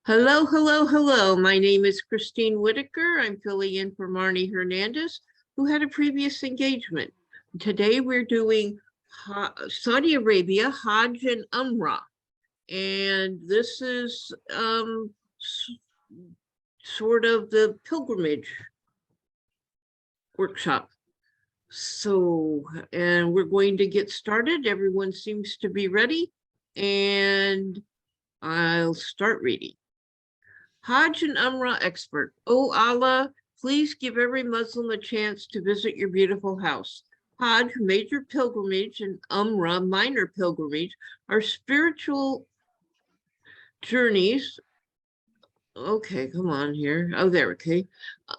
Hello, hello, hello. My name is Christine Whitaker. I'm filling in for Marnie Hernandez, who had a previous engagement. Today we're doing Saudi Arabia, Hajj and Umrah. And this is sort of the pilgrimage workshop. And we're going to get started. Everyone seems to be ready. And I'll start reading. Hajj and Umrah expert. O Allah, please give every Muslim a chance to visit your beautiful house. Hajj, major pilgrimage, and Umrah, minor pilgrimage, are spiritual journeys. Okay, come on here. Oh, there, okay.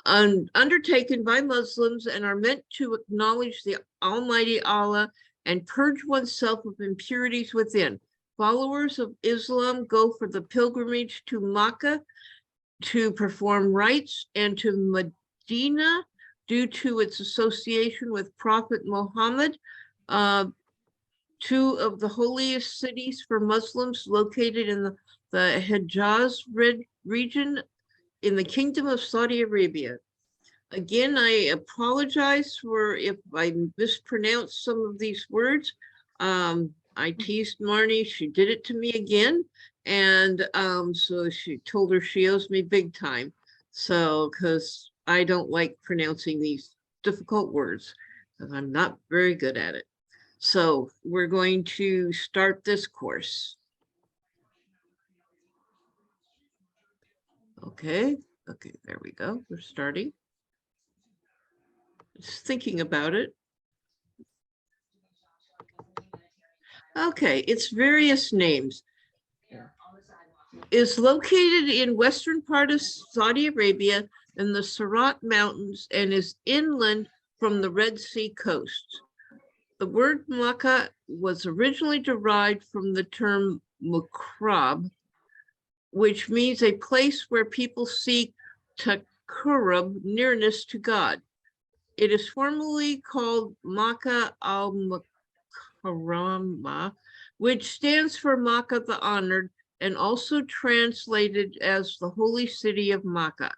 Undertaken by Muslims and are meant to acknowledge the Almighty Allah and purge oneself of impurities within. Followers of Islam go for the pilgrimage to Makkah to perform rites and to Medina due to its association with Prophet Muhammad, two of the holiest cities for Muslims located in the Hijaz region in the Kingdom of Saudi Arabia. Again, I apologize for if I mispronounced some of these words. I teased Marnie, she did it to me again. And so she told her she owes me big time. So, because I don't like pronouncing these difficult words, because I'm not very good at it. So we're going to start this course. Okay, there we go. We're starting. Just thinking about it. Okay, it's various names. Is located in western part of Saudi Arabia in the Surat Mountains and is inland from the Red Sea coast. The word Makkah was originally derived from the term mukrab, which means a place where people seek taqarrub, nearness to God. It is formally called Makkah al-Mukarramah, which stands for Makkah the Honored, and also translated as the Holy City of Makkah.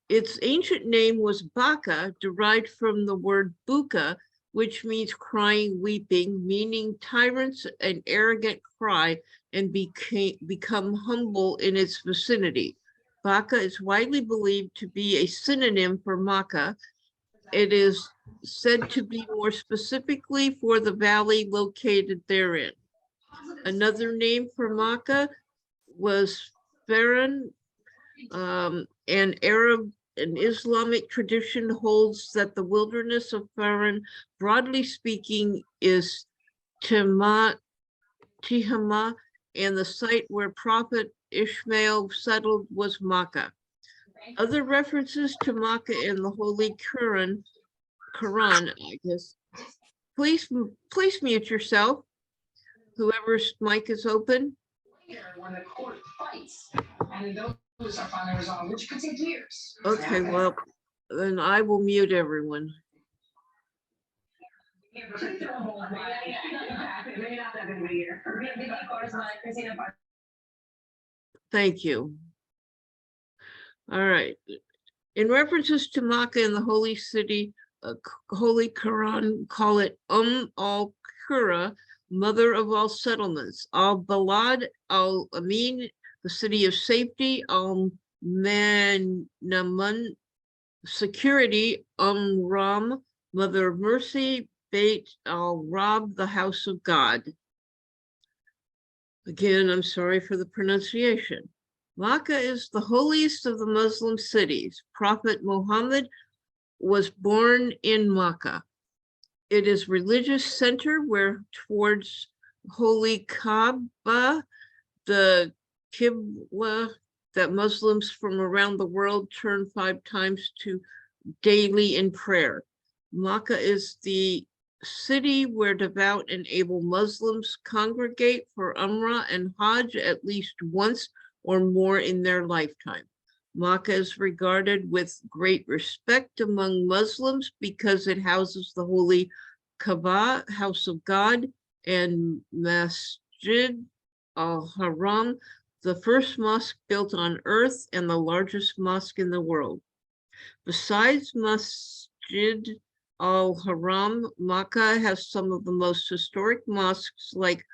Its ancient name was Baka, derived from the word buka, which means crying, weeping, meaning tyrants and arrogant cry and become humble in its vicinity. Baka is widely believed to be a synonym for Makkah. It is said to be more specifically for the valley located therein. Another name for Makkah was Faran. An Arab and Islamic tradition holds that the wilderness of Faran, broadly speaking, is Tihama, and the site where Prophet Ishmael settled was Makkah. Other references to Makkah in the Holy Quran, I guess. Please mute yourself. Whoever's mic is open. When the court fights, and those are finally resolved, which could take years. Okay, well, then I will mute everyone. Thank you. All right. In references to Makkah and the holy city, Holy Quran call it al-Qura, mother of all settlements, al-Balad, al-Amin, the city of safety, al-Manaman, security, Ram, mother of mercy, Beit al-Rab, the house of God. Again, I'm sorry for the pronunciation. Makkah is the holiest of the Muslim cities. Prophet Muhammad was born in Makkah. It is religious center where towards Holy Kaaba, the Qibla that Muslims from around the world turn 5 times to daily in prayer. Makkah is the city where devout and able Muslims congregate for Umrah and Hajj at least once or more in their lifetime. Makkah is regarded with great respect among Muslims because it houses the holy Kaaba, house of God, and Masjid al-Haram, the first mosque built on earth and the largest mosque in the world. Besides Masjid al-Haram, Makkah has some of the most historic mosques like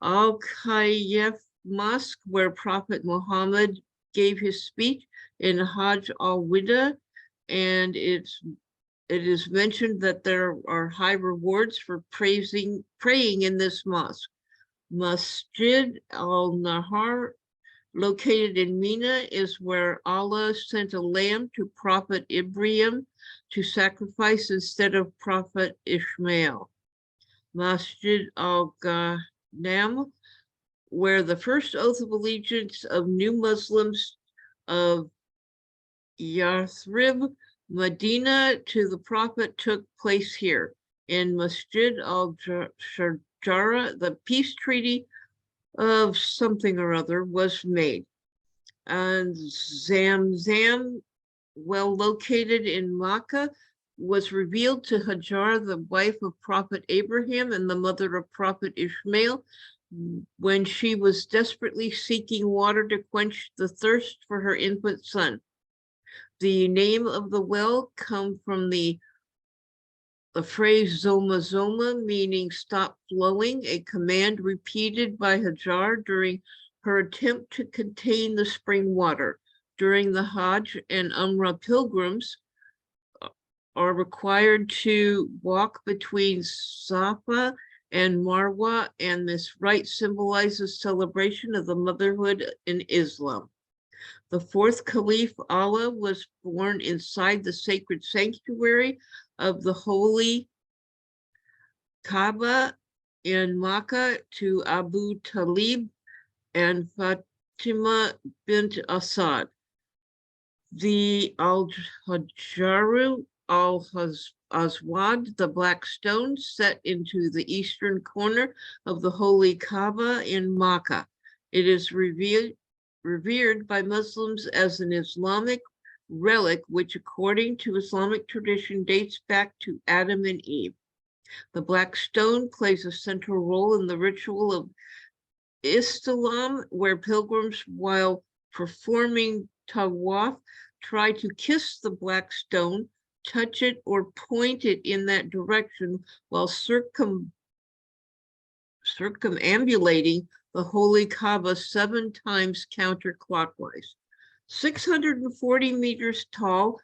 Al-Khayyaf Mosque, where Prophet Muhammad gave his speech in Hajj al-Wida, and it is mentioned that there are high rewards for praying in this mosque. Masjid al-Nahar, located in Mina, is where Allah sent a lamb to Prophet Ibrahim to sacrifice instead of Prophet Ishmael. Masjid al-Ghanam, where the first oath of allegiance of new Muslims of Yathrib, Medina, to the Prophet took place here. In Masjid al-Shajara, the peace treaty of something or other was made. And Zamzam, well located in Makkah, was revealed to Hajar, the wife of Prophet Abraham and the mother of Prophet Ishmael, when she was desperately seeking water to quench the thirst for her infant son. The name of the well comes from the phrase Zoma Zoma, meaning stop flowing, a command repeated by Hajar during her attempt to contain the spring water. During the Hajj and Umrah, pilgrims are required to walk between Safa and Marwa, and this rite symbolizes celebration of the motherhood in Islam. The fourth Caliph, Allah, was born inside the sacred sanctuary of the holy Kaaba in Makkah to Abu Talib and Fatima bint Asad. The Al-Hajaru Al-Aswad, the black stone set into the eastern corner of the holy Kaaba in Makkah. It is revered by Muslims as an Islamic relic, which according to Islamic tradition dates back to Adam and Eve. The black stone plays a central role in the ritual of Islam, where pilgrims, while performing tawaf, try to kiss the black stone, touch it, or point it in that direction while circumambulating the holy Kaaba 7 times counterclockwise. 640 meters tall,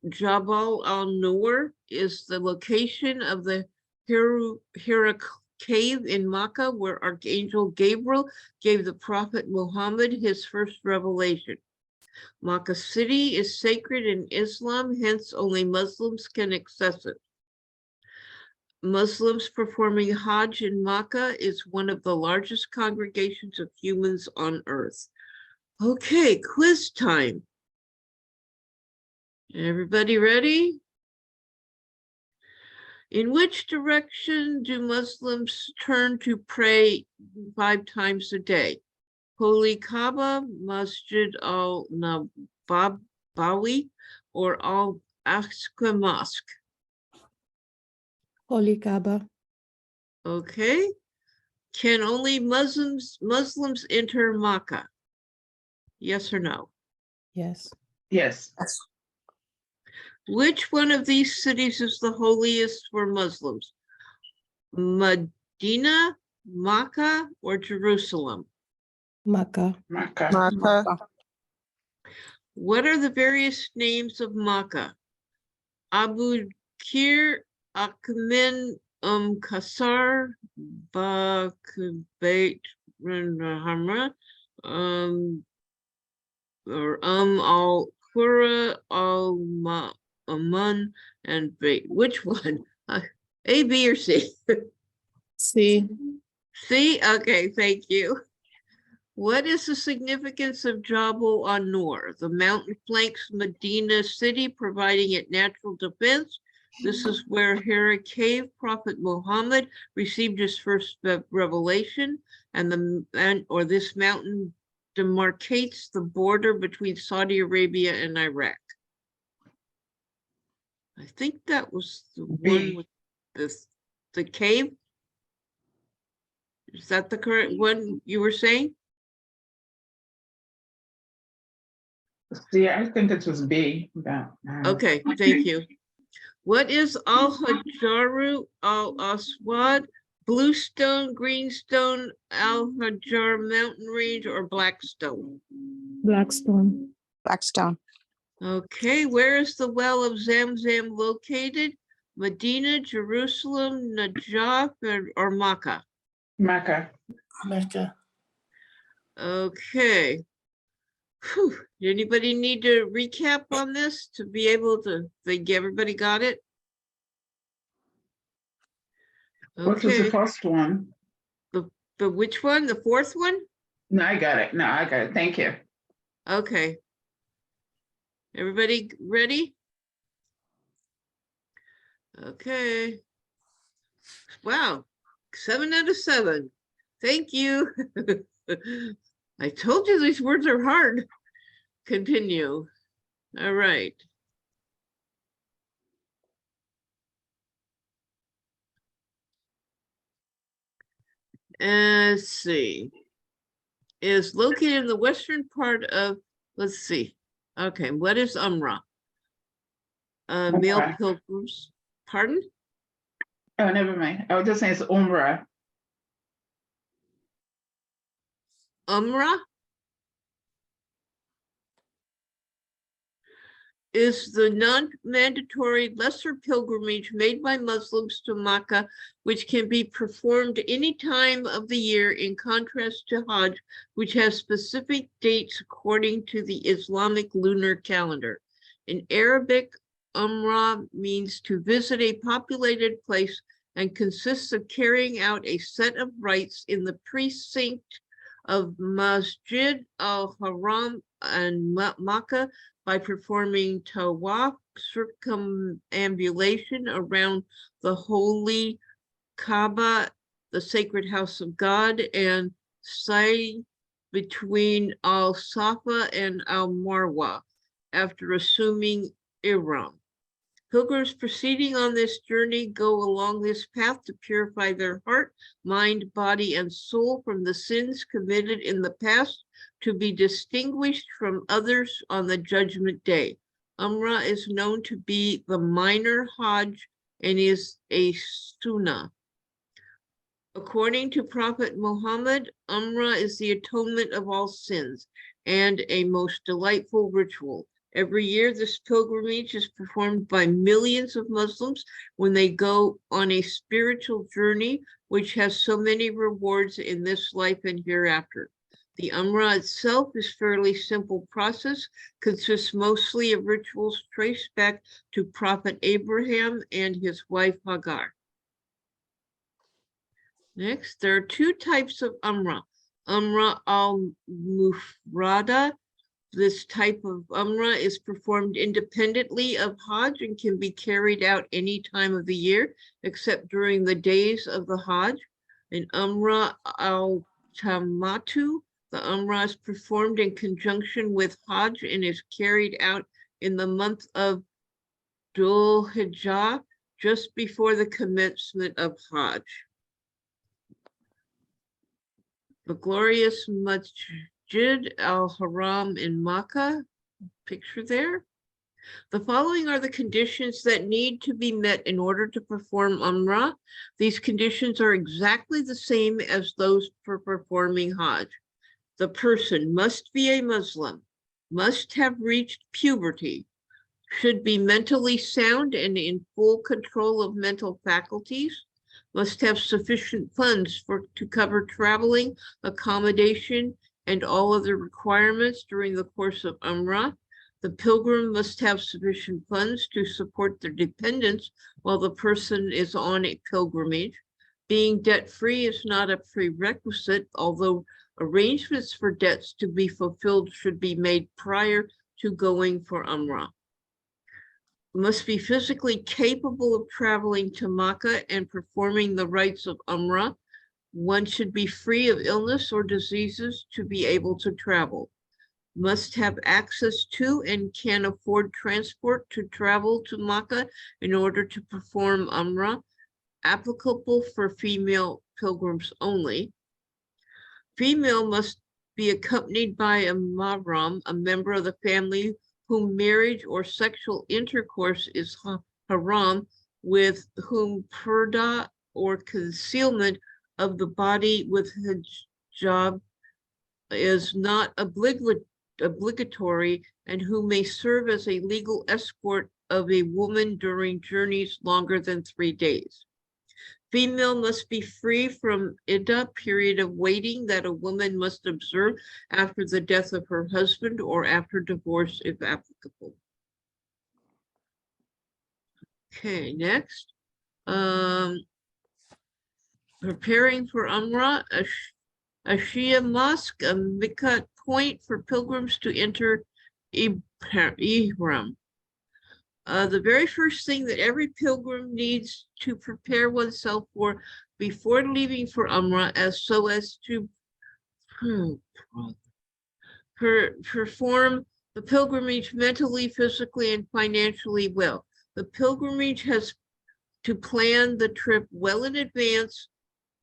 Jabal al-Nur is the location of the Hira cave in Makkah, where Archangel Gabriel gave the Prophet Muhammad his first revelation. Makkah city is sacred in Islam, hence only Muslims can access it. Muslims performing Hajj in Makkah is one of the largest congregations of humans on earth. Okay, quiz time. Everybody ready? In which direction do Muslims turn to pray 5 times a day? Holy Kaaba, Masjid al-Nabawi, or Al-Aqsa Mosque? Holy Kaaba. Okay. Can only Muslims enter Makkah? Yes or no? Yes. Yes. Which one of these cities is the holiest for Muslims? Medina, Makkah, or Jerusalem? Makkah. Makkah. What are the various names of Makkah? Abu Kir, Akmin, Kasar, Bakbait, Hamra, or al-Qura, al-Aman, and Bait. Which one? A, B, or C? C. C? Okay, thank you. What is the significance of Jabal an-Nur? The mountain flanks Medina city, providing it natural defense. This is where Hira cave Prophet Muhammad received his first revelation, and this mountain demarcates the border between Saudi Arabia and Iraq. I think that was the one with the cave. Is that the correct one you were saying? See, I think it was B. But, Okay, thank you. What is Al-Hajaru Al-Aswad, Bluestone, Greenstone, Al-Hajar Mountain Range, or Blackstone? Blackstone. Blackstone. Okay, where is the well of Zamzam located? Medina, Jerusalem, Najaf, or Makkah? Mecca. Mecca. Okay. Whew. Anybody need to recap on this to be able to think everybody got it? What was the Okay, first one? but which one? The fourth one? No, I got it. No, I got it. Thank you. Okay. Everybody ready? Okay. Wow, 7 out of 7. Thank you. I told you these words are hard. Continue. All right. Let's see. Is located in the western part of, let's see. Okay, what is Umrah? Male Umrah. pilgrims. Pardon? Oh, never mind. I was just saying it's Umrah. Umrah is the non-mandatory lesser pilgrimage made by Muslims to Makkah, which can be performed any time of the year, in contrast to Hajj, which has specific dates according to the Islamic lunar calendar. In Arabic, Umrah means to visit a populated place and consists of carrying out a set of rites in the precinct of Masjid al-Haram and Makkah by performing tawaf, circumambulation around the holy Kaaba, the sacred house of God, and sa'i between al-Safa and al-Marwa after assuming ihram. Pilgrims proceeding on this journey go along this path to purify their heart, mind, body, and soul from the sins committed in the past, to be distinguished from others on the judgment day. Umrah is known to be the minor Hajj and is a sunnah. According to Prophet Muhammad, Umrah is the atonement of all sins and a most delightful ritual. Every year, this pilgrimage is performed by millions of Muslims when they go on a spiritual journey, which has so many rewards in this life and hereafter. The Umrah itself is a fairly simple process, consists mostly of rituals traced back to Prophet Abraham and his wife Hagar. Next, there are two types of Umrah. Umrah al-Mufrada. This type of Umrah is performed independentally of Hajj and can be carried out any time of the year, except during the days of the Hajj. In Umrah al-Tamattu, the Umrah is performed in conjunction with Hajj and is carried out in the month of Dhul Hijjah, just before the commencement of Hajj. The glorious Masjid al-Haram in Makkah, picture there. The following are the conditions that need to be met in order to perform Umrah. These conditions are exactly the same as those for performing Hajj. The person must be a Muslim, must have reached puberty, should be mentally sound and in full control of mental faculties, must have sufficient funds to cover traveling, accommodation, and all other requirements during the course of Umrah. The pilgrim must have sufficient funds to support their dependents while the person is on a pilgrimage. Being debt-free is not a prerequisite, although arrangements for debts to be fulfilled should be made prior to going for Umrah. Must be physically capable of traveling to Makkah and performing the rites of Umrah. One should be free of illness or diseases to be able to travel. Must have access to and can afford transport to travel to Makkah in order to perform Umrah. Applicable for female pilgrims only. Female must be accompanied by a mahram, a member of the family whom marriage or sexual intercourse is haram, with whom purdah or concealment of the body with hijab is not obligatory, and who may serve as a legal escort of a woman during journeys longer than 3 days. Female must be free from iddah, period of waiting that a woman must observe after the death of her husband or after divorce, if applicable. Okay, next. Preparing for Umrah, a Shia mosque, a miqat point for pilgrims to enter Ihram. The very first thing that every pilgrim needs to prepare oneself for before leaving for Umrah, so as to perform the pilgrimage mentally, physically, and financially well. The pilgrimage has to plan the trip well in advance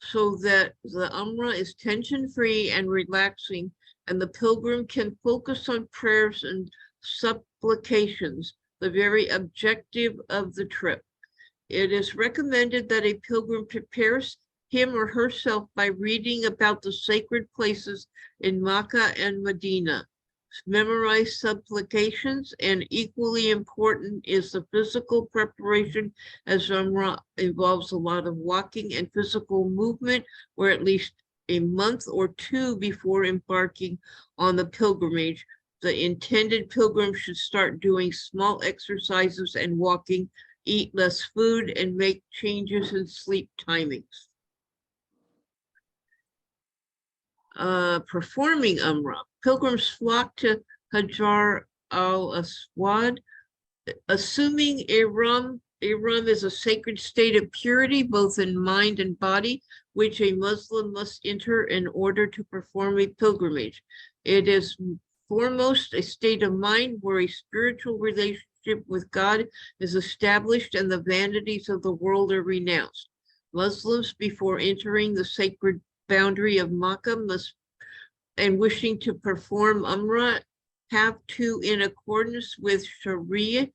so that the Umrah is tension-free and relaxing, and the pilgrim can focus on prayers and supplications, the very objective of the trip. It is recommended that a pilgrim prepares him or herself by reading about the sacred places in Makkah and Medina. Memorize supplications, and equally important is the physical preparation, as Umrah involves a lot of walking and physical movement, where at least a month or 2 before embarking on the pilgrimage, the intended pilgrim should start doing small exercises and walking, eat less food, and make changes in sleep timings. Performing Umrah. Pilgrims flock to Hajar al-Aswad, assuming Ihram is a sacred state of purity, both in mind and body, which a Muslim must enter in order to perform a pilgrimage. It is foremost a state of mind where a spiritual relationship with God is established and the vanities of the world are renounced. Muslims, before entering the sacred boundary of Makkah, and wishing to perform Umrah, have to, in accordance with Sharia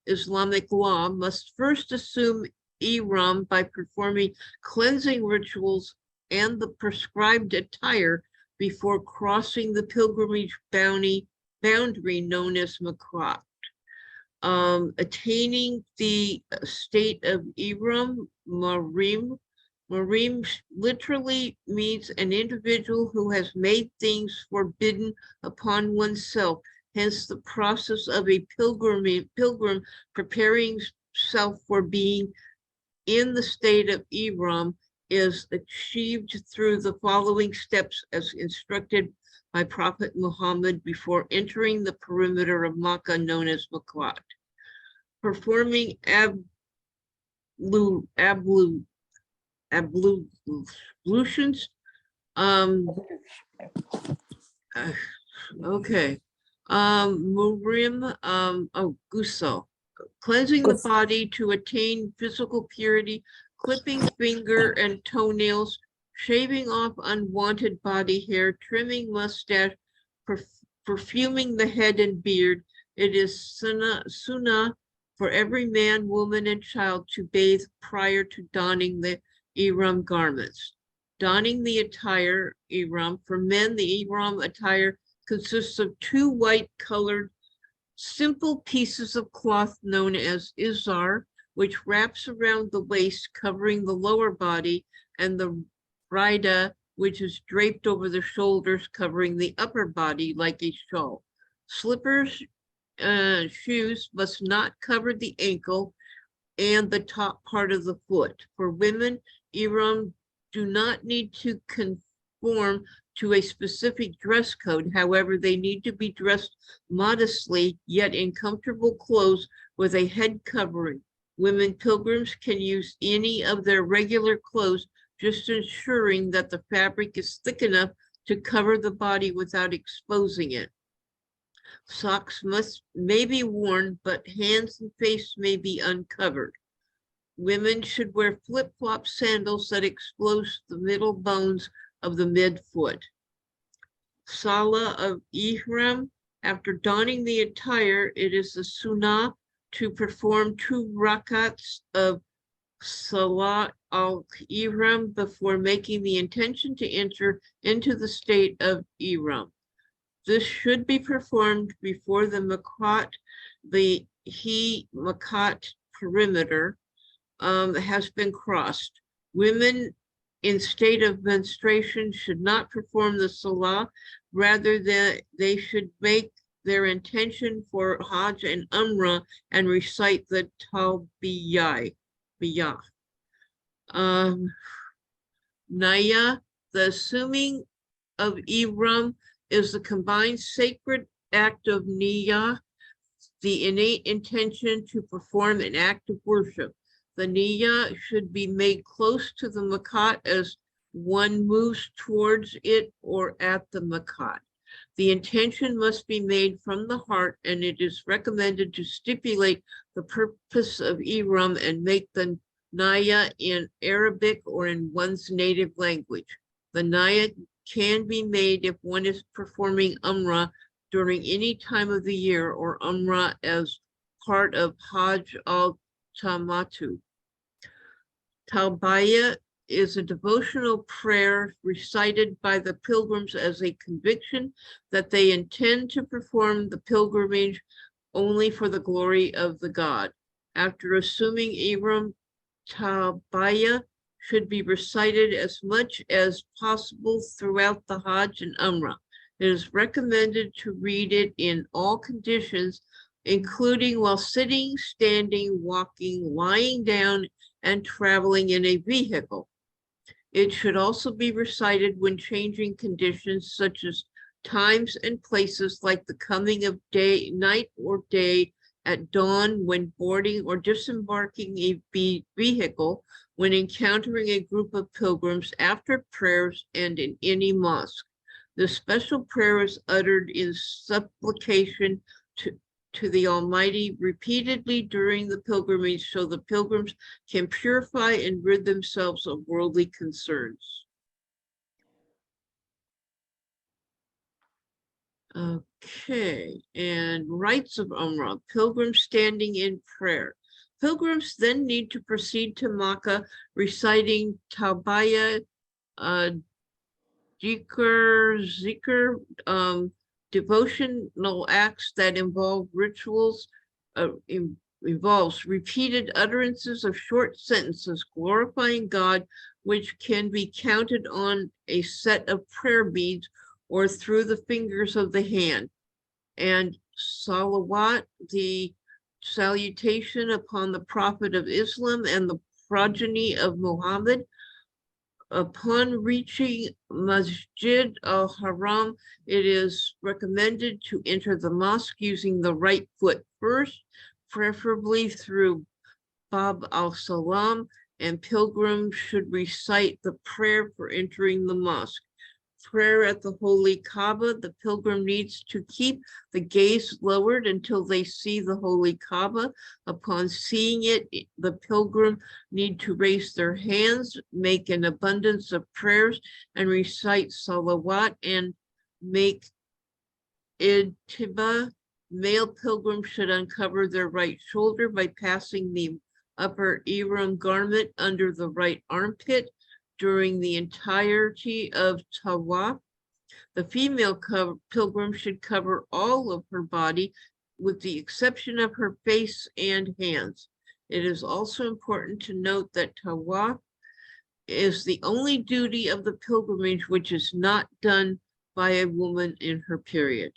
Islamic law, must first assume Ihram by performing cleansing rituals and the prescribed attire before crossing the pilgrimage boundary known as Miqat. Attaining the state of Ihram, Marim literally means an individual who has made things forbidden upon oneself. Hence, the process of a pilgrim preparing himself for being in the state of Ihram is achieved through the following steps as instructed by Prophet Muhammad before entering the perimeter of Makkah known as Miqat. Performing ablutions. Okay. Murim, Guso. Cleansing the body to attain physical purity, clipping finger and toenails, shaving off unwanted body hair, trimming mustache, perfuming the head and beard. It is sunnah for every man, woman, and child to bathe prior to donning the Ihram garments. Donning the attire, Ihram. For men, the Ihram attire consists of 2 white-colored simple pieces of cloth known as izar, which wraps around the waist, covering the lower body, and the rida, which is draped over the shoulders, covering the upper body like a shawl. Slippers, shoes must not cover the ankle and the top part of the foot. For women, Ihram do not need to conform to a specific dress code. However, they need to be dressed modestly, yet in comfortable clothes with a head covering. Women pilgrims can use any of their regular clothes, just ensuring that the fabric is thick enough to cover the body without exposing it. Socks may be worn, but hands and face may be uncovered. Women should wear flip-flop sandals that expose the middle bones of the midfoot. Salah of Ihram. After donning the attire, it is the sunnah to perform 2 rakats of Salah al-Ihram before making the intention to enter into the state of Ihram. This should be performed before the Makkah perimeter has been crossed. Women in state of menstruation should not perform the Salah. Rather, they should make their intention for Hajj and Umrah and recite the Talbiyah. Naya, the assuming of Ihram is the combined sacred act of Niyah, the innate intention to perform an act of worship. The Niyah should be made close to the Makkah as one moves towards it or at the Makkah. The intention must be made from the heart, and it is recommended to stipulate the purpose of Ihram and make the Niyah in Arabic or in one's native language. The Niyah can be made if one is performing Umrah during any time of the year or Umrah as part of Hajj al-Tamattu. Talbiyah is a devotional prayer recited by the pilgrims as a conviction that they intend to perform the pilgrimage only for the glory of the God. After assuming Ihram, Talbiyah should be recited as much as possible throughout the Hajj and Umrah. It is recommended to read it in all conditions, including while sitting, standing, walking, lying down, and traveling in a vehicle. It should also be recited when changing conditions such as times and places like the coming of day, night or day, at dawn, when boarding or disembarking a vehicle, when encountering a group of pilgrims, after prayers, and in any mosque. This special prayer is uttered in supplication to the Almighty repeatedly during the pilgrimage so the pilgrims can purify and rid themselves of worldly concerns. Okay, and rites of Umrah, pilgrims standing in prayer. Pilgrims then need to proceed to Makkah reciting Talbiyah, zikr, devotional acts that involve rituals, involves repeated utterances of short sentences glorifying God, which can be counted on a set of prayer beads or through the fingers of the hand. And salawat, the salutation upon the Prophet of Islam and the progeny of Muhammad. Upon reaching Masjid al-Haram, it is recommended to enter the mosque using the right foot first, preferably through Bab al-Salam, and pilgrims should recite the prayer for entering the mosque. Prayer at the Holy Kaaba, the pilgrim needs to keep the gaze lowered until they see the Holy Kaaba. Upon seeing it, the pilgrim need to raise their hands, make an abundance of prayers, and recite salawat and make ittiba. Male pilgrims should uncover their right shoulder by passing the upper ihram garment under the right armpit during the entirety of tawaf. The female pilgrim should cover all of her body with the exception of her face and hands. It is also important to note that tawaf is the only duty of the pilgrimage which is not done by a woman in her period.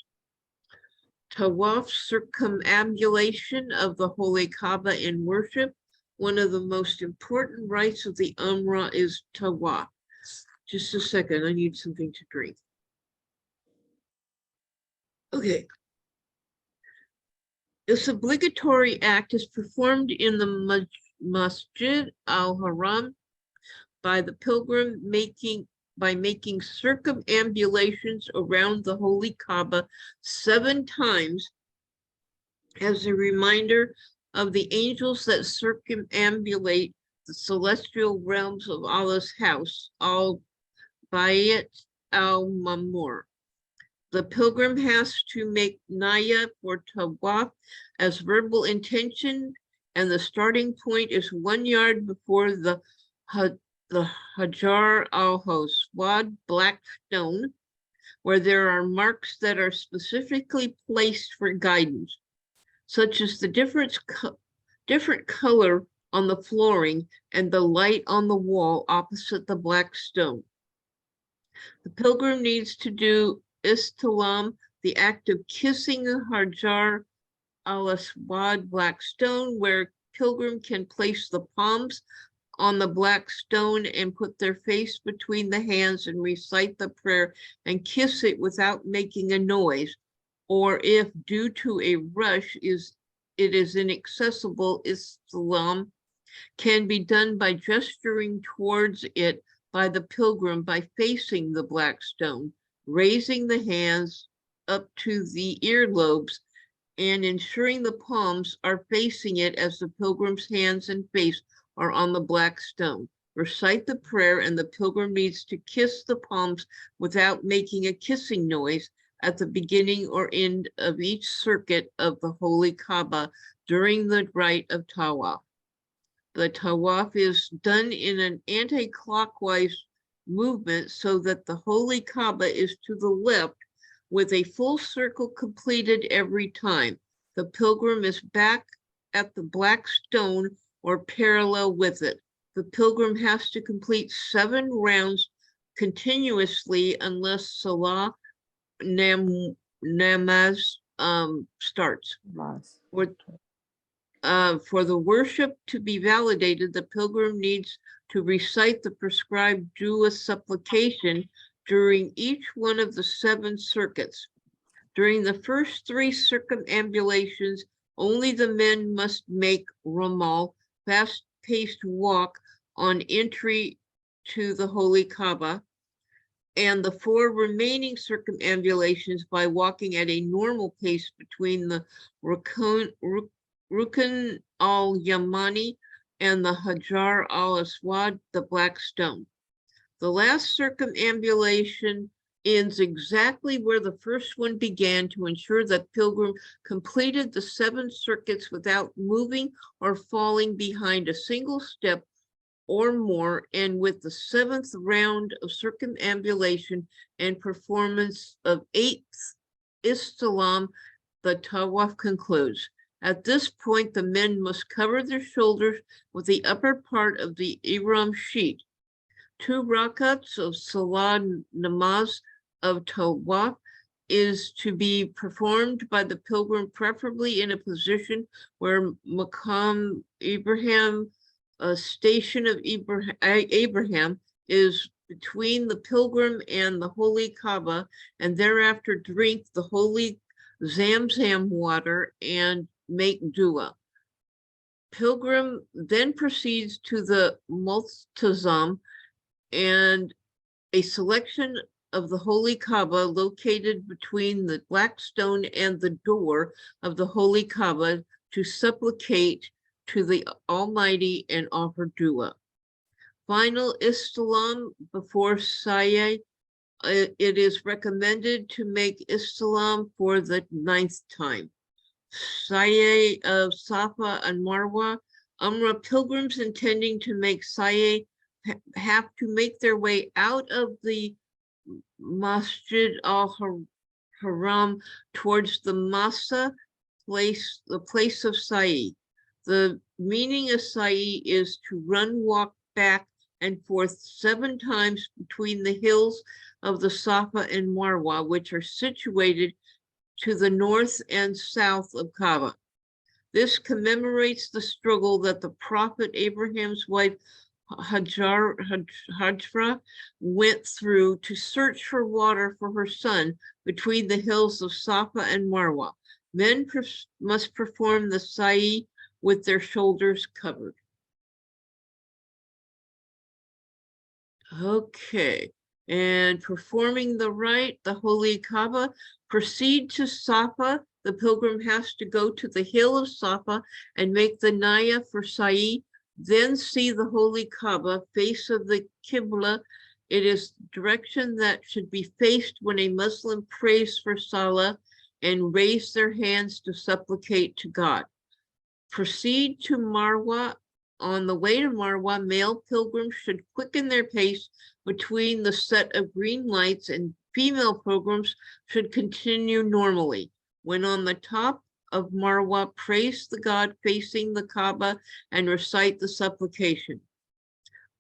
Tawaf, circumambulation of the Holy Kaaba in worship. One of the most important rites of the Umrah is tawaf. Just a second, I need something to drink. Okay. This obligatory act is performed in the Masjid al-Haram by the pilgrim by making circumambulations around the Holy Kaaba 7 times as a reminder of the angels that circumambulate the celestial realms of Allah's house, al-Bayt al-Mamur. The pilgrim has to make Niyya for Tawaf as verbal intention, and the starting point is 1 yard before the Hajar al-Aswad black stone, where there are marks that are specifically placed for guidance, such as the different color on the flooring and the light on the wall opposite the black stone. The pilgrim needs to do Istilam, the act of kissing the Hajar al-Aswad black stone, where pilgrim can place the palms on the black stone and put their face between the hands and recite the prayer and kiss it without making a noise, or if due to a rush it is inaccessible, Istilam can be done by gesturing towards it by the pilgrim by facing the black stone, raising the hands up to the earlobes, and ensuring the palms are facing it as the pilgrim's hands and face are on the black stone. Recite the prayer, and the pilgrim needs to kiss the palms without making a kissing noise at the beginning or end of each circuit of the Holy Kaaba during the rite of Tawaf. The Tawaf is done in an anti-clockwise movement so that the Holy Kaaba is to the left, with a full circle completed every time. The pilgrim is back at the black stone or parallel with it. The pilgrim has to complete 7 rounds continuously unless Salah Namaz starts. For the worship to be validated, the pilgrim needs to recite the prescribed dua supplication during each one of the 7 circuits. During the first 3 circumambulations, only the men must make ramal, fast-paced walk on entry to the Holy Kaaba, and the 4 remaining circumambulations by walking at a normal pace between the Rukn al-Yamani and the Hajar al-Aswad, the black stone. The last circumambulation ends exactly where the first one began to ensure that pilgrim completed the 7 circuits without moving or falling behind a single step or more, and with the 7th round of circumambulation and performance of 8th Istilam, the Tawaf concludes. At this point, the men must cover their shoulders with the upper part of the Ihram sheet. 2 rakats of Salah Namaz of Tawaf is to be performed by the pilgrim, preferably in a position where Maqam Ibrahim, a station of Abraham, is between the pilgrim and the Holy Kaaba, and thereafter drink the holy Zamzam water and make dua. Pilgrim then proceeds to the Multazam, and a selection of the Holy Kaaba located between the black stone and the door of the Holy Kaaba to supplicate to the Almighty and offer dua. Final Istilam before Sa'i. It is recommended to make Istilam for the 9th time. Sa'i of Safa and Marwa. Umrah pilgrims intending to make Sa'i have to make their way out of the Masjid al-Haram towards the Masa place, the place of Sa'i. The meaning of Sa'i is to run, walk back and forth 7 times between the hills of the Safa and Marwa, which are situated to the north and south of Kaaba. This commemorates the struggle that the Prophet Abraham's wife Hajra went through to search for water for her son between the hills of Safa and Marwa. Men must perform the Sa'i with their shoulders covered. Okay, and performing the rite, the Holy Kaaba, proceed to Safa. The pilgrim has to go to the hill of Safa and make the Niyya for Sa'i, then see the Holy Kaaba, face of the Qibla, It is direction that should be faced when a Muslim prays for Salah and raise their hands to supplicate to God. Proceed to Marwa. On the way to Marwa, male pilgrims should quicken their pace between the set of green lights, and female pilgrims should continue normally. When on the top of Marwa, praise the God facing the Kaaba and recite the supplication.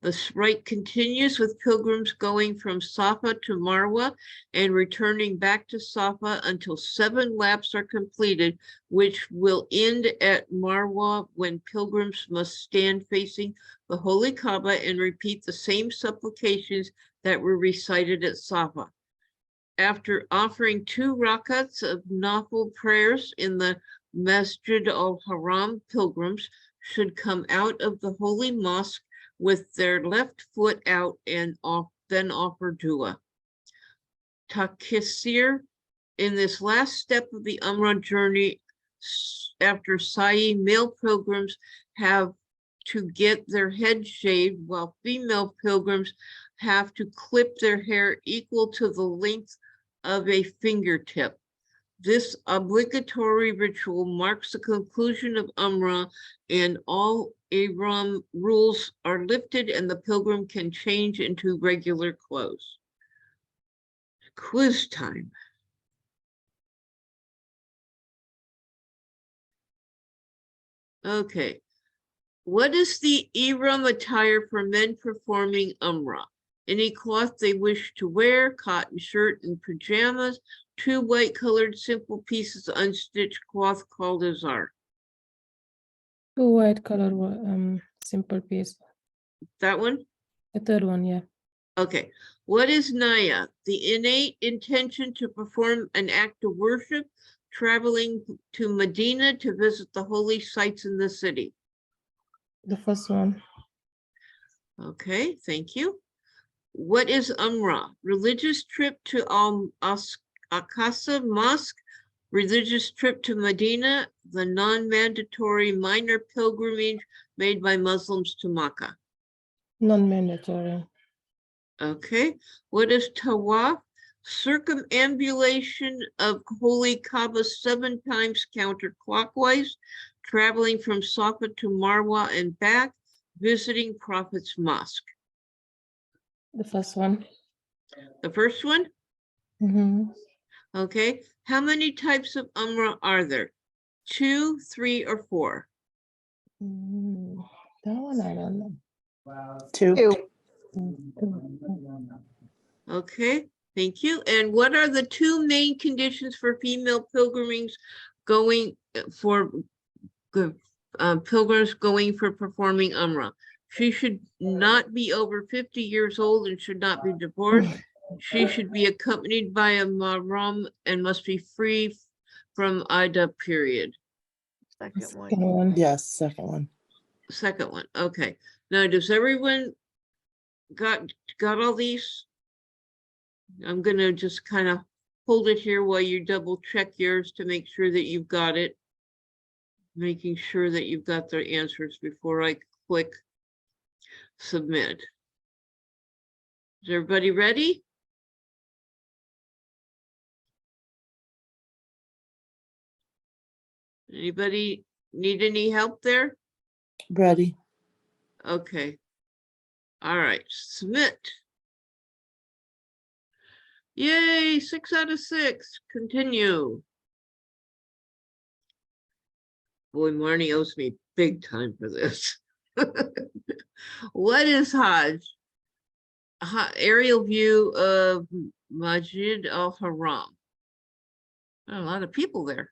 The rite continues with pilgrims going from Safa to Marwa and returning back to Safa until 7 laps are completed, which will end at Marwa, when pilgrims must stand facing the Holy Kaaba and repeat the same supplications that were recited at Safa. After offering 2 rakats of nafil prayers in the Masjid al-Haram, pilgrims should come out of the holy mosque with their left foot out and then offer dua. Takisir, in this last step of the Umrah journey, after Sa'i, male pilgrims have to get their head shaved, while female pilgrims have to clip their hair equal to the length of a fingertip. This obligatory ritual marks the conclusion of Umrah, and all Ihram rules are lifted and the pilgrim can change into regular clothes. Quiz time. Okay. What is the Ihram attire for men performing Umrah? Any cloth they wish to wear, cotton shirt and pajamas, 2 white colored simple pieces of unstitched cloth called azar. 2 white color simple piece. That one? The third one, yeah. Okay. What is Naya? The innate intention to perform an act of worship, traveling to Medina to visit the holy sites in the city. The first one. Okay, thank you. What is Umrah? Religious trip to Al-Aqsa Mosque, religious trip to Medina, the non-mandatory minor pilgrimage made by Muslims to Makkah. Non-mandatory. Okay, what is Tawaf? Circumambulation of Holy Kaaba 7 times counterclockwise, traveling from Safa to Marwa and back, visiting Prophet's Mosque. The first one. The first one? Mm-hmm. Okay, how many types of Umrah are there? 2, 3, or 4? That one I don't know. 2. 2. Okay, thank you. And what are the 2 main conditions for female pilgrims going for pilgrims going for performing Umrah? She should not be over 50 years old and should not be divorced. She should be accompanied by a mahram and must be free from Ida, period. Second one. Second one. Yes, second one. Second one, okay. Now, does everyone got all these? I'm gonna just kind of hold it here while you double check yours to make sure that you've got it. Making sure that you've got their answers before I click submit. Is everybody ready? Anybody need any help there? Ready. Okay. All right, submit. Yay, 6 out of 6. Continue. Boy, Marnie owes me big time for this. What is Hajj? Aerial view of Masjid al-Haram. A lot of people there.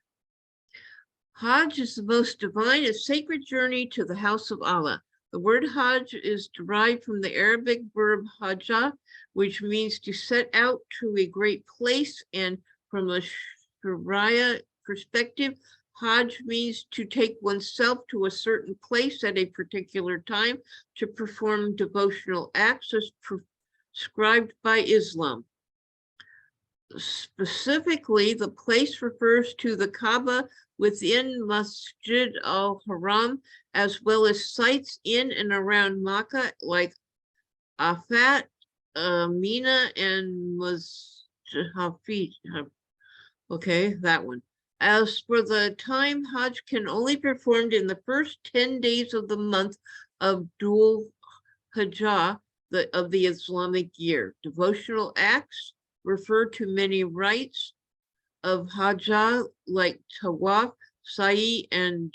Hajj is the most divine and sacred journey to the house of Allah. The word Hajj is derived from the Arabic verb hajja, which means to set out to a great place, and from a Sharia perspective, Hajj means to take oneself to a certain place at a particular time to perform devotional acts as prescribed by Islam. Specifically, the place refers to the Kaaba within Masjid al-Haram, as well as sites in and around Makkah like Afat, Mina and Muzhafi. Okay, that one. As for the time, Hajj can only be performed in the first 10 days of the month of Dhul Hijjah of the Islamic year. Devotional acts refer to many rites of Hajjah like Tawaf, Sa'i, and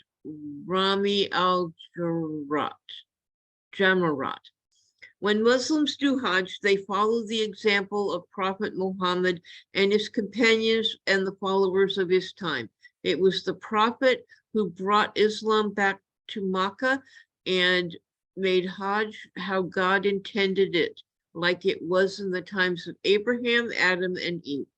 Rami al-Jamarat. When Muslims do Hajj, they follow the example of Prophet Muhammad and his companions and the followers of his time. It was the Prophet who brought Islam back to Makkah and made Hajj how God intended it, like it was in the times of Abraham, Adam, and Eve.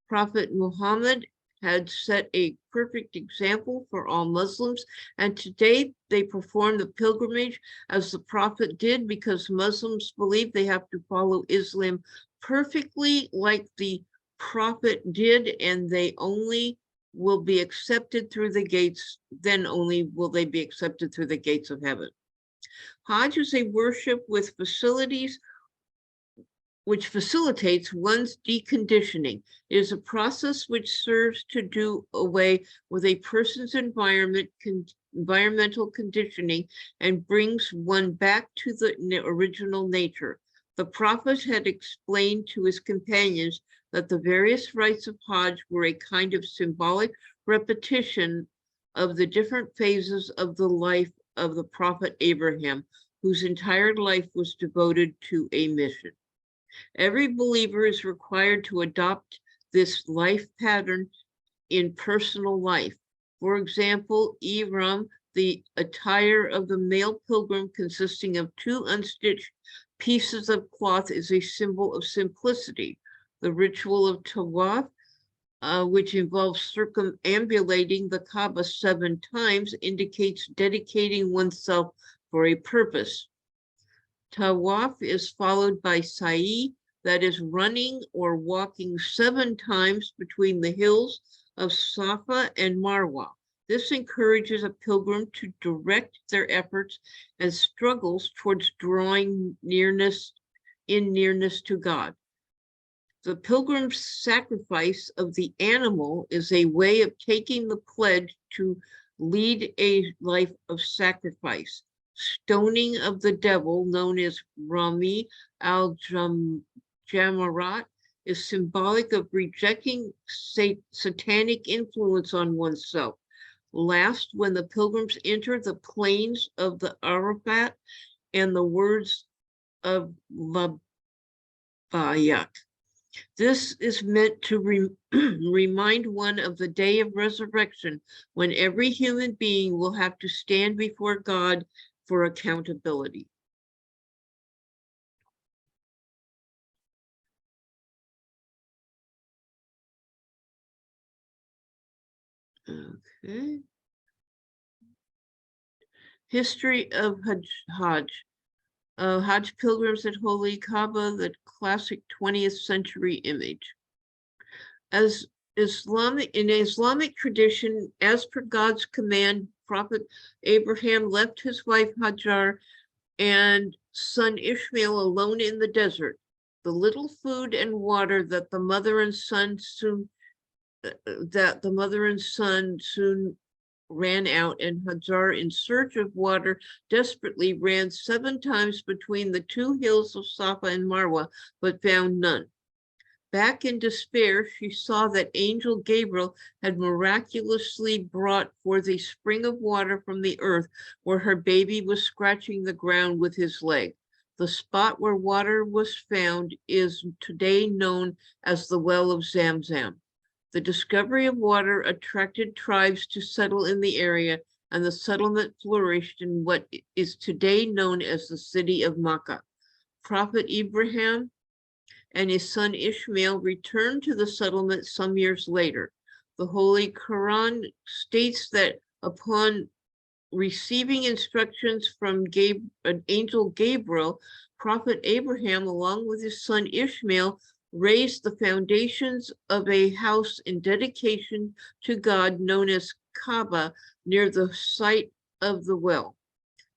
Prophet Muhammad had set a perfect example for all Muslims, and today they perform the pilgrimage as the Prophet did because Muslims believe they have to follow Islam perfectly like the Prophet did, and they only will be accepted through the gates, then only will they be accepted through the gates of heaven. Hajj is a worship with facilities which facilitates one's deconditioning. It is a process which serves to do away with a person's environmental conditioning and brings one back to the original nature. The Prophet had explained to his companions that the various rites of Hajj were a kind of symbolic repetition of the different phases of the life of the Prophet Abraham, whose entire life was devoted to a mission. Every believer is required to adopt this life pattern in personal life. For example, ihram, the attire of the male pilgrim consisting of 2 unstitched pieces of cloth, is a symbol of simplicity. The ritual of tawaf, which involves circumambulating the Kaaba 7 times, indicates dedicating oneself for a purpose. Tawaf is followed by Sa'i, that is running or walking 7 times between the hills of Safa and Marwa. This encourages a pilgrim to direct their efforts and struggles towards drawing nearness to God. The pilgrim's sacrifice of the animal is a way of taking the pledge to lead a life of sacrifice. Stoning of the devil, known as Rami al-Jamarat, is symbolic of rejecting satanic influence on oneself. Last, when the pilgrims enter the plains of the Arafat and the words of Labayat. This is meant to remind one of the day of resurrection, when every human being will have to stand before God for accountability. Okay. History of Hajj. Hajj pilgrims at Holy Kaaba, the classic 20th century image. In Islamic tradition, as per God's command, Prophet Abraham left his wife Hajar and son Ishmael alone in the desert. The little food and water that the mother and son soon ran out, and Hajar, in search of water, desperately ran 7 times between the 2 hills of Safa and Marwa, but found none. Back in despair, she saw that Angel Gabriel had miraculously brought forth a spring of water from the earth where her baby was scratching the ground with his leg. The spot where water was found is today known as the Well of Zamzam. The discovery of water attracted tribes to settle in the area, and the settlement flourished in what is today known as the city of Makkah. Prophet Abraham and his son Ishmael returned to the settlement some years later. The Holy Quran states that upon receiving instructions from Angel Gabriel, Prophet Abraham, along with his son Ishmael, raised the foundations of a house in dedication to God known as Kaaba near the site of the well.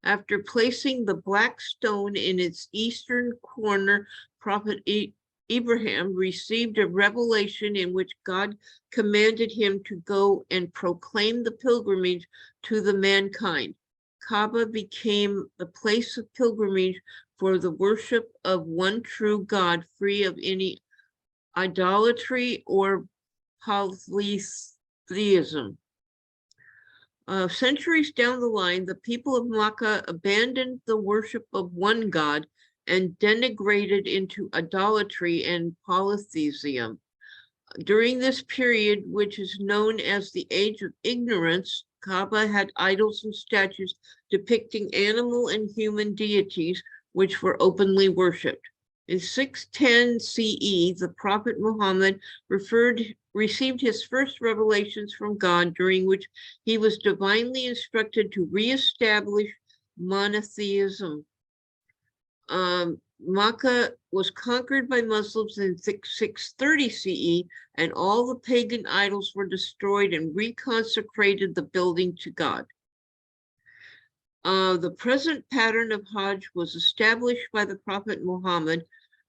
After placing the black stone in its eastern corner, prophet Abraham received a revelation in which God commanded him to go and proclaim the pilgrimage to the mankind. Kaaba became the place of pilgrimage for the worship of one true God, free of any idolatry or polytheism. Centuries down the line, the people of Makkah abandoned the worship of one God and denigrated into idolatry and polytheism. During this period, which is known as the Age of Ignorance, Kaaba had idols and statues depicting animal and human deities, which were openly worshipped. In 610 CE, the Prophet Muhammad received his first revelations from God, during which he was divinely instructed to reestablish monotheism. Makkah was conquered by Muslims in 630 CE, and all the pagan idols were destroyed and reconsecrated the building to God. The present pattern of Hajj was established by the Prophet Muhammad.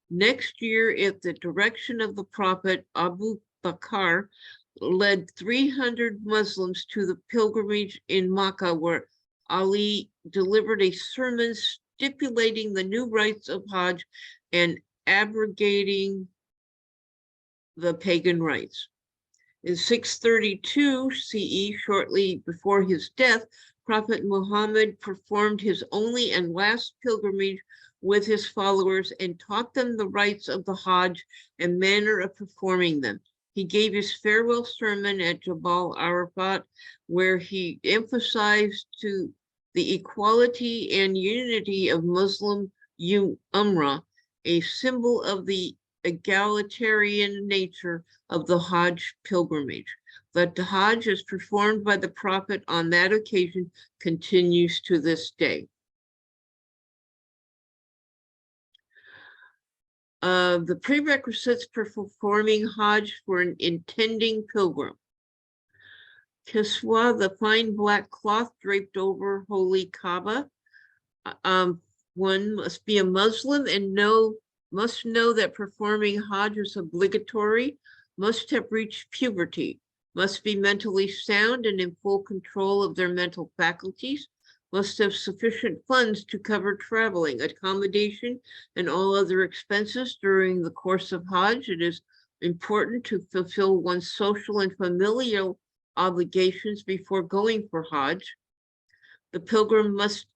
Next year, at the direction of the Prophet, Abu Bakr led 300 Muslims to the pilgrimage in Makkah, where Ali delivered a sermon stipulating the new rites of Hajj and abrogating the pagan rites. In 632 CE, shortly before his death, Prophet Muhammad performed his only and last pilgrimage with his followers and taught them the rites of the Hajj and manner of performing them. He gave his farewell sermon at Jabal Arafat, where he emphasized to the equality and unity of Muslim Umrah, a symbol of the egalitarian nature of the Hajj pilgrimage. That the Hajj is performed by the Prophet on that occasion continues to this day. The prerequisites for performing Hajj for an intending pilgrim. Kiswa, the fine black cloth draped over holy Kaaba. One must be a Muslim and must know that performing Hajj is obligatory, must have reached puberty, must be mentally sound and in full control of their mental faculties, must have sufficient funds to cover traveling, accommodation, and all other expenses during the course of Hajj. It is important to fulfill one's social and familial obligations before going for Hajj. The pilgrim must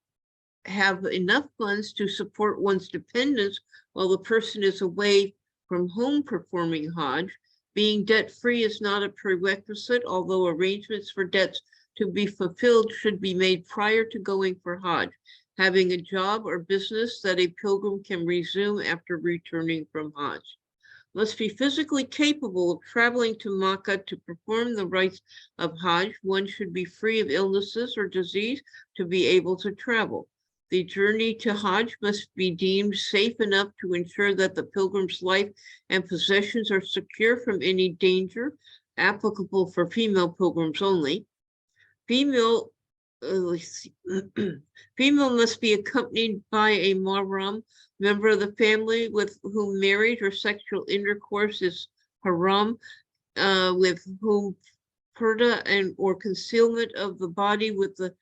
have enough funds to support one's dependents while the person is away from home performing Hajj. Being debt-free is not a prerequisite, although arrangements for debts to be fulfilled should be made prior to going for Hajj. Having a job or business that a pilgrim can resume after returning from Hajj. Must be physically capable of traveling to Makkah to perform the rites of Hajj. One should be free of illnesses or disease to be able to travel. The journey to Hajj must be deemed safe enough to ensure that the pilgrim's life and possessions are secure from any danger, applicable for female pilgrims only. Female must be accompanied by a mahram, member of the family with whom marriage or sexual intercourse is haram, with whom purdah or concealment of the body with the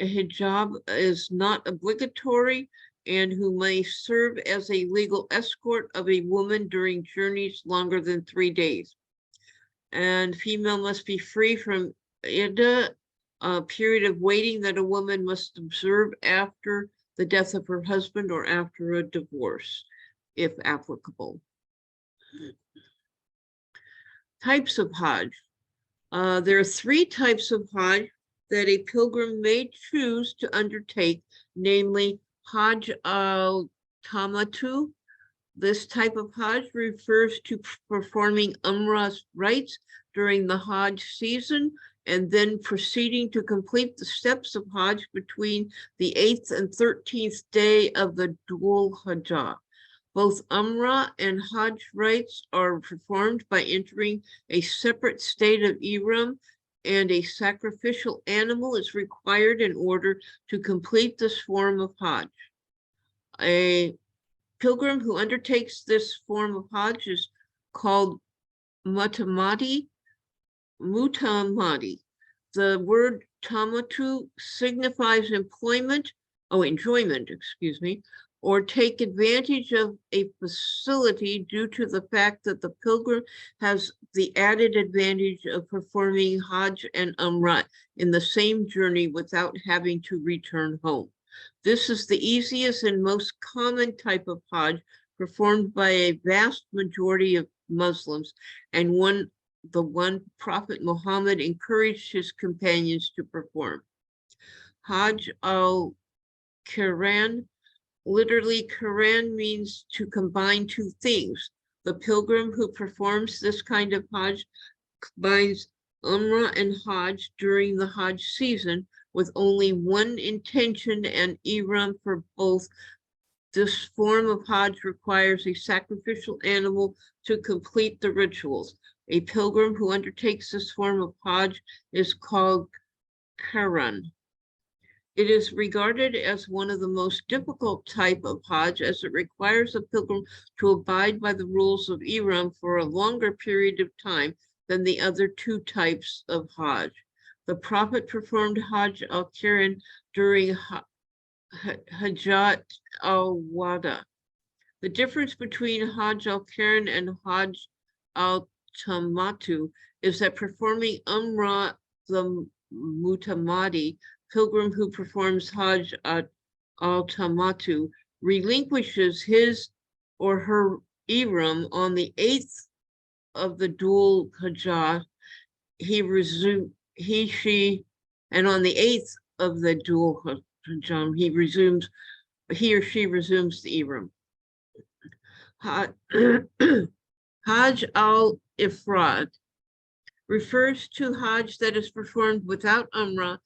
hijab is not obligatory, and who may serve as a legal escort of a woman during journeys longer than 3 days. And female must be free from iddah, a period of waiting that a woman must observe after the death of her husband or after a divorce, if applicable. Types of Hajj. There are 3 types of Hajj that a pilgrim may choose to undertake, namely Hajj al-Tamatu. This type of Hajj refers to performing Umrah rites during the Hajj season and then proceeding to complete the steps of Hajj between the 8th and 13th day of the Dhul Hijjah. Both Umrah and Hajj rites are performed by entering a separate state of Ihram, and a sacrificial animal is required in order to complete this form of Hajj. A pilgrim who undertakes this form of Hajj is called mutamadi. The word tamatu signifies enjoyment, excuse me, or take advantage of a facility due to the fact that the pilgrim has the added advantage of performing Hajj and Umrah in the same journey without having to return home. This is the easiest and most common type of Hajj performed by a vast majority of Muslims, and the one Prophet Muhammad encouraged his companions to perform. Hajj al-Qiran, literally Qiran means to combine two things. The pilgrim who performs this kind of Hajj combines Umrah and Hajj during the Hajj season with only one intention and ihram for both. This form of Hajj requires a sacrificial animal to complete the rituals. A pilgrim who undertakes this form of Hajj is called Qiran. It is regarded as one of the most difficult type of Hajj, as it requires a pilgrim to abide by the rules of ihram for a longer period of time than the other two types of Hajj. The Prophet performed Hajj al-Qiran during Hajjat al-Wada. The difference between Hajj al-Qiran and Hajj al-Tamatu is that performing Umrah, the mutamadi pilgrim who performs Hajj al-Tamatu relinquishes his or her ihram on the 8th of the Dhul Hijjah. He or she resumes the ihram. Hajj al-Ifrad refers to Hajj that is performed without Umrah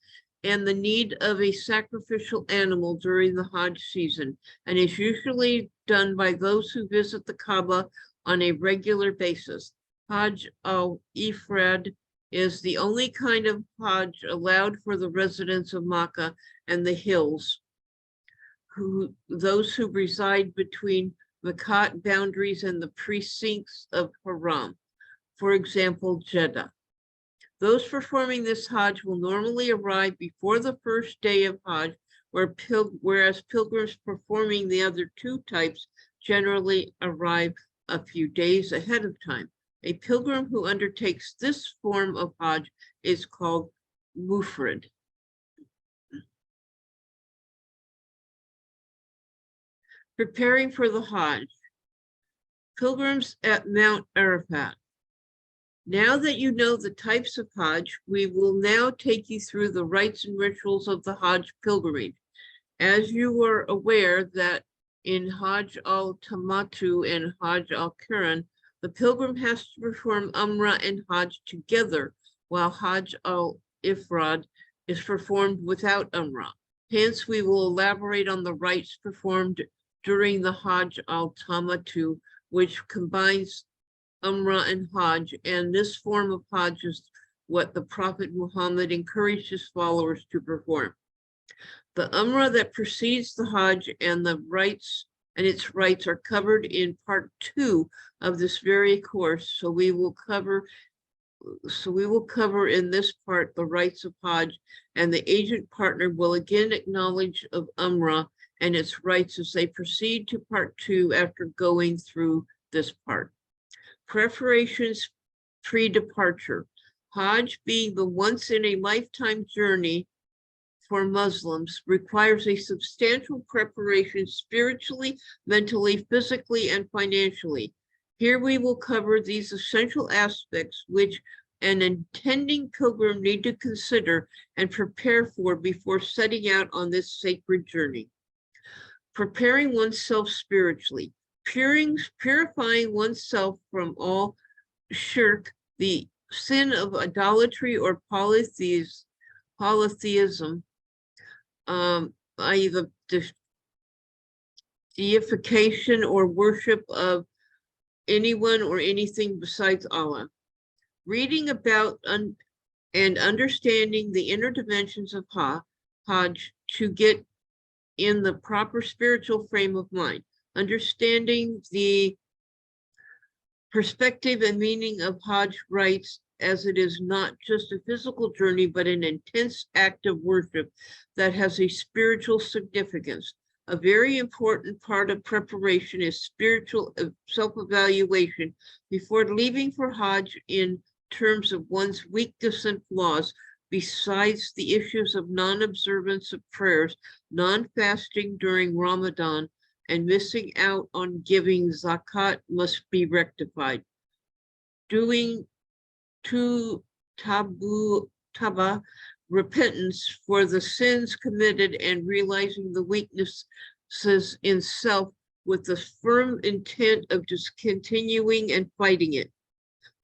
and the need of a sacrificial animal during the Hajj season, and is usually done by those who visit the Kaaba on a regular basis. Hajj al-Ifrad is the only kind of Hajj allowed for the residents of Makkah and the hills, those who reside between Makkah boundaries and the precincts of Haram, for example, Jeddah. Those performing this Hajj will normally arrive before the first day of Hajj, whereas pilgrims performing the other two types generally arrive a few days ahead of time. A pilgrim who undertakes this form of Hajj is called Mufrid. Preparing for the Hajj. Pilgrims at Mount Arafat. Now that you know the types of Hajj, we will now take you through the rites and rituals of the Hajj pilgrimage. As you are aware that in Hajj al-Tamatu and Hajj al-Qiran, the pilgrim has to perform Umrah and Hajj together, while Hajj al-Ifrad is performed without Umrah. Hence, we will elaborate on the rites performed during the Hajj al-Tamatu, which combines Umrah and Hajj, and this form of Hajj is what the Prophet Muhammad encouraged his followers to perform. The Umrah that precedes the Hajj and its rites are covered in part 2 of this very course, so we will cover in this part the rites of Hajj, and the agent partner will again acknowledge of Umrah and its rites as they proceed to part 2 after going through this part. Preparations pre-departure. Hajj, being the once-in-a-lifetime journey for Muslims, requires a substantial preparation spiritually, mentally, physically, and financially. Here we will cover these essential aspects which an intending pilgrim need to consider and prepare for before setting out on this sacred journey. Preparing oneself spiritually. Purifying oneself from all shirk, the sin of idolatry or polytheism, i.e. the deification or worship of anyone or anything besides Allah. Reading about and understanding the inner dimensions of Hajj to get in the proper spiritual frame of mind. Understanding the perspective and meaning of Hajj rites, as it is not just a physical journey, but an intense act of worship that has a spiritual significance. A very important part of preparation is spiritual self-evaluation before leaving for Hajj in terms of one's weakness and flaws. Besides the issues of non-observance of prayers, non-fasting during Ramadan, and missing out on giving zakat must be rectified. Doing taba repentance for the sins committed and realizing the weaknesses in self with the firm intent of discontinuing and fighting it.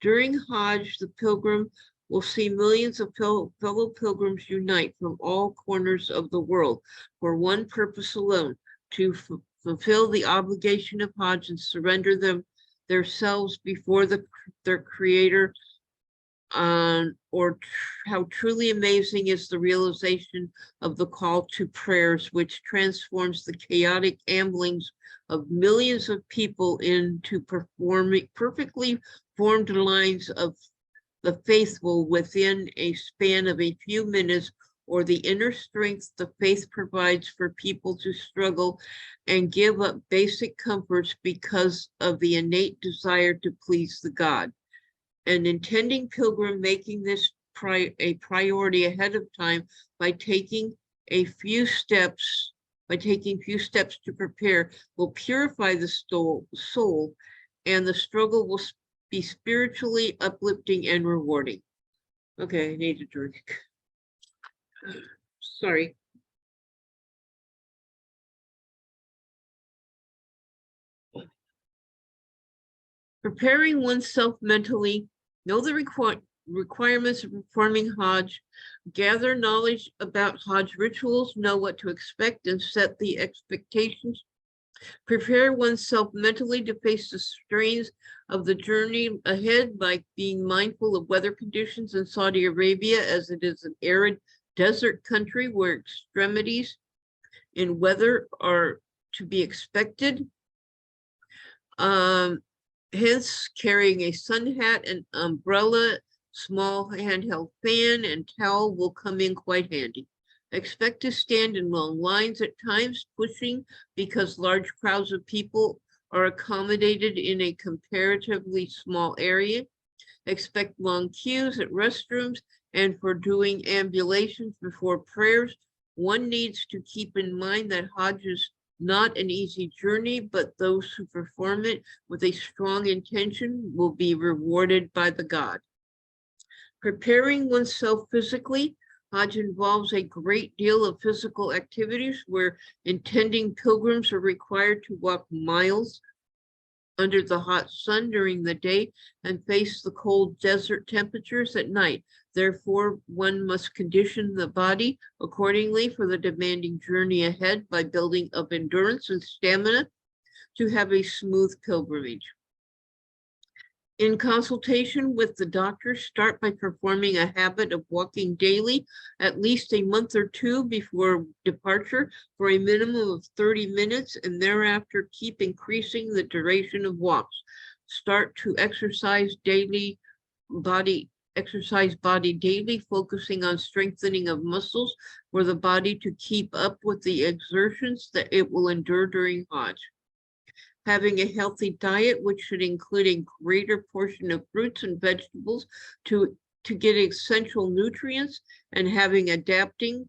During Hajj, the pilgrim will see millions of fellow pilgrims unite from all corners of the world for one purpose alone, to fulfill the obligation of Hajj and surrender themselves before their Creator. How truly amazing is the realization of the call to prayers, which transforms the chaotic amblings of millions of people into perfectly formed lines of the faithful within a span of a few minutes, or the inner strength the faith provides for people to struggle and give up basic comforts because of the innate desire to please the God. An intending pilgrim making this a priority ahead of time by taking few steps to prepare will purify the soul, and the struggle will be spiritually uplifting and rewarding. Okay, I need a drink. Sorry. Preparing oneself mentally, know the requirements of performing Hajj, gather knowledge about Hajj rituals, know what to expect and set the expectations. Prepare oneself mentally to face the strains of the journey ahead, like being mindful of weather conditions in Saudi Arabia, as it is an arid desert country where extremities in weather are to be expected. Hence, carrying a sun hat, an umbrella, small handheld fan, and towel will come in quite handy. Expect to stand in long lines at times, pushing because large crowds of people are accommodated in a comparatively small area. Expect long queues at restrooms, and for doing ambulations before prayers, one needs to keep in mind that Hajj is not an easy journey, but those who perform it with a strong intention will be rewarded by the God. Preparing oneself physically, Hajj involves a great deal of physical activities where intending pilgrims are required to walk miles under the hot sun during the day and face the cold desert temperatures at night. Therefore, one must condition the body accordingly for the demanding journey ahead by building up endurance and stamina to have a smooth pilgrimage. In consultation with the doctor, start by performing a habit of walking daily, at least a month or two before departure, for a minimum of 30 minutes, and thereafter keep increasing the duration of walks. Start to exercise body daily, focusing on strengthening of muscles for the body to keep up with the exertions that it will endure during Hajj. Having a healthy diet, which should include a greater portion of fruits and vegetables to get essential nutrients, and adapting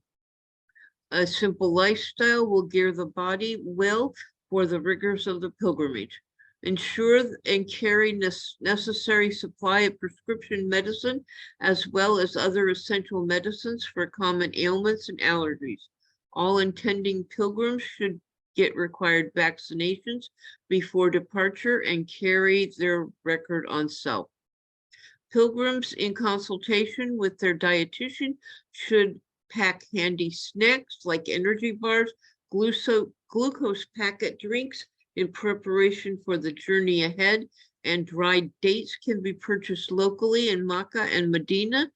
a simple lifestyle will gear the body well for the rigors of the pilgrimage. Ensure and carry necessary supply of prescription medicine, as well as other essential medicines for common ailments and allergies. All intending pilgrims should get required vaccinations before departure and carry their record on self. Pilgrims, in consultation with their dietitian, should pack handy snacks like energy bars, glucose packet drinks in preparation for the journey ahead, and dried dates can be purchased locally in Makkah and Medina,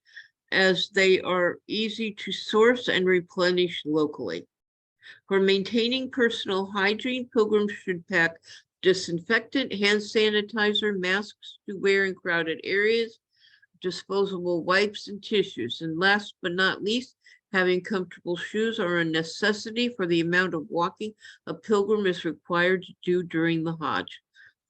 as they are easy to source and replenish locally. For maintaining personal hygiene, pilgrims should pack disinfectant, hand sanitizer, masks to wear in crowded areas, disposable wipes and tissues. And last but not least, having comfortable shoes are a necessity for the amount of walking a pilgrim is required to do during the Hajj.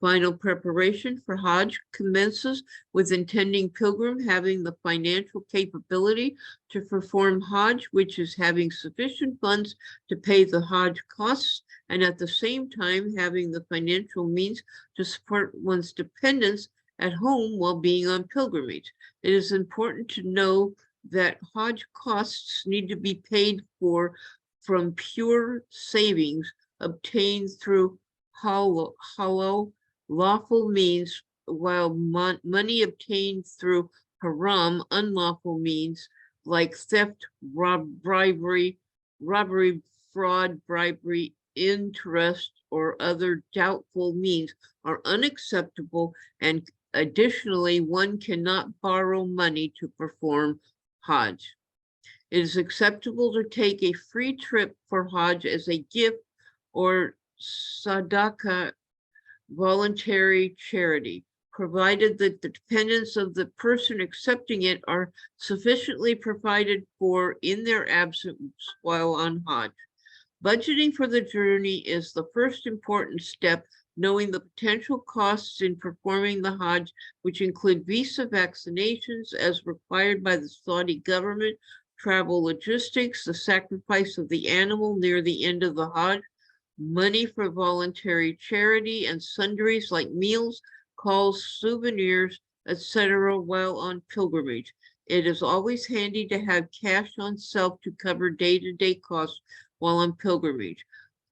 Final preparation for Hajj commences with intending pilgrim having the financial capability to perform Hajj, which is having sufficient funds to pay the Hajj costs, and at the same time having the financial means to support one's dependents at home while being on pilgrimage. It is important to know that Hajj costs need to be paid for from pure savings obtained through halal, lawful means, while money obtained through haram, unlawful means like theft, robbery, fraud, bribery, interest, or other doubtful means are unacceptable, and additionally, one cannot borrow money to perform Hajj. It is acceptable to take a free trip for Hajj as a gift or sadaqah, voluntary charity, provided that the dependents of the person accepting it are sufficiently provided for in their absence while on Hajj. Budgeting for the journey is the first important step, knowing the potential costs in performing the Hajj, which include visa, vaccinations as required by the Saudi government, travel logistics, the sacrifice of the animal near the end of the Hajj, money for voluntary charity, and sundries like meals, calls, souvenirs, etc. while on pilgrimage. It is always handy to have cash on self to cover day-to-day costs while on pilgrimage.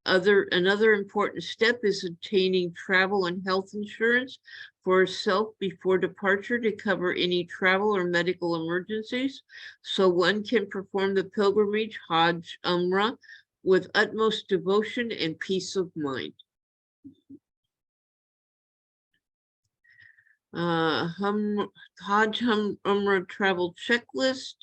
Another important step is obtaining travel and health insurance for self before departure to cover any travel or medical emergencies, so one can perform the pilgrimage, Hajj, Umrah, with utmost devotion and peace of mind. Hajj Umrah travel checklist.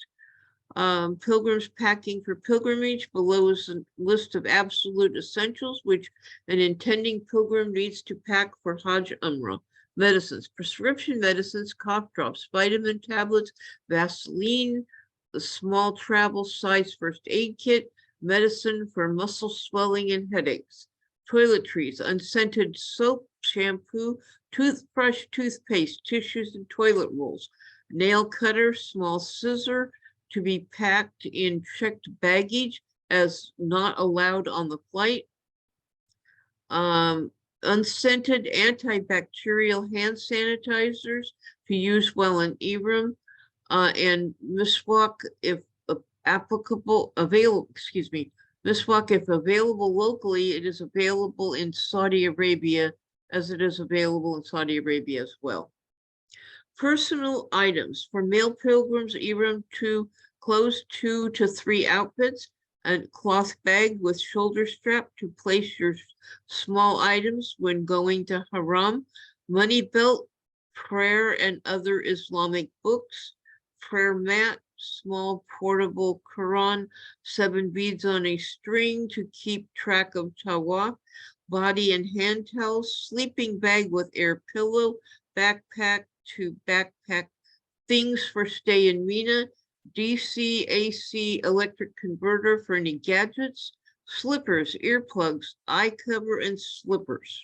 Pilgrims packing for pilgrimage. Below is a list of absolute essentials which an intending pilgrim needs to pack for Hajj Umrah. Medicines, prescription medicines, cough drops, vitamin tablets, Vaseline, the small travel size first aid kit, medicine for muscle swelling and headaches, toiletries, unscented soap, shampoo, toothbrush, toothpaste, tissues, and toilet rolls, nail cutter, small scissor, to be packed in checked baggage as not allowed on the flight. Unscented antibacterial hand sanitizers to use while in Ihram, and miswak if applicable, miswak if available locally. It is available in Saudi Arabia, as it is available in Saudi Arabia as well. Personal items for male pilgrims, Ihram, clothes 2 to 3 outfits, a cloth bag with shoulder strap to place your small items when going to Haram, money belt, prayer and other Islamic books, prayer mat, small portable Quran, 7 beads on a string to keep track of tawaf, body and hand towels, sleeping bag with air pillow, backpack to backpack things for stay in Mina, DC, AC, electric converter for any gadgets, slippers, earplugs, eye cover, and slippers.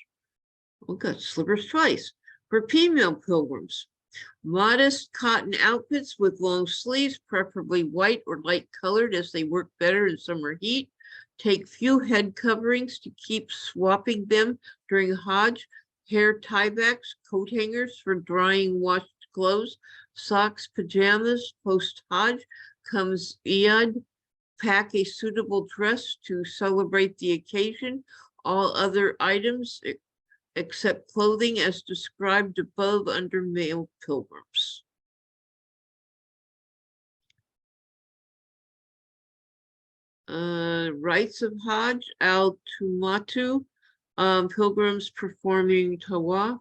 Oh, good, slippers twice. For female pilgrims, modest cotton outfits with long sleeves, preferably white or light colored as they work better in summer heat. Take few head coverings to keep swapping them during Hajj, hair tiebacks, coat hangers for drying washed clothes, socks, pajamas. Post Hajj comes Eid. Pack a suitable dress to celebrate the occasion. All other items except clothing as described above under male pilgrims. Rites of Hajj, al-Tumatu, pilgrims performing tawaf.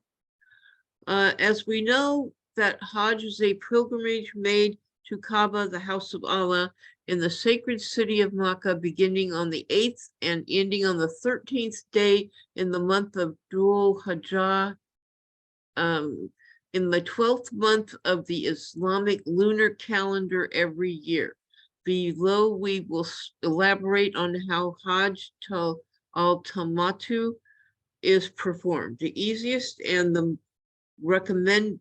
As we know that Hajj is a pilgrimage made to Kaaba, the house of Allah, in the sacred city of Makkah, beginning on the 8th and ending on the 13th day in the month of Dhul Hijjah, in the 12th month of the Islamic lunar calendar every year. Below, we will elaborate on how Hajj al-Tamattu is performed. The easiest and the recommended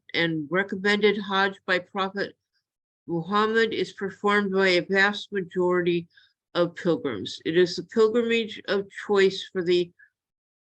Hajj by Prophet Muhammad is performed by a vast majority of pilgrims. It is the pilgrimage of choice for the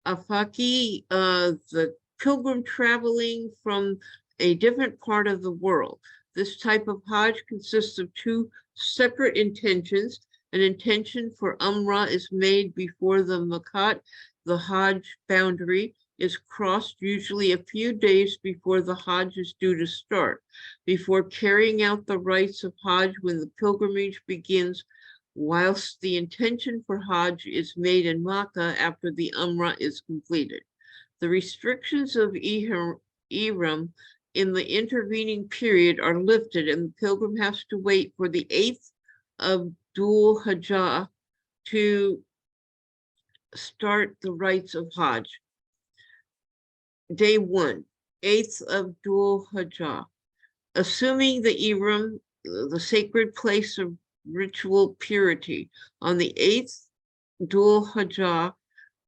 Afaki, the pilgrim traveling from a different part of the world. This type of Hajj consists of two separate intentions. An intention for Umrah is made before the Makkah, the Hajj boundary, is crossed usually a few days before the Hajj is due to start. Before carrying out the rites of Hajj when the pilgrimage begins, whilst the intention for Hajj is made in Makkah after the Umrah is completed. The restrictions of Ihram in the intervening period are lifted, and the pilgrim has to wait for the 8th of Dhul Hijjah to start the rites of Hajj. Day 1, 8th of Dhul Hijjah. Assuming the Ihram, the sacred place of ritual purity, on the 8th Dhul Hijjah,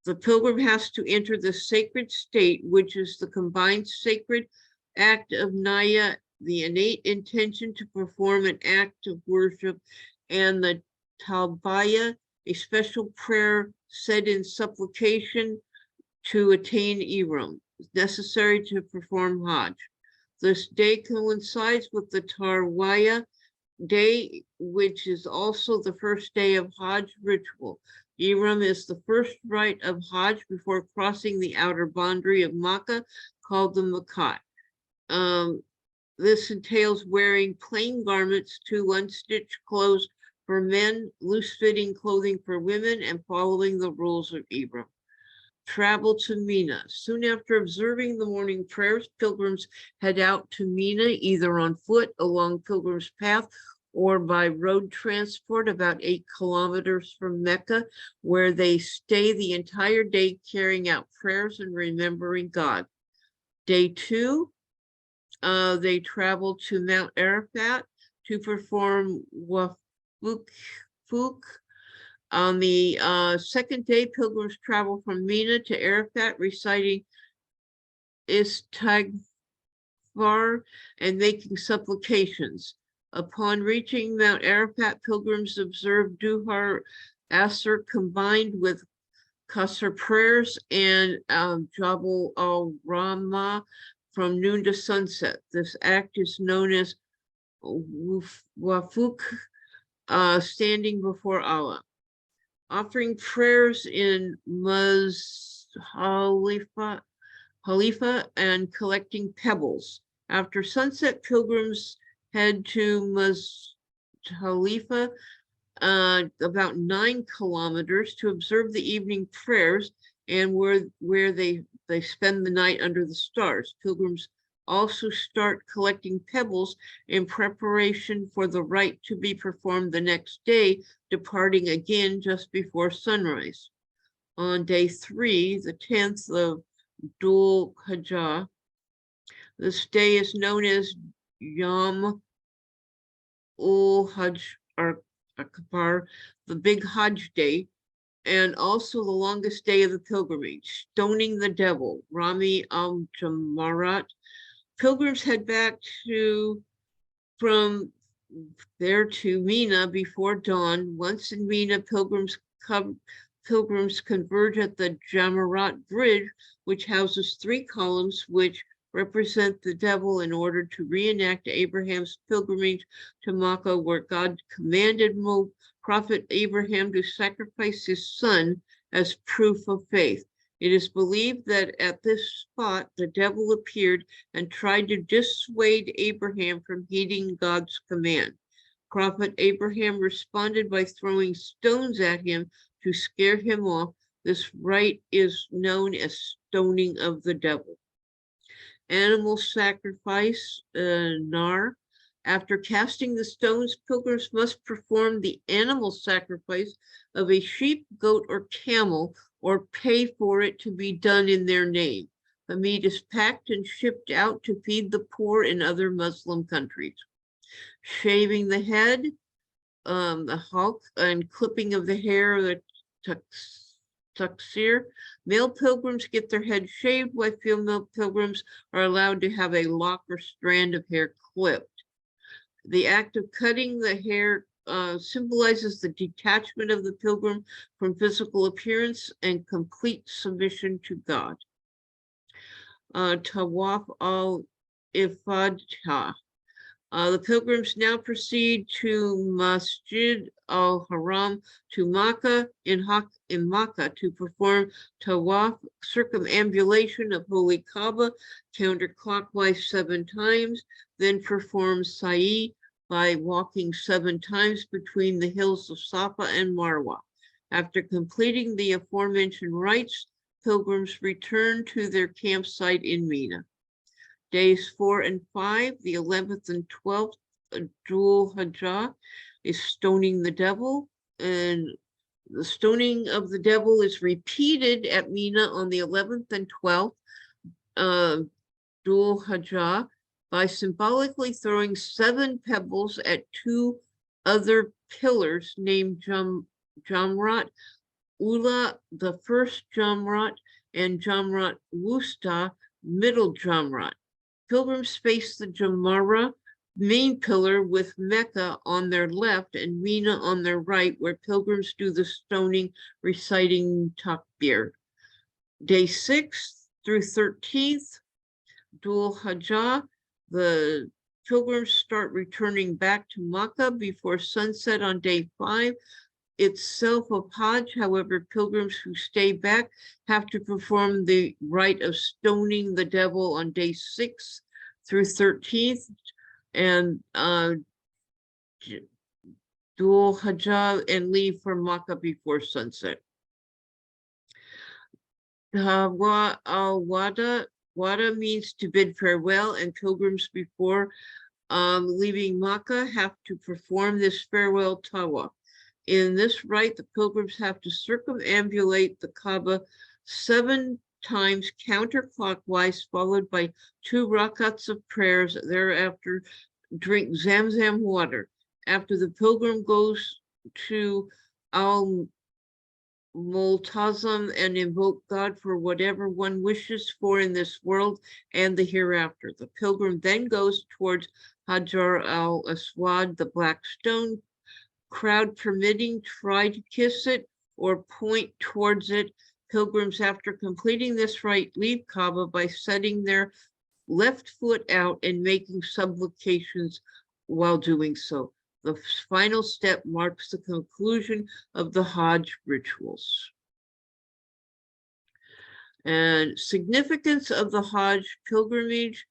the pilgrim has to enter the sacred state, which is the combined sacred act of Niyya, the innate intention to perform an act of worship, and the Talbiyah, a special prayer said in supplication to attain Ihram, necessary to perform Hajj. This day coincides with the Tarwiyah day, which is also the first day of Hajj ritual. Ihram is the first rite of Hajj before crossing the outer boundary of Makkah, called the Makkah. This entails wearing plain garments, 2 unstitched clothes for men, loose-fitting clothing for women, and following the rules of Ihram. Travel to Mina. Soon after observing the morning prayers, pilgrims head out to Mina, either on foot along Pilgrim's Path or by road transport about 8 kilometers from Mecca, where they stay the entire day carrying out prayers and remembering God. Day 2, they travel to Mount Arafat to perform Wafuk. On the second day, pilgrims travel from Mina to Arafat, reciting Istighfar and making supplications. Upon reaching Mount Arafat, pilgrims observe Duhar Asr combined with Qasr prayers and Jabal al-Rahmah from noon to sunset. This act is known as Wafuk, standing before Allah. Offering prayers in Muzdalifa and collecting pebbles. After sunset, pilgrims head to Muzdalifa, about 9 kilometers, to observe the evening prayers, and where they spend the night under the stars. Pilgrims also start collecting pebbles in preparation for the rite to be performed the next day, departing again just before sunrise. On day 3, the 10th of Dhul Hijjah, this day is known as Yom ul Hajj Akbar, the big Hajj day, and also the longest day of the pilgrimage, stoning the devil, Rami al-Jamarat. Pilgrims head back from there to Mina before dawn. Once in Mina, pilgrims converge at the Jamarat Bridge, which houses 3 columns which represent the devil, in order to reenact Abraham's pilgrimage to Makkah, where God commanded Prophet Abraham to sacrifice his son as proof of faith. It is believed that at this spot, the devil appeared and tried to dissuade Abraham from heeding God's command. Prophet Abraham responded by throwing stones at him to scare him off. This rite is known as stoning of the devil. Animal sacrifice, nar. After casting the stones, pilgrims must perform the animal sacrifice of a sheep, goat, or camel, or pay for it to be done in their name. The meat is packed and shipped out to feed the poor in other Muslim countries. Shaving the head, the halq, and clipping of the hair, the taksir. Male pilgrims get their head shaved, while female pilgrims are allowed to have a lock or strand of hair clipped. The act of cutting the hair symbolizes the detachment of the pilgrim from physical appearance and complete submission to God. Tawaf al-Ifadah. The pilgrims now proceed to Masjid al-Haram to Makkah in Makkah to perform tawaf, circumambulation of Holy Kaaba, counterclockwise 7 times, then perform sa'i by walking 7 times between the hills of Safa and Marwa. After completing the aforementioned rites, pilgrims return to their campsite in Mina. Days 4 and 5, the 11th and 12th, Dhul Hijjah is stoning the devil, and the stoning of the devil is repeated at Mina on the 11th and 12th, Dhul Hijjah, by symbolically throwing 7 pebbles at 2 other pillars named Jamrat Ula, the first Jamrat, and Jamrat Wusta, middle Jamrat. Pilgrims face the Jamara main pillar with Mecca on their left and Mina on their right, where pilgrims do the stoning, reciting Takbir. Day 6 through 13th, Dhul Hijjah, the pilgrims start returning back to Makkah before sunset on day 5. Itself of Hajj, however, pilgrims who stay back have to perform the rite of stoning the devil on day 6 through 13th, and Dhul Hijjah, and leave for Makkah before sunset. Wada means to bid farewell, and pilgrims before leaving Makkah have to perform this farewell tawaf. In this rite, the pilgrims have to circumambulate the Kaaba 7 times counterclockwise, followed by 2 rakats of prayers. Thereafter, drink Zamzam water. After the pilgrim goes to Al-Multazam and invoke God for whatever one wishes for in this world and the hereafter. The pilgrim then goes towards Hajar al-Aswad, the black stone. Crowd permitting, try to kiss it or point towards it. Pilgrims, after completing this rite, leave Kaaba by setting their left foot out and making supplications while doing so. The final step marks the conclusion of the Hajj rituals. And significance of the Hajj pilgrimage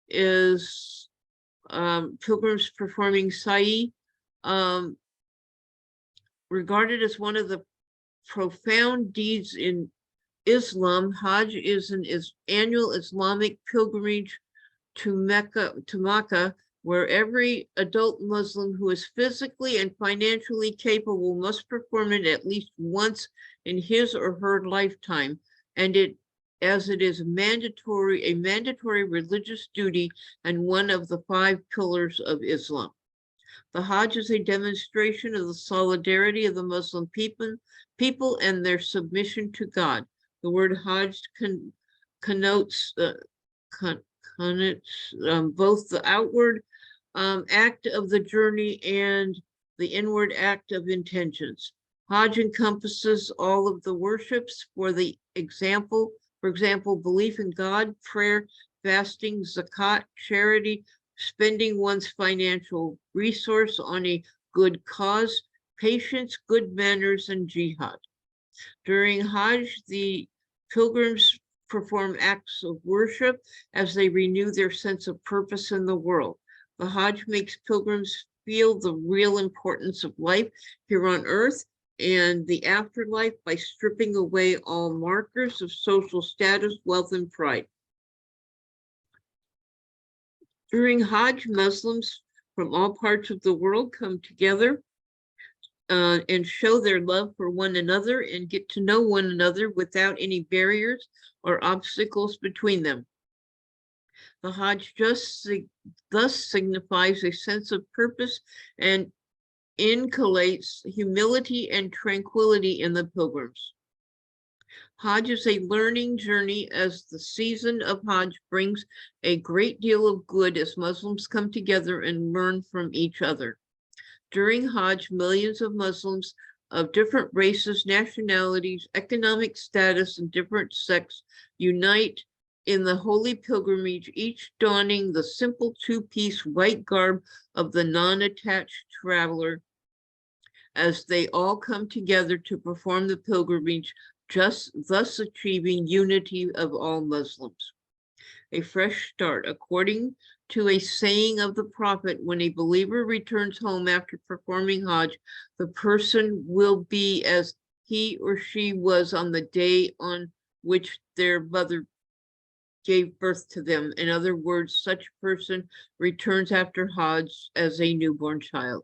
is pilgrims performing sa'i, regarded as one of the profound deeds in Islam. Hajj is an annual Islamic pilgrimage to Makkah, where every adult Muslim who is physically and financially capable must perform it at least once in his or her lifetime, and it is a mandatory religious duty and one of the 5 pillars of Islam. The Hajj is a demonstration of the solidarity of the Muslim people and their submission to God. The word Hajj connotes both the outward act of the journey and the inward act of intentions. Hajj encompasses all of the worships, for example, belief in God, prayer, fasting, zakat, charity, spending one's financial resource on a good cause, patience, good manners, and jihad. During Hajj, the pilgrims perform acts of worship as they renew their sense of purpose in the world. The Hajj makes pilgrims feel the real importance of life here on earth and the afterlife by stripping away all markers of social status, wealth, and pride. During Hajj, Muslims from all parts of the world come together and show their love for one another and get to know one another without any barriers or obstacles between them. The Hajj thus signifies a sense of purpose and inculcates humility and tranquility in the pilgrims. Hajj is a learning journey, as the season of Hajj brings a great deal of good as Muslims come together and learn from each other. During Hajj, millions of Muslims of different races, nationalities, economic status, and different sects unite in the holy pilgrimage, each donning the simple two-piece white garb of the non-attached traveler, as they all come together to perform the pilgrimage, thus achieving unity of all Muslims. A fresh start. According to a saying of the Prophet, when a believer returns home after performing Hajj, the person will be as he or she was on the day on which their mother gave birth to them. In other words, such person returns after Hajj as a newborn child.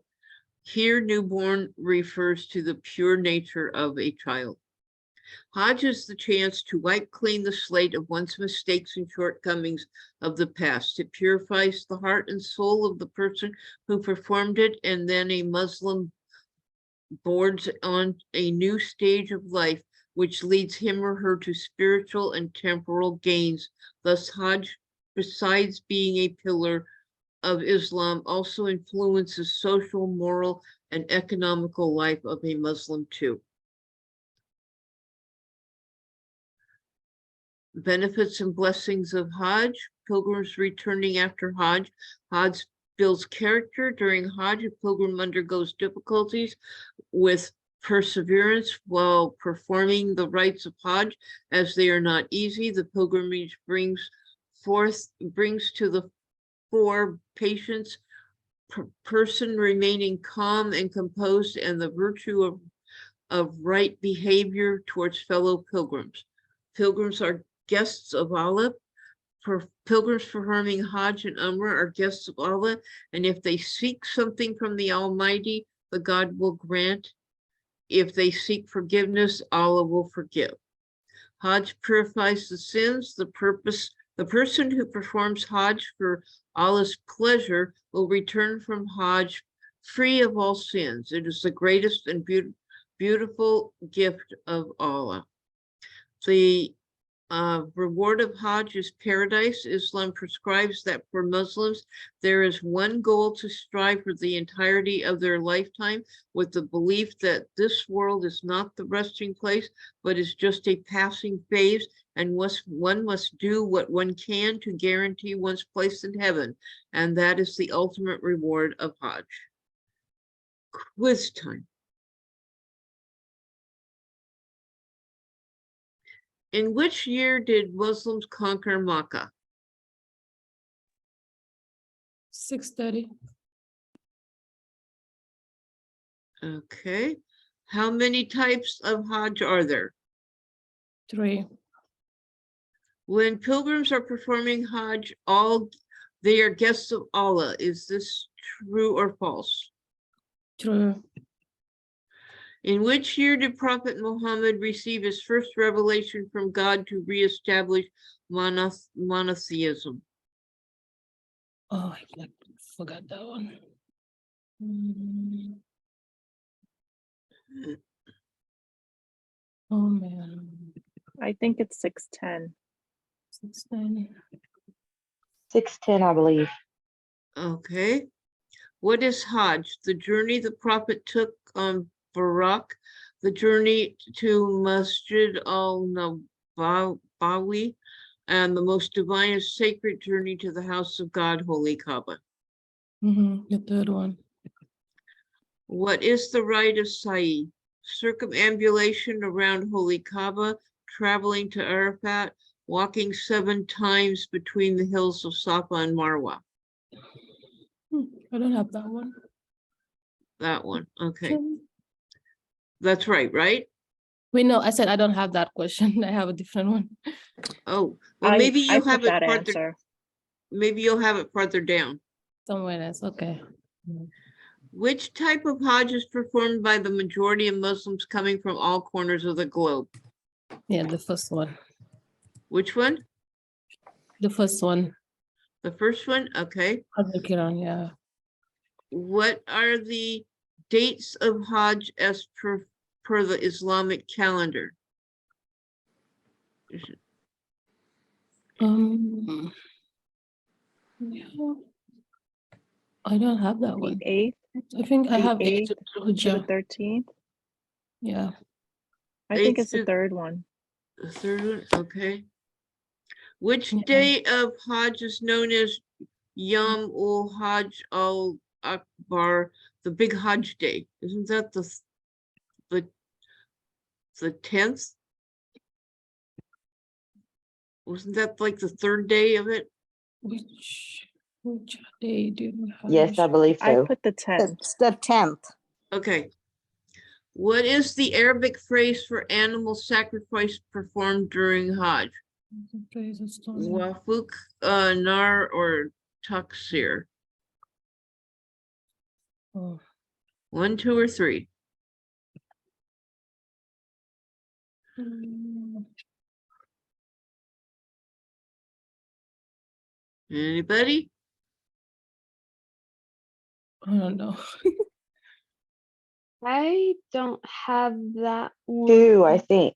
Here, newborn refers to the pure nature of a child. Hajj is the chance to wipe clean the slate of one's mistakes and shortcomings of the past. It purifies the heart and soul of the person who performed it, and then a Muslim boards on a new stage of life, which leads him or her to spiritual and temporal gains. Thus, Hajj, besides being a pillar of Islam, also influences social, moral, and economical life of a Muslim too. Benefits and blessings of Hajj. Pilgrims returning after Hajj. Hajj builds character. During Hajj, a pilgrim undergoes difficulties with perseverance while performing the rites of Hajj, as they are not easy. The pilgrimage brings to the fore patience, person remaining calm and composed, and the virtue of right behavior towards fellow pilgrims. Pilgrims are guests of Allah. Pilgrims performing Hajj and Umrah are guests of Allah, and if they seek something from the Almighty, the God will grant. If they seek forgiveness, Allah will forgive. Hajj purifies the sins. The person who performs Hajj for Allah's pleasure will return from Hajj free of all sins. It is the greatest and beautiful gift of Allah. The reward of Hajj is paradise. Islam prescribes that for Muslims, there is one goal to strive for the entirety of their lifetime, with the belief that this world is not the resting place, but is just a passing phase, and one must do what one can to guarantee one's place in heaven, and that is the ultimate reward of Hajj. Quiz time. In which year did Muslims conquer Makkah? 630. Okay. How many types of Hajj are there? 3. When pilgrims are performing Hajj, they are guests of Allah. Is this true or false? True. In which year did Prophet Muhammad receive his first revelation from God to reestablish monotheism? Oh, I forgot that one. Oh man. I think it's 610. 610. 610, I believe. Okay. What is Hajj? The journey the Prophet took on Barak, the journey to Masjid al-Nabawi, and the most divine and sacred journey to the house of God, Holy Kaaba. The third one. What is the rite of Sa'i? Circumambulation around Holy Kaaba, traveling to Arafat, walking 7 times between the hills of Safa and Marwa. I don't have that one. That one, okay. That's right, right? Wait, no, I said I don't have that question. I have a different one. Oh, well, maybe I you put have it that farther. answer. Maybe you'll have it farther down. Somewhere else. Okay. Which type of Hajj is performed by the majority of Muslims coming from all corners of the globe? Yeah, the first one. Which one? The first one. The first one? Okay. Hajj al-Kiran, yeah. What are the dates of Hajj as per the Islamic calendar? Is it- Yeah. I don't have that The one. 8th, I think I the have 8th to the Hijjah. 13th. Yeah. I think 8th it's the to third one. the third one, okay. Which Yeah. day of Hajj is known as Yom ul Hajj al Akbar, the big Hajj day? Isn't that the 10th? Wasn't that like the third day of it? Which day do we have? Yes, I believe I so. put the 10th. It's the 10th. Okay. What is the Arabic phrase for animal sacrifice performed during Hajj? Wafuk, Nar, or Taksir? Oh. 1, 2, or 3? Anybody? I don't know. I don't have that one. 2, I think.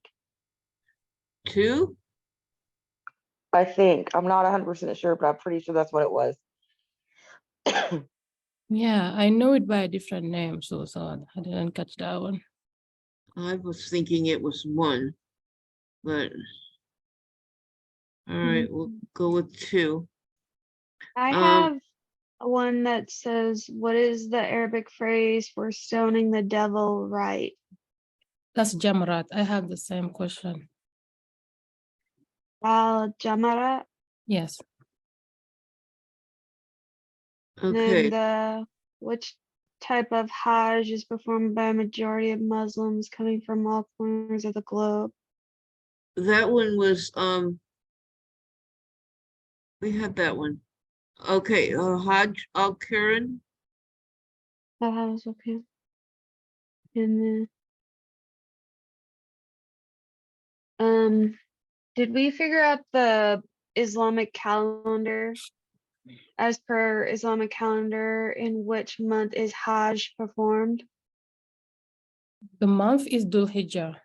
2? I think. I'm not 100% sure, but I'm pretty sure that's what it was. Yeah, I know it by a different name, so I didn't catch that one. I was thinking it was 1, but all right, we'll go with 2. I have one that says, what is the Arabic phrase for stoning the devil right? That's Jamarat. I have the same question. Al-Jamarat. Yes. Okay, Then which type of Hajj is performed by a majority of Muslims coming from all corners of the globe? that one was, we had that one. Okay, Hajj al-Quran. That was okay. And then, did we figure out the Islamic calendar? As per Islamic calendar, in which month is Hajj performed? The month is Dhul Hijjah.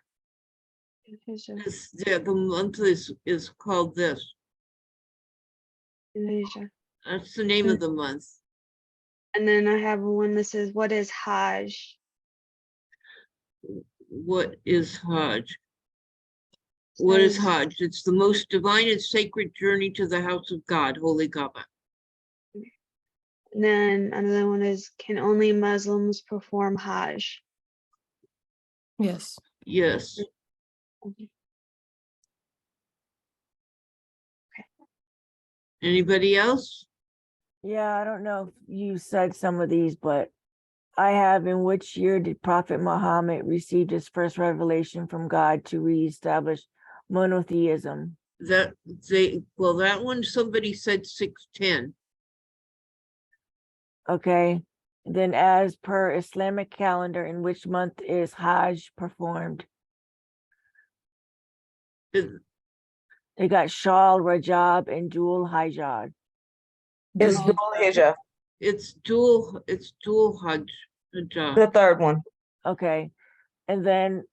Yeah, the month is called this. Indonesia. That's the name of the month. And then I have one that says, what is Hajj? What is Hajj? What is Says- Hajj? It's the most divine and sacred journey to the house of God, Holy Kaaba. And then another one is, can only Muslims perform Hajj? Yes. Yes. Anybody else? Yeah, I don't know if you said some of these, but I have, in which year did Prophet Muhammad receive his first revelation from God to reestablish monotheism? That one somebody said 610. Okay. Then as per Islamic calendar, in which month is Hajj performed? It- They got Shawwal, Rajab, and Dhul Hijjah. It's Dhul Dhul Hijjah, It's dual Hajj. the third one. Okay. And then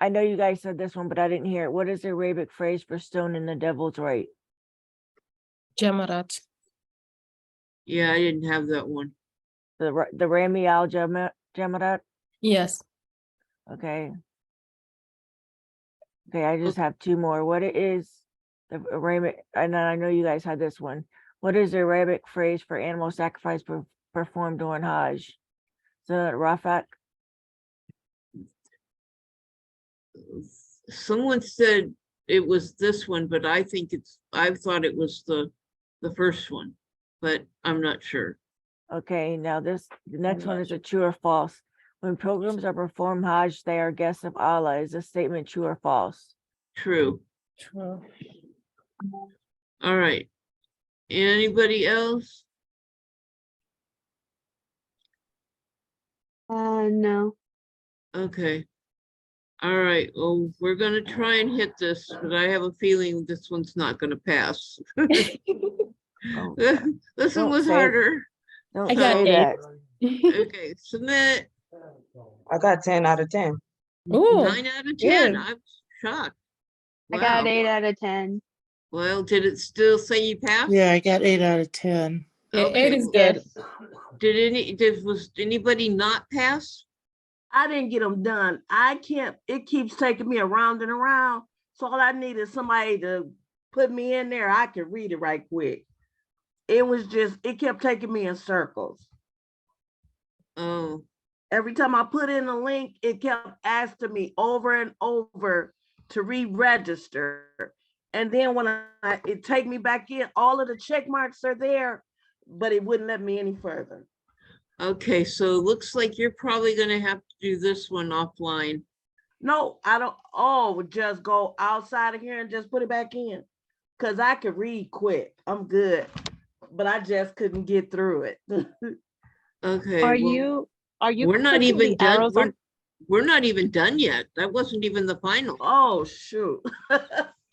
I know you guys said this one, but I didn't hear it. What is the Arabic phrase for stoning the devil's right? Jamarat. Yeah, I didn't have that one. The Rami al Jamarat? Yes. Okay. Okay, I just have 2 more. What it is the Arabic, and I know you guys had this one. What is the Arabic phrase for animal sacrifice performed during Hajj? So Rafat? Someone said it was this one, but I thought it was the first one, but I'm not sure. Okay, now the next one is a true or false. When pilgrims are performed Hajj, they are guests of Allah. Is this statement true or false? True. True. All right. Anybody else? No. Okay. All right, well, we're gonna try and hit this, but I have a feeling this one's not gonna pass. Don't, This one Don't was say- harder. don't I got say eight. that. Okay, submit. I got 10 out of 10. Ooh, 9 out of 10. good. I'm shocked. I got Wow. 8 out of 10. Well, did it still say you passed? Yeah, I got 8 out of 10. Yeah, Okay, 8 is well, good. was anybody not pass? I didn't get them done. I can't, it keeps taking me around and around. So all I need is somebody to put me in there. I can read it right quick. It was just, it kept taking me in circles. Oh, Every time I put in a link, it kept asking me over and over to re-register. And then when it take me back in, all of the check marks are there, but it wouldn't let me any further. okay, so it looks like you're probably gonna have to do this one offline. No, I don't, oh, just go outside of here and just put it back in. Cause I could read quick, I'm good, but I just couldn't get through it. Okay, Are well, you we're not clicking even the done. arrows on? We're not even done yet. That wasn't even the final. Oh, shoot.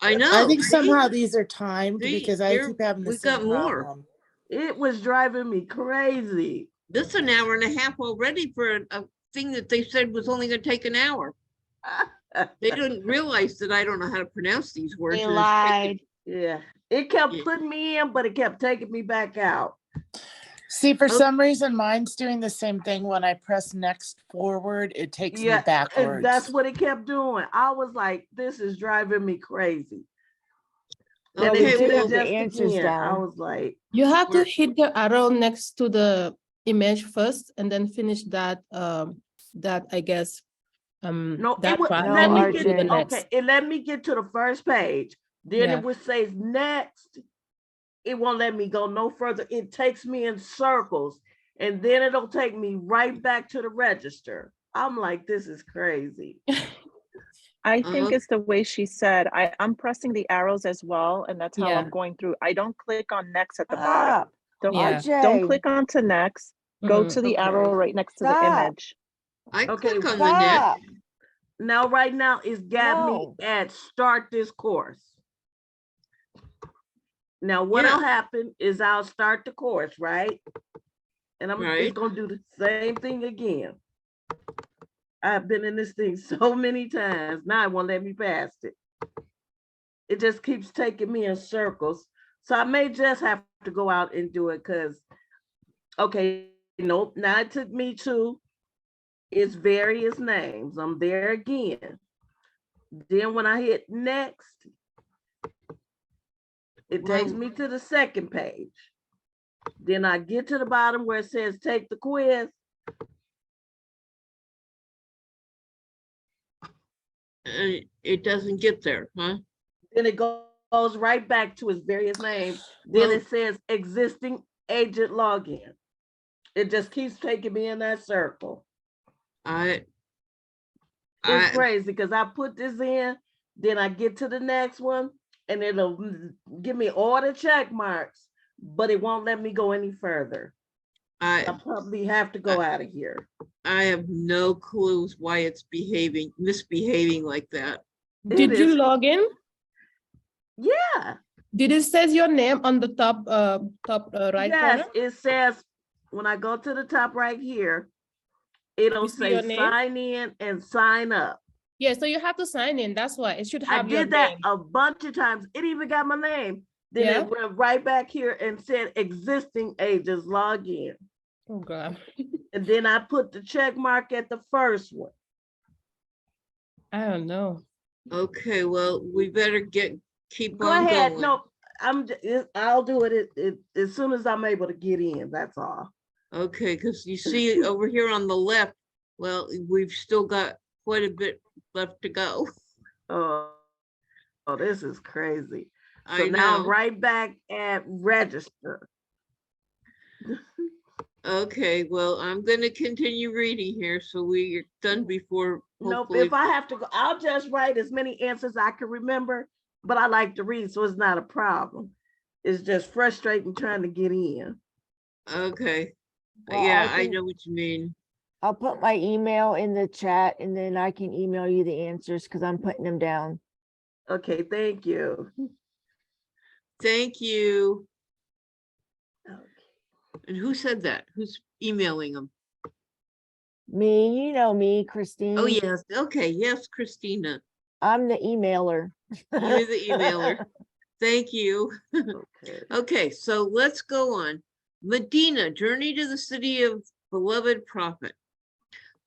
I know. I think see? somehow these are timed See, because I here keep having the we've got same more. problem. It was driving me crazy. This is an hour and a half already for a thing that they said was only gonna take an hour. They didn't realize that I don't know how to pronounce these words. They and it's taken- lied. Yeah, it kept Yeah. putting me in, but it kept taking me back out. See, for Okay. some reason, mine's doing the same thing. When I press next forward, it takes me Yeah, and backwards. that's what it kept doing. I was like, this is driving me crazy. And Okay, it did well- it The just answers again. I down. was like, You have to We're- hit the arrow next to the image first and then finish that, that I guess, no, that it would part, No, let then me you can do the RJ. next. okay, it let me get to the first page. Then Yeah. it would say next. It won't let me go no further. It takes me in circles, and then it'll take me right back to the register. I'm like, this is crazy. I think Uh-huh. it's the way she said. I'm pressing the arrows as well, and that's how Yeah. I'm going through. I don't click on next at the bottom. Ah, Don't, Yeah. don't RJ, click onto next. Go to the Okay. arrow right next to the Stop. image. I Okay, click on the next. stop. Now, right now, it's got No. me at start this course. Now, what'll happen is I'll start the course, right? And I'm Right. just gonna do the same thing again. I've been in this thing so many times. Now it won't let me past it. It just keeps taking me in circles. So I may just have to go out and do it because, okay, nope, now it took me to its various names. I'm there again. Then when I hit next, it takes Well- me to the second page. Then I get to the bottom where it says take the quiz. It doesn't get there, huh? Then it goes right back to its various names. Then Well- it says existing agent login. It just keeps taking me in that circle. I It's crazy because I put this in, then I get to the next one, and it'll give me all the check marks, but it won't let me go any further. I probably have to go out of here. I have no clues why it's misbehaving like that. Did It you is- log in? Yeah. Did it says your name on the top, right Yes, corner? it says, when I go to the top right here, it'll You see say your name? sign in and sign up. Yeah, so you have to sign in. That's why it should I have your did that name. a bunch of times. It even got my name. Then Yeah? it went right back here and said existing agents log in. Oh God, And then I put the check mark at the first one. I don't know. Okay, well, we better keep Go on ahead. going. No, I'll do it as soon as I'm able to get in. That's all. Okay, because you see over here on the left, well, we've still got quite a bit left to go. Oh, this is crazy. So I now I'm know. right back at register. Okay, well, I'm gonna continue reading here, so we're done before. Nope, hopefully- if I have to go, I'll just write as many answers I can remember, but I like to read, so it's not a problem. It's just frustrating trying to get in. Okay, Well, yeah, I think- know what you mean. I'll put my email in the chat and then I can email you the answers because I'm putting them down. Okay, thank you. Thank you. Okay. And who said that? Who's emailing them? Me, you know me, Christine. Oh, yes. Okay. Yes, Christina. I'm the emailer. You're the emailer. Thank you. Okay. Okay, so let's go on. Medina, journey to the city of beloved prophet.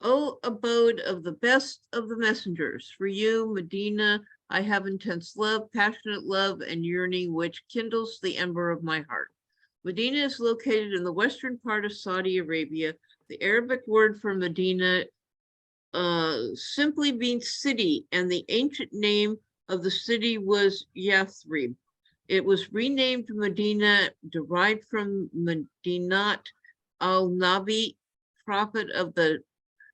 O abode of the best of the messengers, for you, Medina, I have intense love, passionate love, and yearning, which kindles the ember of my heart. Medina is located in the western part of Saudi Arabia. The Arabic word for Medina simply means city, and the ancient name of the city was Yathrib. It was renamed Medina, derived from Medinat al-Nabi, prophet of the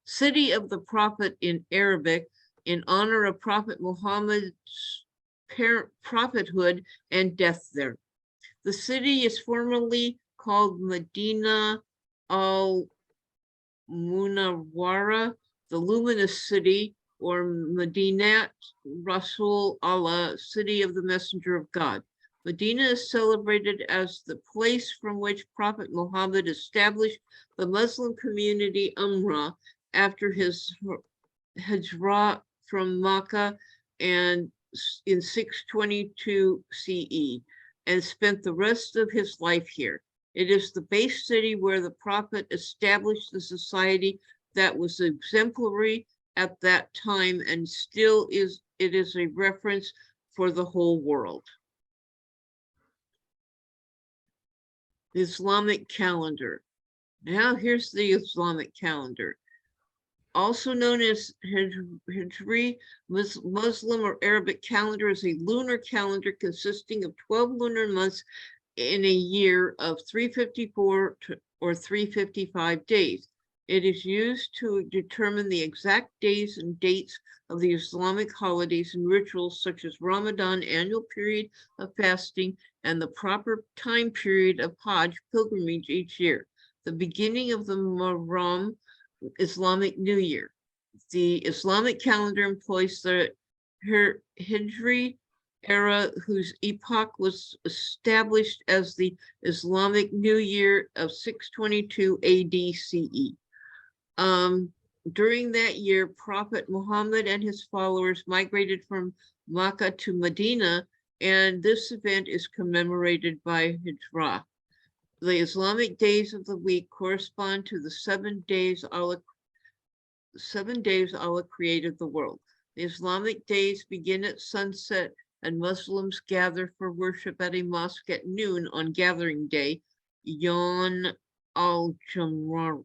city of the prophet in Arabic, in honor of Prophet Muhammad's prophethood and death there. The city is formerly called Medina al-Munawwara, the luminous city, or Medinat Rasul Allah, city of the messenger of God. Medina is celebrated as the place from which Prophet Muhammad established the Muslim community Umrah after his Hijrah from Makkah and in 622 CE, and spent the rest of his life here. It is the base city where the Prophet established the society that was exemplary at that time and still is. It is a reference for the whole world. The Islamic calendar. Now here's the Islamic calendar. Also known as Hijri, Muslim or Arabic calendar, is a lunar calendar consisting of 12 lunar months in a year of 354 or 355 days. It is used to determine the exact days and dates of the Islamic holidays and rituals such as Ramadan, annual period of fasting, and the proper time period of Hajj pilgrimage each year. The beginning of the Muharram Islamic New Year. The Islamic calendar employs the Hijri era, whose epoch was established as the Islamic New Year of 622 AD CE. During that year, Prophet Muhammad and his followers migrated from Makkah to Medina, and this event is commemorated by Hijrah. The Islamic days of the week correspond to the 7 days Allah created the world. The Islamic days begin at sunset, and Muslims gather for worship at a mosque at noon on gathering day, Yawm al-Jum'ah,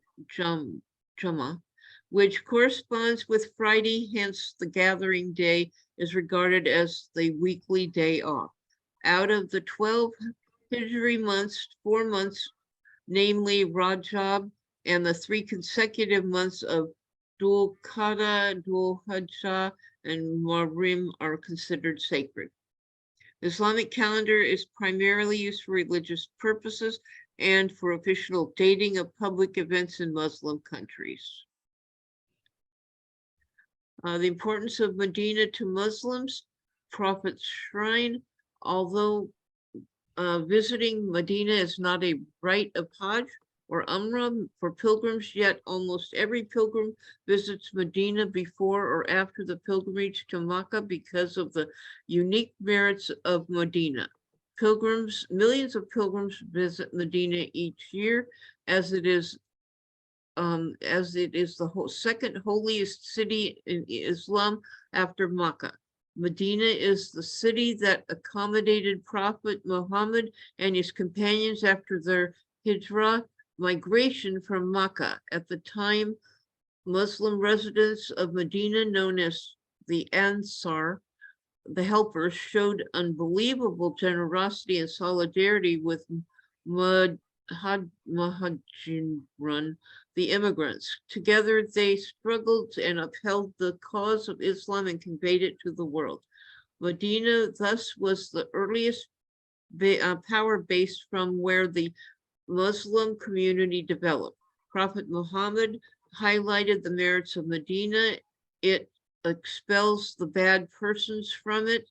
which corresponds with Friday, hence the gathering day is regarded as the weekly day off. Out of the 12 Hijri months, 4 months, namely Rajab, and the 3 consecutive months of Dhul Qa'dah, Dhul Hijjah, and Muharram are considered sacred. The Islamic calendar is primarily used for religious purposes and for official dating of public events in Muslim countries. The importance of Medina to Muslims, Prophet's Shrine. Although visiting Medina is not a rite of Hajj or Umrah for pilgrims, yet almost every pilgrim visits Medina before or after the pilgrimage to Makkah because of the unique merits of Medina. Millions of pilgrims visit Medina each year, as it is the second holiest city in Islam after Makkah. Medina is the city that accommodated Prophet Muhammad and his companions after their Hijrah migration from Makkah. At the time, Muslim residents of Medina, known as the Ansar, the helpers, showed unbelievable generosity and solidarity with Muhajirin, the immigrants. Together, they struggled and upheld the cause of Islam and conveyed it to the world. Medina thus was the earliest power base from where the Muslim community developed. Prophet Muhammad, highlighted the merits of Medina. It expels the bad persons from it.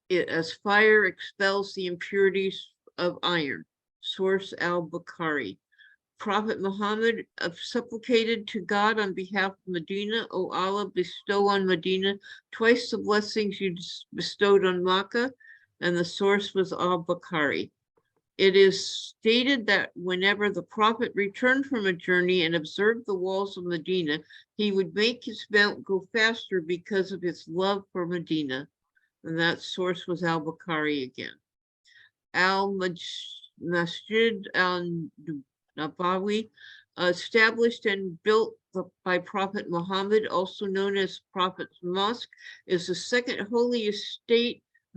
It as fire expels the impurities of iron. Source al-Bukhari. Prophet Muhammad supplicated to God on behalf of Medina, O Allah, bestow on Medina twice the blessings you bestowed on Makkah, and the source was al-Bukhari. It is stated that whenever the Prophet returned from a journey and observed the walls of Medina, he would make his mount go faster because of his love for Medina. And that source was al-Bukhari again. Al-Masjid al-Nabawi, established and built by Prophet Muhammad, also known as Prophet's Mosque, is the second holiest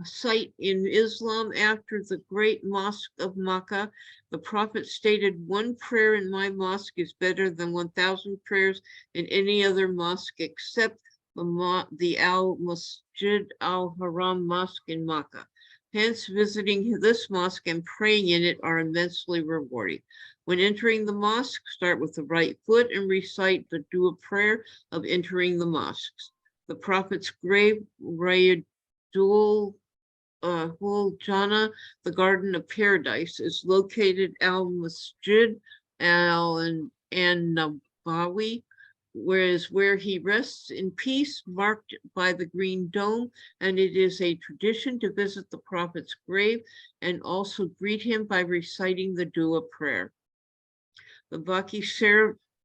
site in Islam after the great mosque of Makkah. The Prophet stated, "One prayer in my mosque is better than 1,000 prayers in any other mosque except the Al-Masjid al-Haram mosque in Makkah. Hence, visiting this mosque and praying in it are immensely rewarding. When entering the mosque, start with the right foot and recite the dua prayer of entering the mosques. The Prophet's grave, Rayadul Jannah, the Garden of Paradise, is located al-Masjid al-Nabawi, where he rests in peace, marked by the green dome, and it is a tradition to visit the Prophet's grave and also greet him by reciting the dua prayer. The Baqi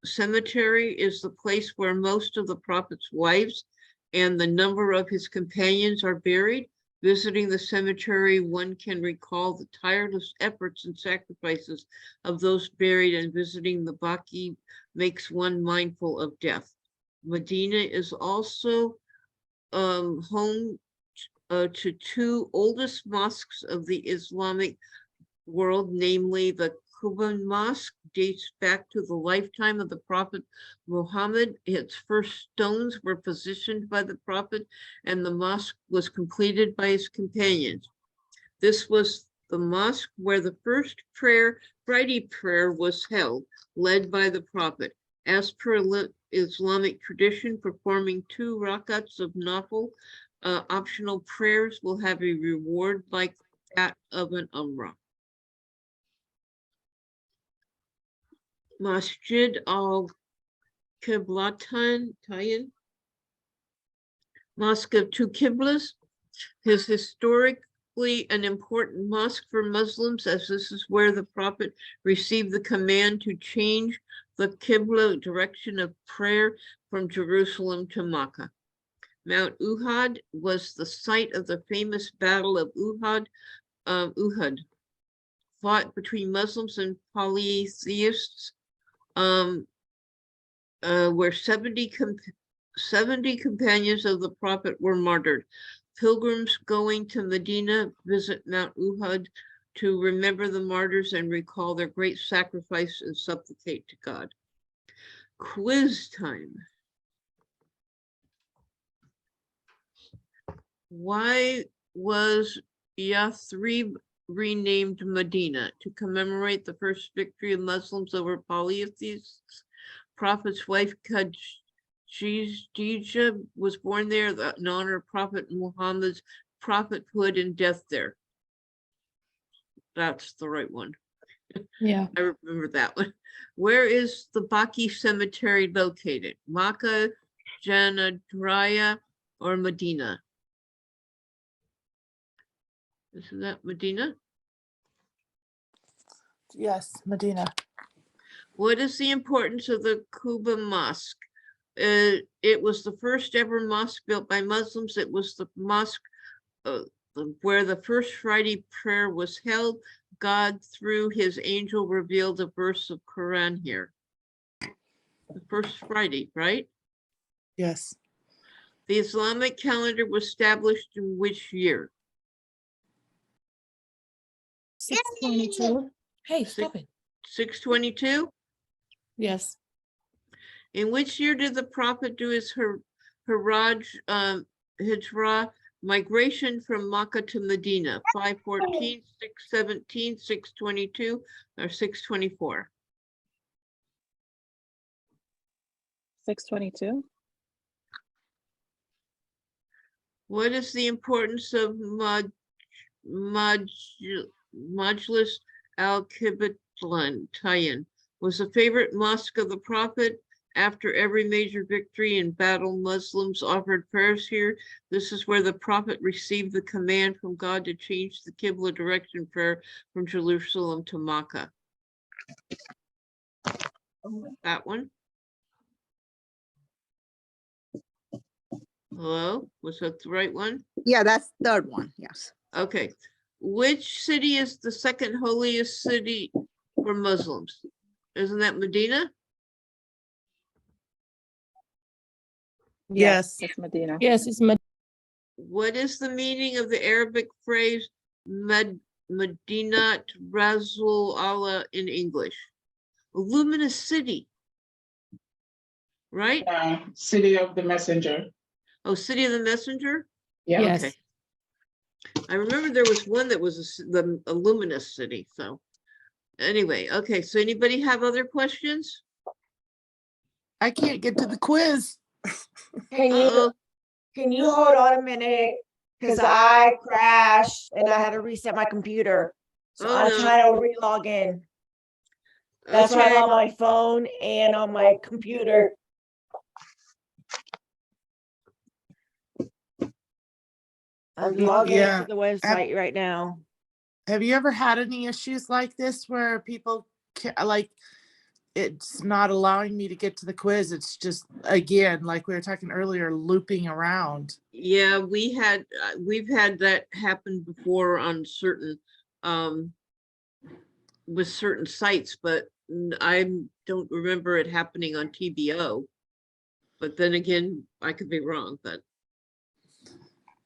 Cemetery is the place where most of the Prophet's wives and the number of his companions are buried. Visiting the cemetery, one can recall the tireless efforts and sacrifices of those buried, and visiting the Baqi makes one mindful of death. Medina is also home to two oldest mosques of the Islamic world, namely the Quba Mosque, dates back to the lifetime of the Prophet Muhammad. Its first stones were positioned by the Prophet, and the mosque was completed by his companions. This was the mosque where the first Friday prayer was held, led by the Prophet. As per Islamic tradition, performing 2 rakats of nafil, optional prayers, will have a reward like that of an Umrah. Masjid al-Qiblatan, Mosque of Two Qiblas, is historically an important mosque for Muslims, as this is where the Prophet received the command to change the Qibla direction of prayer from Jerusalem to Makkah. Mount Uhud was the site of the famous Battle of Uhud, fought between Muslims and polytheists, where 70 companions of the Prophet were martyred. Pilgrims going to Medina visit Mount Uhud to remember the martyrs and recall their great sacrifice and supplicate to God. Quiz time. Why was Yathrib renamed Medina? To commemorate the first victory of Muslims over polytheists. Prophet's wife Khadijah was born there in honor of Prophet Muhammad's prophethood and death there. That's the right one. Yeah. I remember that one. Where is the Baqi Cemetery located? Makkah, Janadraya, or Medina? Isn't that Medina? Yes, Medina. What is the importance of the Quba Mosque? It was the first ever mosque built by Muslims. It was the mosque where the first Friday prayer was held. God, through his angel, revealed a verse of Quran here. The first Friday, right? Yes. The Islamic calendar was established in which year? 622. Hey, stop it. 622? Yes. In which year did the Prophet do his Hijrah, migration from Makkah to Medina? 514, 617, 622, or 624? 622. What is the importance of Majlis al-Kiblatayyin? Was a favorite mosque of the Prophet. After every major victory in battle, Muslims offered prayers here. This is where the Prophet received the command from God to change the Qibla direction prayer from Jerusalem to Makkah. That one. Hello, was that the right one? Yeah, that's the third one. Yes. Okay. Which city is the second holiest city for Muslims? Isn't that Medina? Yes. It's Medina. Yes, it's Medina. What is the meaning of the Arabic phrase Medinat Rasul Allah in English? A luminous city, right? City of the Messenger. Oh, City of the Messenger? Yeah. Yes. Okay. I remember there was one that was a luminous city, so. Anyway, okay, so anybody have other questions? I can't get to the quiz. Uh-oh. Can you hold on a minute? Because I crashed and I had to reset my computer. So Oh, I'm no. trying to re-log in. That's why I'm Okay. on my phone and on my computer. I'm logging Yeah. into the website right now. Have you ever had any issues like this where people like it's not allowing me to get to the quiz? It's just, again, like we were talking earlier, looping around. Yeah, we've had that happen before on certain, with certain sites, but I don't remember it happening on TBO. But then again, I could be wrong, but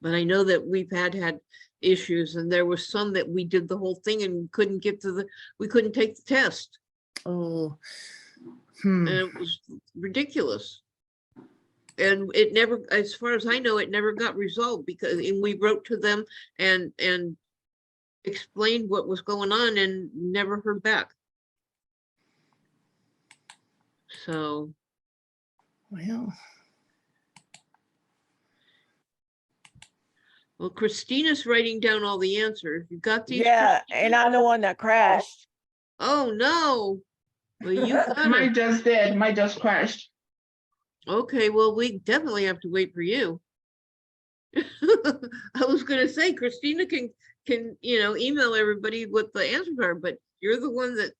I know that we've had issues, and there was some that we did the whole thing and couldn't get to we couldn't take the test. Oh, And it was ridiculous. And it never, as far as I know, it never got resolved because we wrote to them and explained what was going on and never heard back. So, well, Christina's writing down all the answers. You got these? Yeah, Christina? and I'm the one that crashed. Oh, no. Well, you got Mine it. just did. Mine just crashed. Okay, well, we definitely have to wait for you. I was gonna say Christina can email everybody what the answers are, but you're the one that's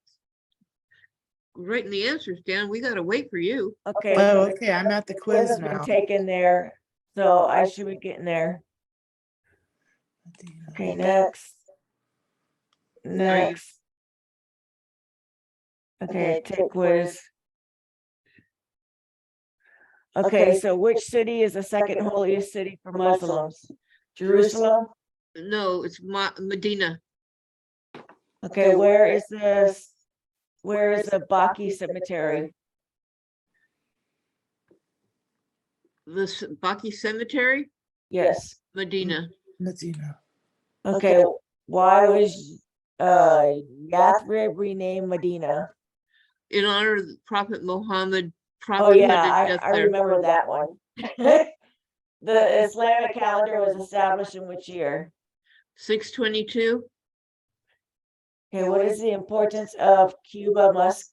writing the answers down. We gotta wait for you. Okay. oh, okay. I'm at the quiz Has been now. taken there, so I should be getting there. Okay, next. Next. Okay, take quiz. Okay, so which city is the second holiest city for Muslims? Jerusalem? No, it's Medina. Okay, where is this? Where is the Baki cemetery? The Baki Cemetery, Yes. Medina. Medina. Okay, why was Yathrib renamed Medina? In honor of the Prophet Muhammad. Oh yeah, I remember that one. The Islamic calendar was established in which year? 622. Okay, what is the importance of Cuba Mosque?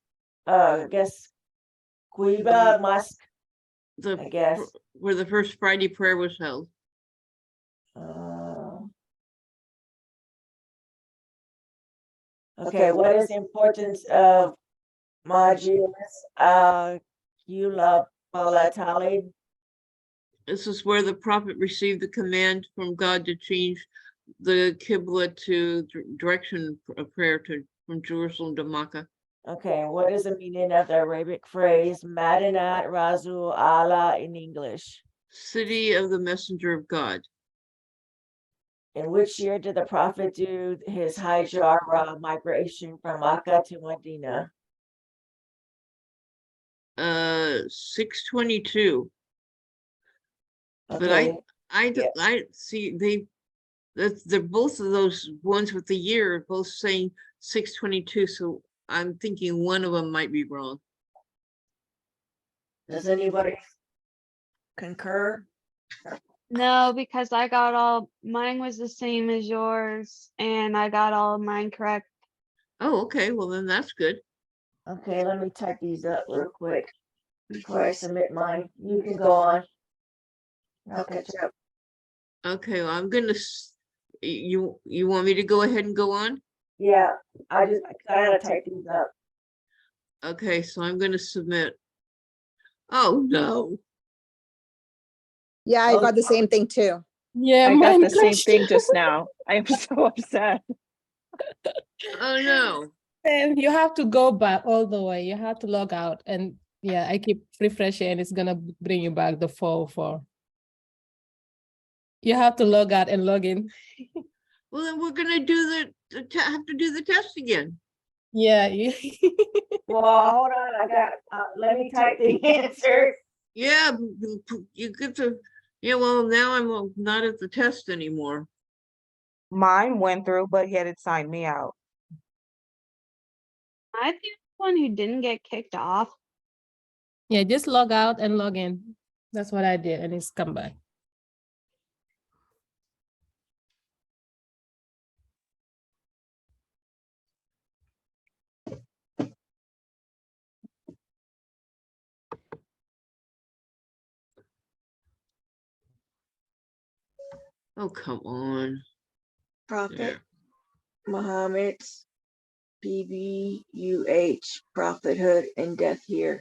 I guess Cuba Mosque, I guess. Where the first Friday prayer was held. Okay, what is the importance of Majlis al-Kiblatayyin? This is where the Prophet received the command from God to change the Qibla to direction of prayer from Jerusalem to Makkah. Okay, what is the meaning of the Arabic phrase Madinat Rasul Allah in English? City of the Messenger of God. In which year did the Prophet do his Hajj migration from Makkah to Medina? 622. But Okay, I see they're both of those ones with the year both saying 622, so I'm thinking one of them might be wrong. Does anybody concur? No, because I got all, mine was the same as yours and I got all of mine correct. Oh, okay, well then that's good. Okay, let me type these up real quick before I submit mine. You can go on. I'll catch up. Okay, well, I'm gonna, you want me to go ahead and go on? Yeah, I gotta type these up. Okay, so I'm gonna submit. Oh, no. Yeah, I got the same thing too. Yeah, I got mine the same crashed. thing just now. I am so upset. Oh, no. And you have to go back all the way. You have to log out. And yeah, I keep refreshing and it's gonna bring you back the 404. You have to log out and log in. Well, then we're gonna do have to do the test again. Yeah. Well, hold on, I got, let me type the answers. Yeah, you get to, yeah, well, now I'm not at the test anymore. Mine went through, but he had it sign me out. I think the one who didn't get kicked off. Yeah, just log out and log in. That's what I did, and it's come back. Oh, come on. Prophet Muhammad's PBUH, prophethood and death here.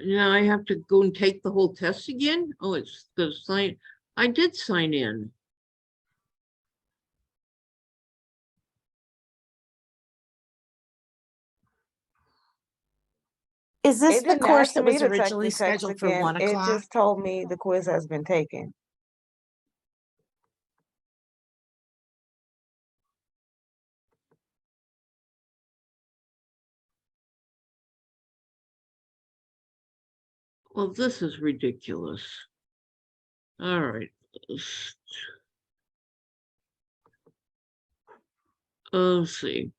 Now I have to go and take the whole test again? Oh, it's the sign. I did sign in. Is this It the didn't course ask that me was to check originally the text scheduled for again. 1 It o'clock? just told me the quiz has been taken. Well, this is ridiculous. All right. Let's see.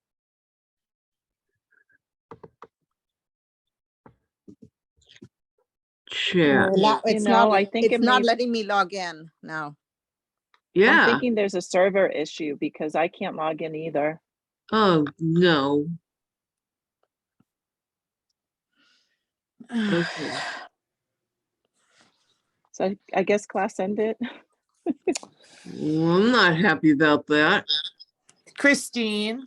Chat. Now You it's know, not, I think it's it not may, letting me log in now. I'm Yeah. thinking there's a server issue because I can't log in either. Oh, no. Okay. So I guess class ended. Well, I'm not happy about that. Christine,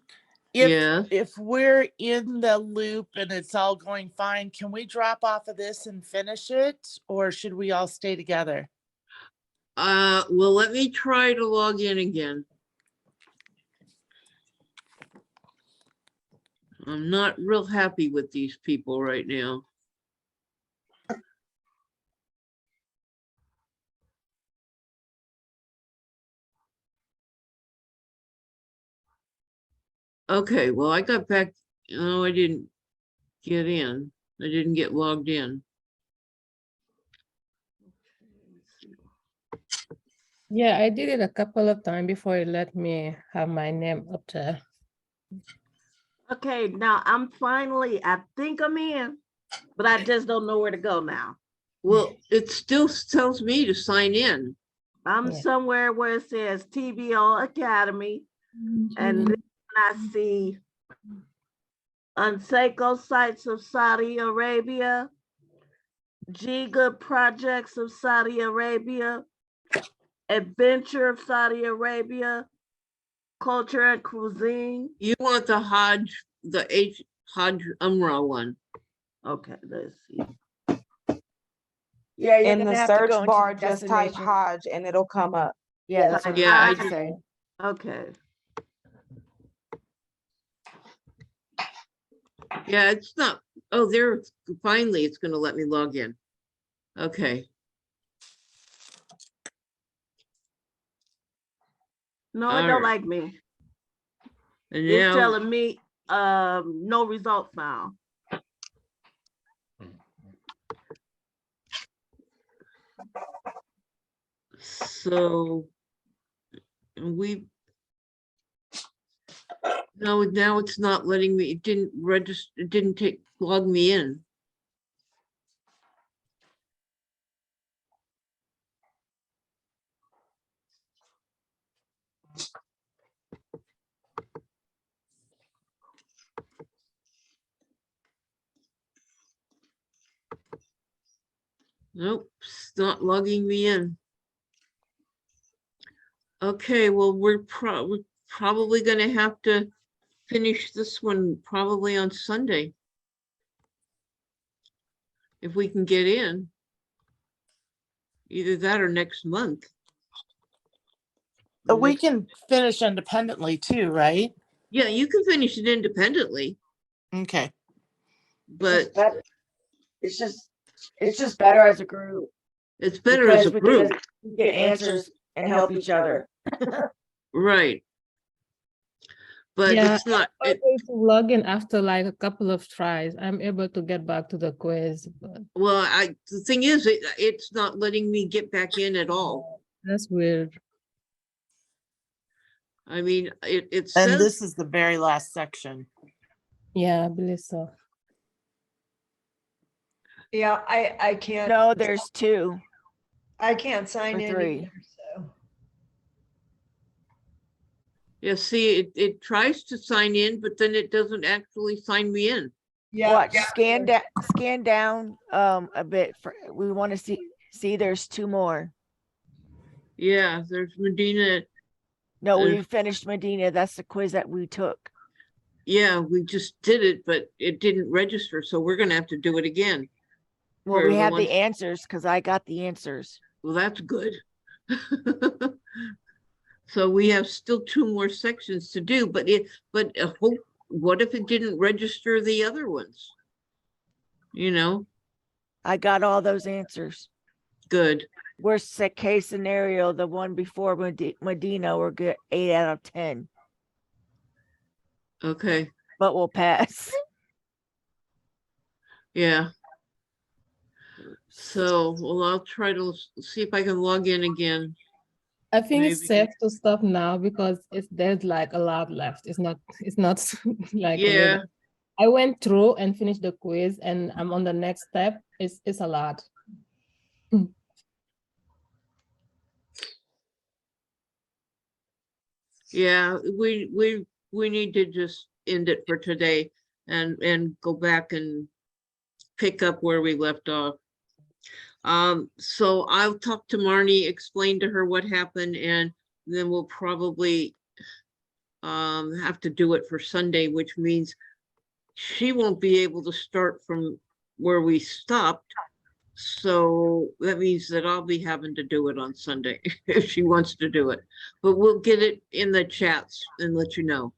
Yeah. if we're in the loop and it's all going fine, can we drop off of this and finish it, or should we all stay together? Well, let me try to log in again. I'm not real happy with these people right now. Okay, well, I got back. No, I didn't get in. I didn't get logged in. Yeah, I did it a couple of times before it let me have my name up there. Okay, now I think I'm in, but I just don't know where to go now. Well, it still tells me to sign in. I'm Yeah. somewhere where it says TBO Academy, and then I see Unseco sites of Saudi Arabia, Giga projects of Saudi Arabia, adventure of Saudi Arabia, culture and cuisine. You want the Hajj, Hajj Umrah one. Okay, let's see. Yeah, you're In gonna the have to search go into bar, the just type destination. Hodge and it'll come up. Yeah, that's what Yeah, I I was did. saying. Okay. Yeah, it's not. Oh, there, finally, it's going to let me log in. Okay. No, All it don't right. like me. And It's now, telling me, no result found. so we, no, now it's not letting me, it didn't register, it didn't log me in. Nope, it's not logging me in. Okay, well, we're probably gonna have to finish this one probably on Sunday. If we can get in. Either that or next month. We can finish independently too, right? Yeah, you can finish it independently, Okay. but It's just better as a group. it's better as a group, We get answers and help each other. right? But Yeah, it's not, I was able to log in after like a couple of tries. I'm able to get back to the quiz, but well, the thing is, it's not letting me get back in at all. that's weird. I mean, it And says, this is the very last section. Yeah, I believe so. Yeah, I can't, No, there's two I can't sign or in three. either, so. yeah, see, it tries to sign in, but then it doesn't actually sign me in. Yeah. Watch, scan down a bit for, we want to see there's two more. Yeah, there's Medina. No, we Uh, finished Medina. That's the quiz that we took. Yeah, we just did it, but it didn't register, so we're gonna have to do it again. Well, for we the have ones- the answers because I got the answers. Well, that's good. So we have still two more sections to do, but what if it didn't register the other ones? You know, I got all those answers. good. Worst case scenario, the one before Medina, we're good 8 out of 10, Okay, but we'll pass. yeah. So, well, I'll try to see if I can log in again. I think Maybe. it's safe to stop now because there's like a lot left. It's not like Yeah, really. I went through and finished the quiz and I'm on the next step. It's a lot. yeah, we need to just end it for today and go back and pick up where we left off. So I'll talk to Marnie, explain to her what happened, and then we'll probably have to do it for Sunday, which means she won't be able to start from where we stopped. So that means that I'll be having to do it on Sunday if she wants to do it. But we'll get it in the chats and let you know.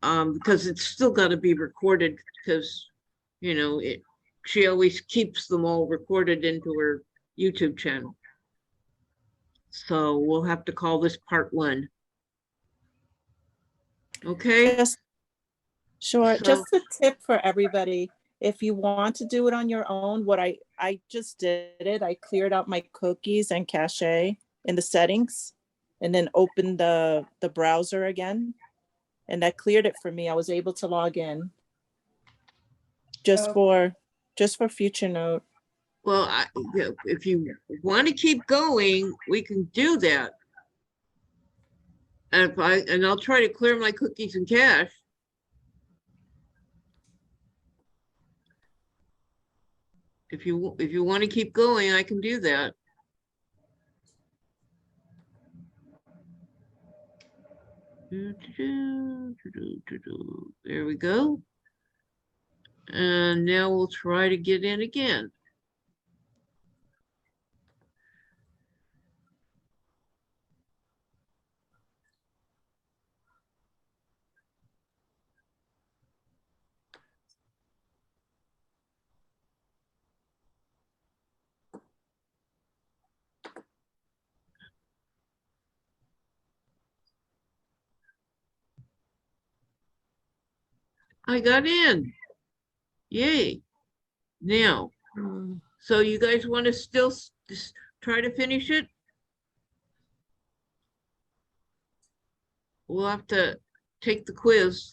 Because it's still got to be recorded because, you know, she always keeps them all recorded into her YouTube channel. So we'll have to call this part 1. Okay, Sure. So- Just a tip for everybody. If you want to do it on your own, what I just did it, I cleared out my cookies and cache in the settings and then opened the browser again. And that cleared it for me. I was able to log in just Oh. for future note. well, if you want to keep going, we can do that. And I'll try to clear my cookies and cache. If you want to keep going, I can do that. There we go. And now we'll try to get in again. I got in. Yay. Now, so you guys want to still just try to finish it? We'll have to take the quiz.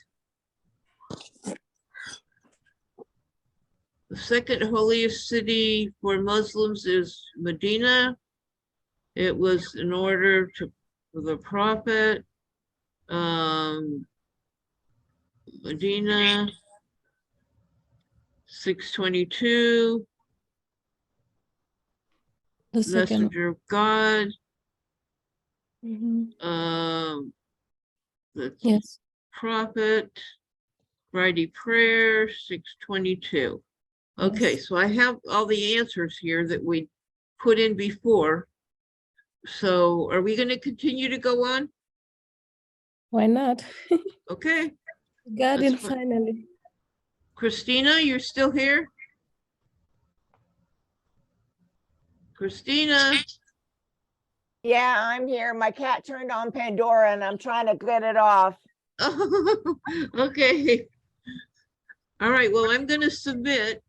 The second holiest city for Muslims is Medina. It was in order to for the Prophet. Medina 622. The second. Messenger of God. Mhm. The Yes. Prophet. Friday prayer 622. Okay, Yes. so I have all the answers here that we put in before. So are we going to continue to go on? Why not? Okay, Got That's in fine. finally. Christina, you're still here? Christina, Yeah, I'm here. My cat turned on Pandora and I'm trying to get it off. okay. All right, well, I'm going to submit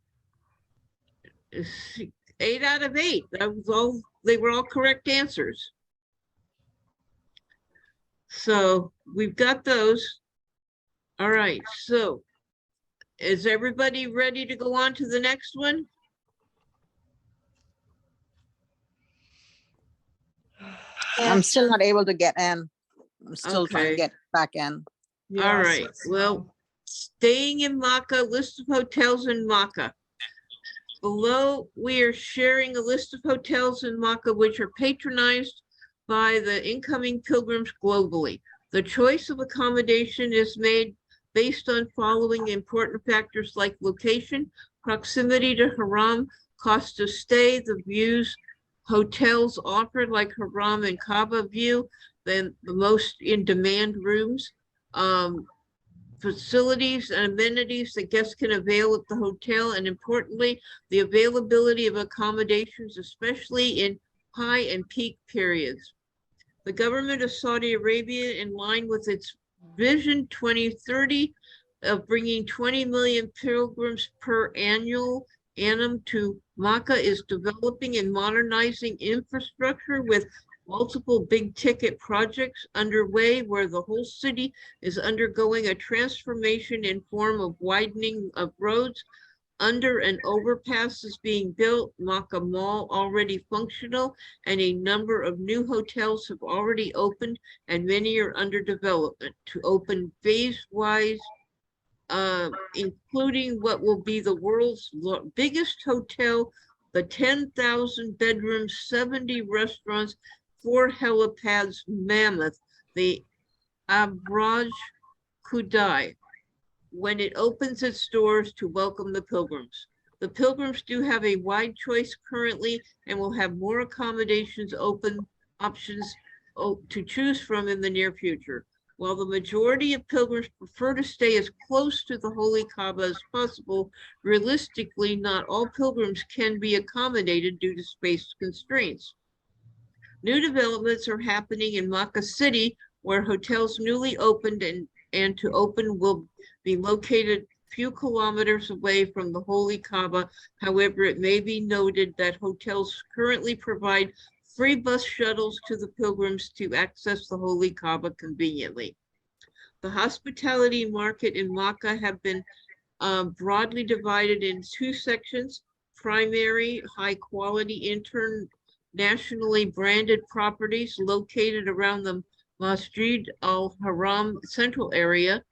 8 out of 8. That was all, they were all correct answers. So we've got those. All right, so is everybody ready to go on to the next one? I'm still not able to get in. I'm still trying to Okay. get back in. All right, well, staying in Makkah, list of hotels in Makkah. Below, we are sharing a list of hotels in Makkah which are patronized by the incoming pilgrims globally. The choice of accommodation is made based on following important factors like location, proximity to Haram, cost of stay, the views hotels offered like Haram and Kaaba view, then the most in-demand rooms, facilities and amenities that guests can avail at the hotel, and importantly, the availability of accommodations, especially in high and peak periods. The government of Saudi Arabia, in line with its Vision 2030 of bringing 20 million pilgrims per annum to Makkah, is developing and modernizing infrastructure with multiple big ticket projects underway where the whole city is undergoing a transformation in form of widening of roads. Under an overpass is being built, Makkah Mall already functional, and a number of new hotels have already opened, and many are under development to open phase-wise, including what will be the world's biggest hotel, the 10,000 bedrooms, 70 restaurants, 4 helipads mammoth, the Abraj Kudai, when it opens its doors to welcome the pilgrims. The pilgrims do have a wide choice currently and will have more accommodations open options to choose from in the near future. While the majority of pilgrims prefer to stay as close to the Holy Kaaba as possible, realistically, not all pilgrims can be accommodated due to space constraints. New developments are happening in Makkah City, where hotels newly opened and to open will be located a few kilometers away from the Holy Kaaba. However, it may be noted that hotels currently provide free bus shuttles to the pilgrims to access the Holy Kaaba conveniently. The hospitality market in Makkah have been broadly divided in 2 sections: primary, high quality, internationally branded properties located around the Masjid al-Haram central area,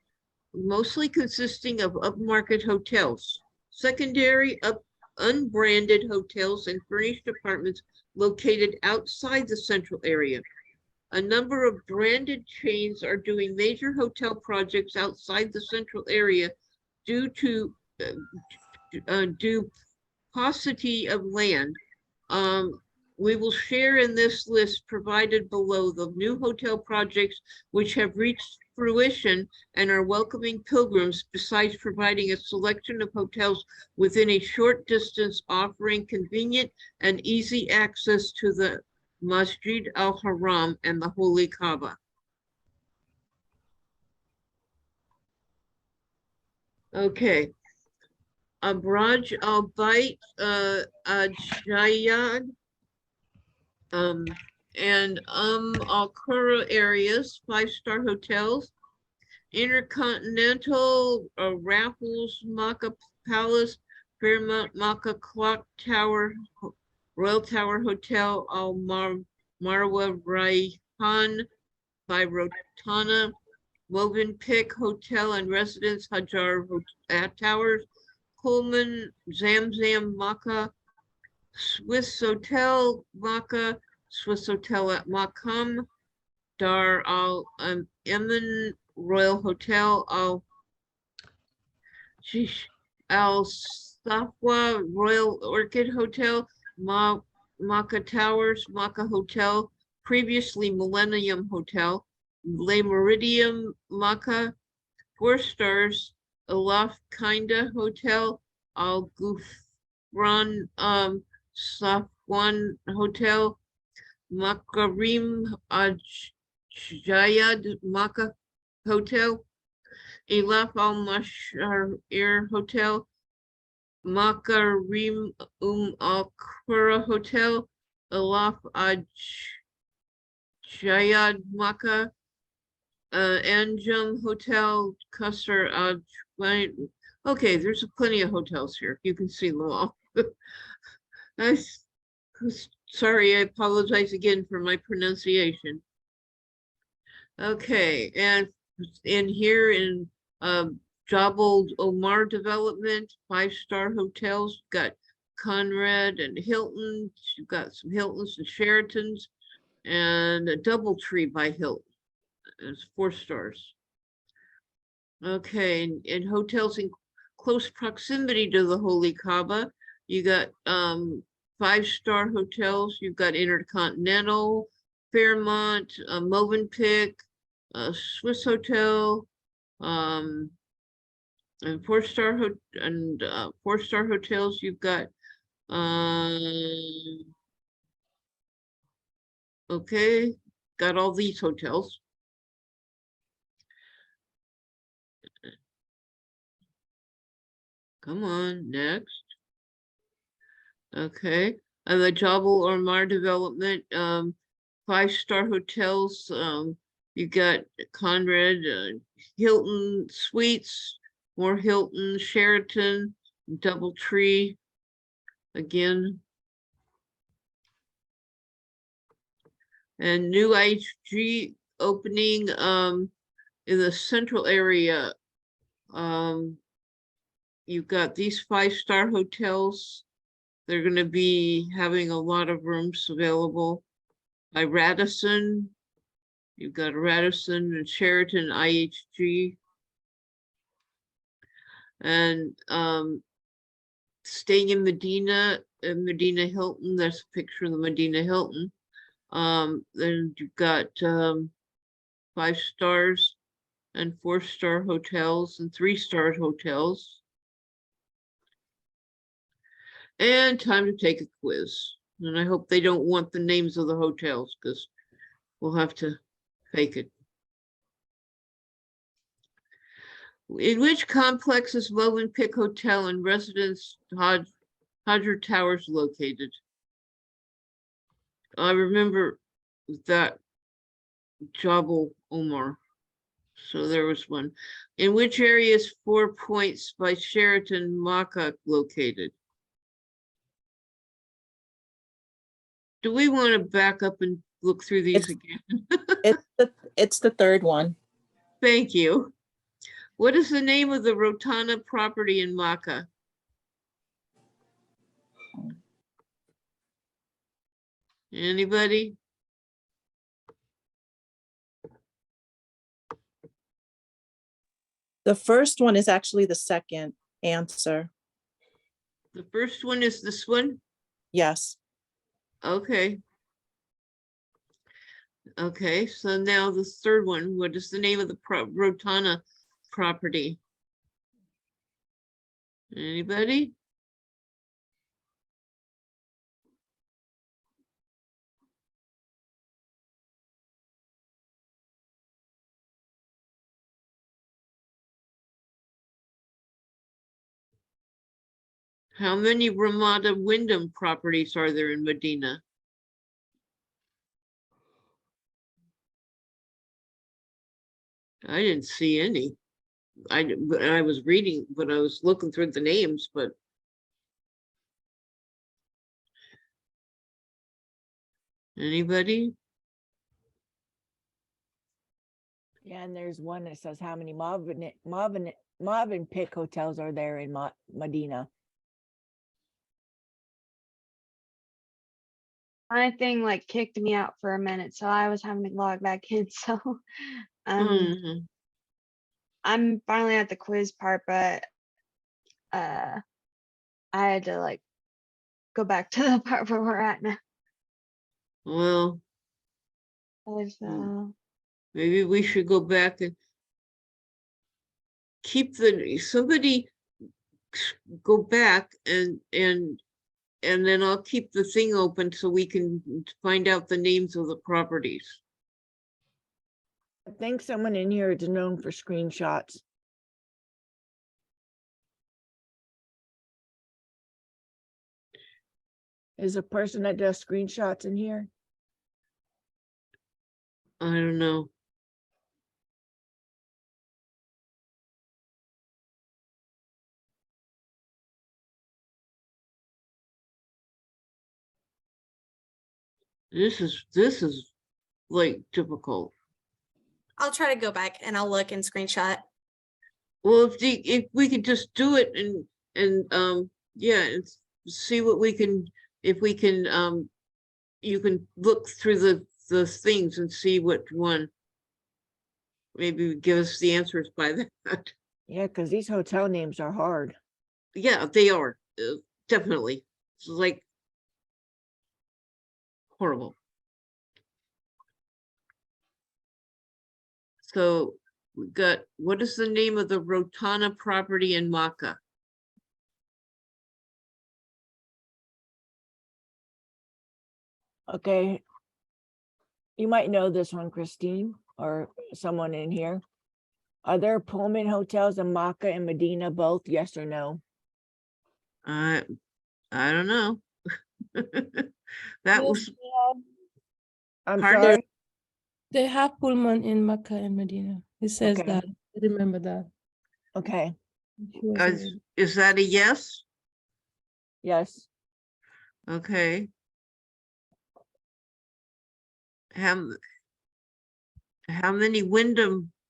mostly consisting of upmarket hotels. Secondary, unbranded hotels and furnished apartments located outside the central area. A number of branded chains are doing major hotel projects outside the central area due to paucity of land. We will share in this list provided below the new hotel projects which have reached fruition and are welcoming pilgrims, besides providing a selection of hotels within a short distance offering convenient and easy access to the Masjid al-Haram and the Holy Kaaba. Okay. Abraj Al Bait, Jayad, and Al Qura areas, 5-star hotels, Intercontinental, Raffles, Makkah Palace, Fairmont, Makkah Clock Tower, Royal Tower Hotel, Al Marwa Raihan by Rotana, Woven Pick Hotel and Residence, Hajar Towers, Coleman, Zamzam, Makkah, Swiss Hotel, Makkah, Swiss Hotel at Makam, Dar al Emin Royal Hotel, Al Safwa Royal Orchid Hotel, Makkah Towers, Makkah Hotel, previously Millennium Hotel, Le Meridium Makkah, 4 stars, Alaf Kinda Hotel, Al Gufran Safwan Hotel, Makarim Jayad Makkah Hotel, Elaf Al Mashar Hotel, Makarim Al Qura Hotel, Alaf Jayad Makkah, Anjum Hotel, Qasr Ajwain. Okay, there's plenty of hotels here. You can see them all. Sorry, I apologize again for my pronunciation. Okay, and in here in Jabal Omar development, 5-star hotels, got Conrad and Hilton. You've got some Hiltons and Sheratons, and a DoubleTree by Hilton. It's 4 stars. Okay, and hotels in close proximity to the Holy Kaaba, you got 5-star hotels. You've got Intercontinental, Fairmont, Movenpick, Swiss Hotel, and 4-star hotels. You've got okay, got all these hotels. Come on, next. Okay, and the Jabal Omar development, 5-star hotels. You got Conrad, Hilton Suites, more Hilton, Sheraton, DoubleTree again. And new HG opening in the central area. You've got these 5-star hotels. They're going to be having a lot of rooms available by Radisson. You've got Radisson and Sheraton IHG. And staying in Medina Hilton, that's a picture of the Medina Hilton. Then you've got 5 stars and 4-star hotels and 3-star hotels. And time to take a quiz. And I hope they don't want the names of the hotels because we'll have to fake it. In which complex is Movenpick Hotel and Residence Hajar Towers located? I remember that Jabal Omar. So there was one. In which area is 4 Points by Sheraton Makkah located? Do we want to back up and look through these again? It's the third one. Thank you. What is the name of the Rotana property in Makkah? Anybody? The first one is actually the second answer. The first one is this one? Yes. Okay. Okay, so now the third one, what is the name of the Rotana property? Anybody? How many Ramada Wyndham properties are there in Medina? I didn't see any. I was reading, but I was looking through the names, but anybody? Yeah, and there's one that says how many Marvin Pick hotels are there in Medina? My thing like kicked me out for a minute, so I was having to log back in. So Mhm. I'm finally at the quiz part, but I had to like go back to the part where we're at now. Well, 'Cause, maybe we should go back and keep somebody go back and then I'll keep the thing open so we can find out the names of the properties. I think someone in here is known for screenshots. Is a person that does screenshots in here? I don't know. This is like difficult. I'll try to go back and I'll look and screenshot. Well, if we could just do it and yeah, and see what we can, if we can you can look through the things and see which one. Maybe give us the answers by that. Yeah, because these hotel names are hard. Yeah, they are definitely. It's like horrible. So we got, what is the name of the Rotana property in Makkah? Okay. You might know this one, Christine, or someone in here. Are there Pullman hotels in Makkah and Medina both? Yes or no? I don't know. That was I'm Pardon? sorry. They have Pullman in Mecca and Medina. It says Okay. that. I remember that. Okay. She was is that a yes? Yes. Okay. How many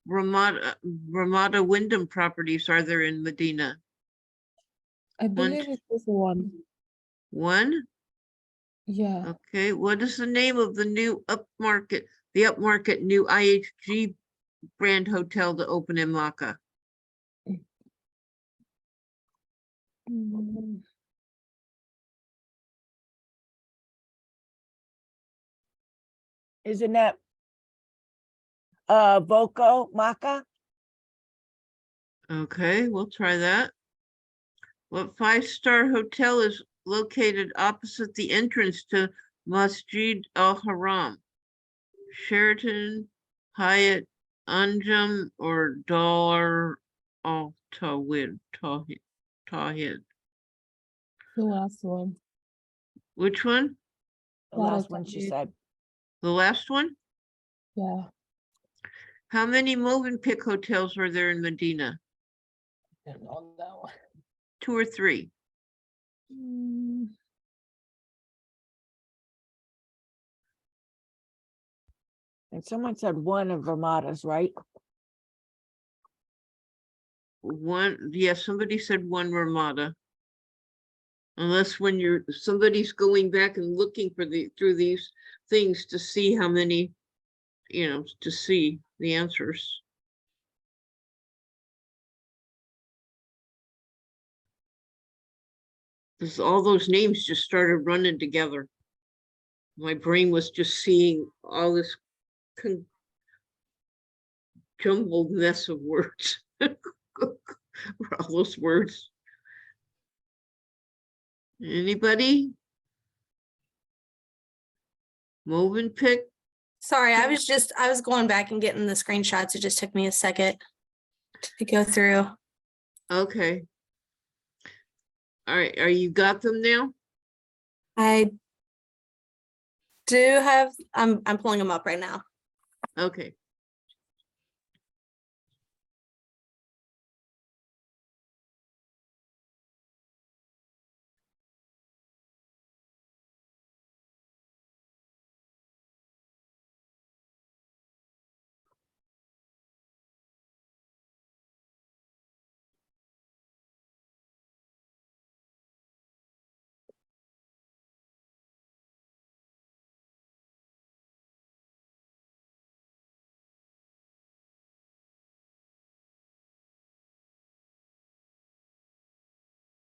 Ramada Wyndham properties are there in Medina? I believe it was one. One? Yeah. Okay, what is the name of the new upmarket new IHG brand hotel to open in Makkah? Mm, Isn't that Voco Makkah? Okay, we'll try that. What 5-star hotel is located opposite the entrance to Masjid Al Haram? Sheraton, Hyatt, Anjum, or Dar Al Tawid? Tawhid. The last one. Which one? The last one she said. The last one? Yeah. How many Movenpick hotels were there in Medina? And on that one. 2 or 3? Mm, And someone said one of Ramada's, right? One, yes, somebody said one Ramada. Unless when somebody's going back and looking for through these things to see how many, to see the answers. Because all those names just started running together. My brain was just seeing all this jumbled mess of words. All those words. Anybody? Movenpick? Sorry, I was going back and getting the screenshots. It just took me a second to go through. Okay. All right, are you got them now? I do have, I'm pulling them up right now. Okay.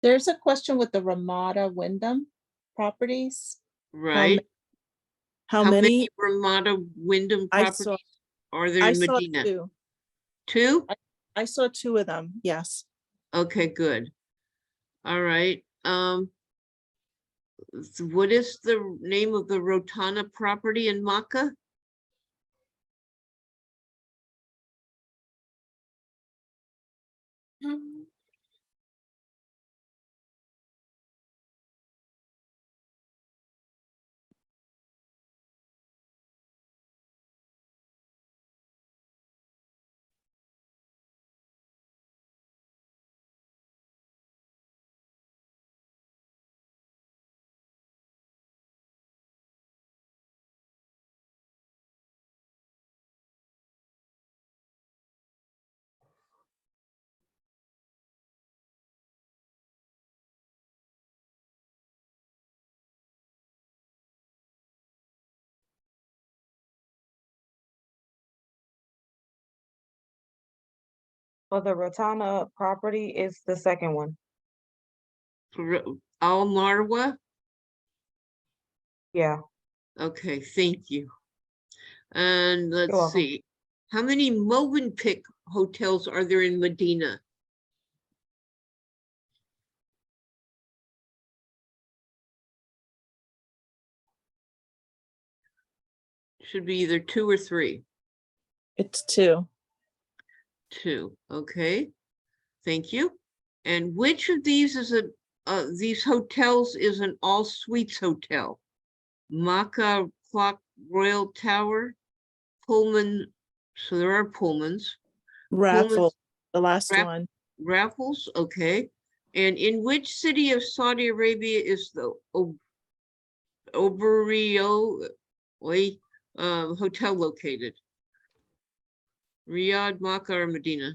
There's a question with the Ramada Wyndham properties. Right. How many? Ramada Wyndham I properties saw, are there I in saw Medina? two. Two? I saw two of them, yes. Okay, good. All right. What is the name of the Rotana property in Makkah? Well, the Rotana property is the second one. Al Marwa? Yeah. Okay, thank you. And let's welcome. see. How many Movenpick hotels are there in Medina? Should be either 2 or 3. It's two. 2. Okay. Thank you. And which of these is these hotels is an all suites hotel? Makkah Clock Royal Tower, Pullman. So there are Pullmans. Raffle, the last Raff- one. Raffles, okay. And in which city of Saudi Arabia is the Oberoi hotel located? Riyadh, Makkah, or Medina?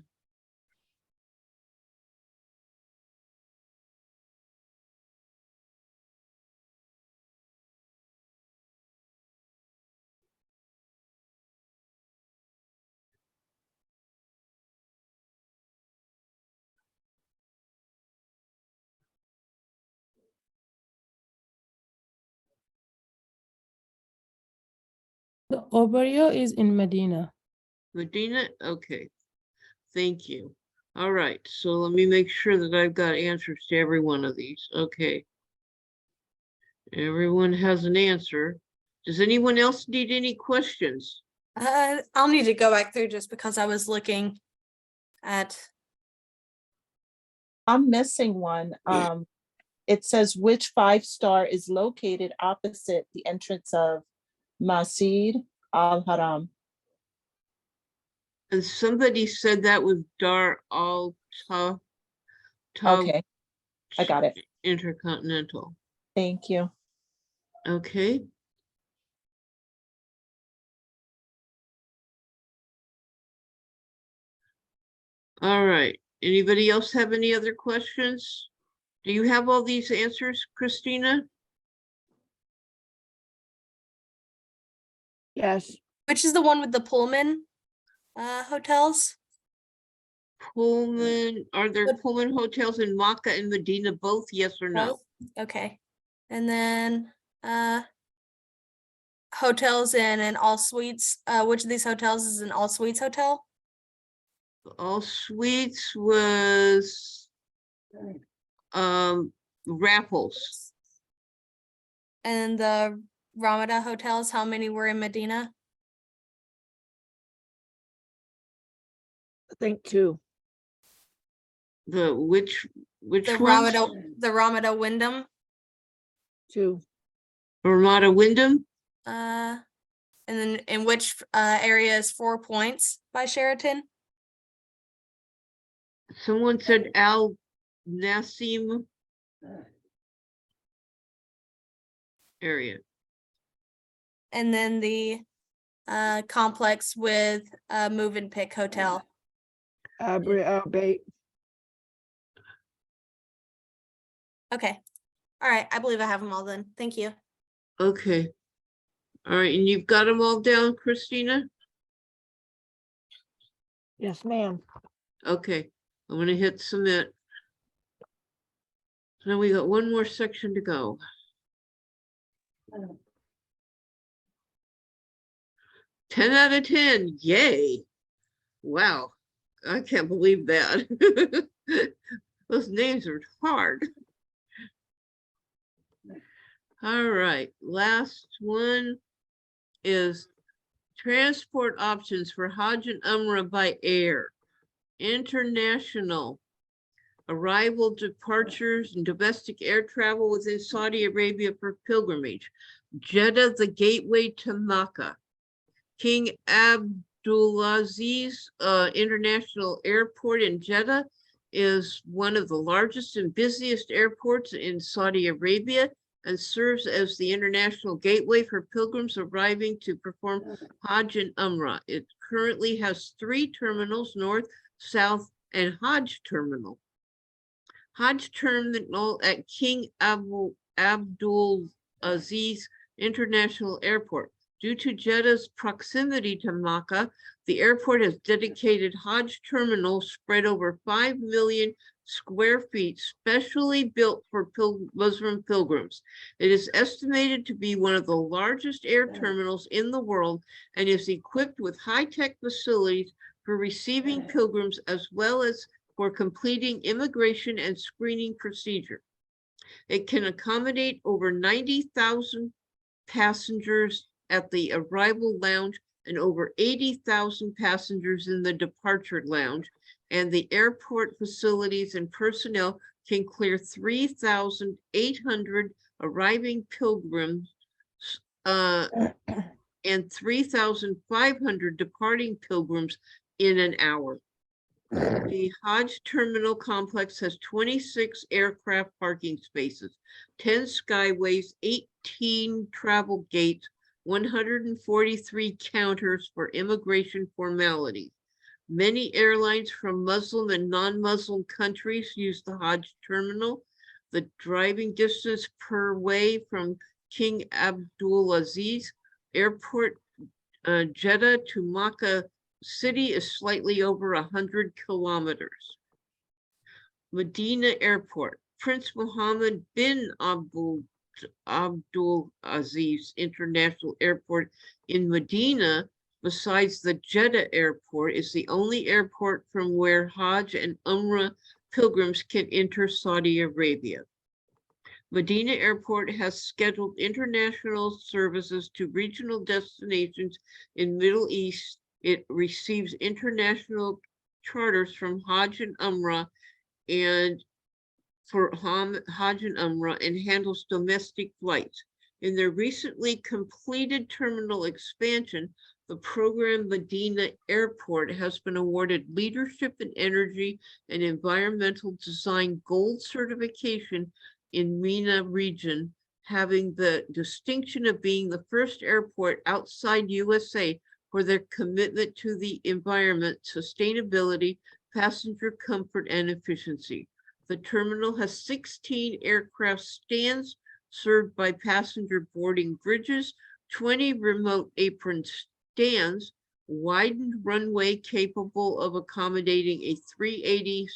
The Oberyo is in Medina. Medina, okay. Thank you. All right, so let me make sure that I've got answers to every one of these. Okay. Everyone has an answer. Does anyone else need any questions? I'll need to go back through just because I was looking at, I'm missing one. It says which 5-star is located opposite the entrance of Masjid Al Haram. And somebody said that was Dar al Okay, I got it. Intercontinental. Thank you. Okay. All right. Anybody else have any other questions? Do you have all these answers, Christina? Yes. which is the one with the Pullman hotels? Pullman, are there What- Pullman hotels in Makkah and Medina both? Yes or no? Okay. And then hotels in an all suites. Which of these hotels is an all suites hotel? All suites was Raffles. And the Ramada hotels, how many were in Medina? I think two. which The one? Ramada Wyndham. 2. Ramada Wyndham? And then in which area is 4 points by Sheraton? Someone said Al Nassim area. And then the complex with Move and Pick Hotel. Bait. Okay. All right. I believe I have them all then. Thank you. Okay. All right, and you've got them all down, Christina? Yes, ma'am. Okay, I'm gonna hit submit. Now we got one more section to go. 10 out of 10, yay. Wow, I can't believe that. Those names are hard. All right, last one is transport options for Hajj and Umrah by air. International arrival, departures, and domestic air travel within Saudi Arabia for pilgrimage. Jeddah, the gateway to Makkah. King Abdulaziz International Airport in Jeddah is one of the largest and busiest airports in Saudi Arabia and serves as the international gateway for pilgrims arriving to perform Hajj and Umrah. It currently has 3 terminals, North, South, and Hajj Terminal. Hajj Terminal at King Abdul Aziz International Airport. Due to Jeddah's proximity to Makkah, the airport has dedicated Hajj Terminal spread over 5 million square feet, specially built for Muslim pilgrims. It is estimated to be one of the largest air terminals in the world and is equipped with high-tech facilities for receiving pilgrims as well as for completing immigration and screening procedure. It can accommodate over 90,000 passengers at the arrival lounge and over 80,000 passengers in the departure lounge, and the airport facilities and personnel can clear 3,800 arriving pilgrims and 3,500 departing pilgrims in an hour. The Hajj Terminal complex has 26 aircraft parking spaces, 10 skyways, 18 travel gates, 143 counters for immigration formalities. Many airlines from Muslim and non-Muslim countries use the Hajj Terminal. The driving distance per way from King Abdulaziz Airport, Jeddah to Makkah City is slightly over 100 kilometers. Medina Airport, Prince Mohammed bin Abdul Aziz International Airport in Medina, besides the Jeddah Airport, is the only airport from where Hajj and Umrah pilgrims can enter Saudi Arabia. Medina Airport has scheduled international services to regional destinations in Middle East. It receives international charters from Hajj and Umrah and for Hajj and Umrah and handles domestic flights. In their recently completed terminal expansion, the program Medina Airport has been awarded Leadership in Energy and Environmental Design Gold certification in MENA region, having the distinction of being the first airport outside USA for their commitment to the environment, sustainability, passenger comfort, and efficiency. The terminal has 16 aircraft stands served by passenger boarding bridges, 20 remote apron stands, widened runway capable of accommodating a 380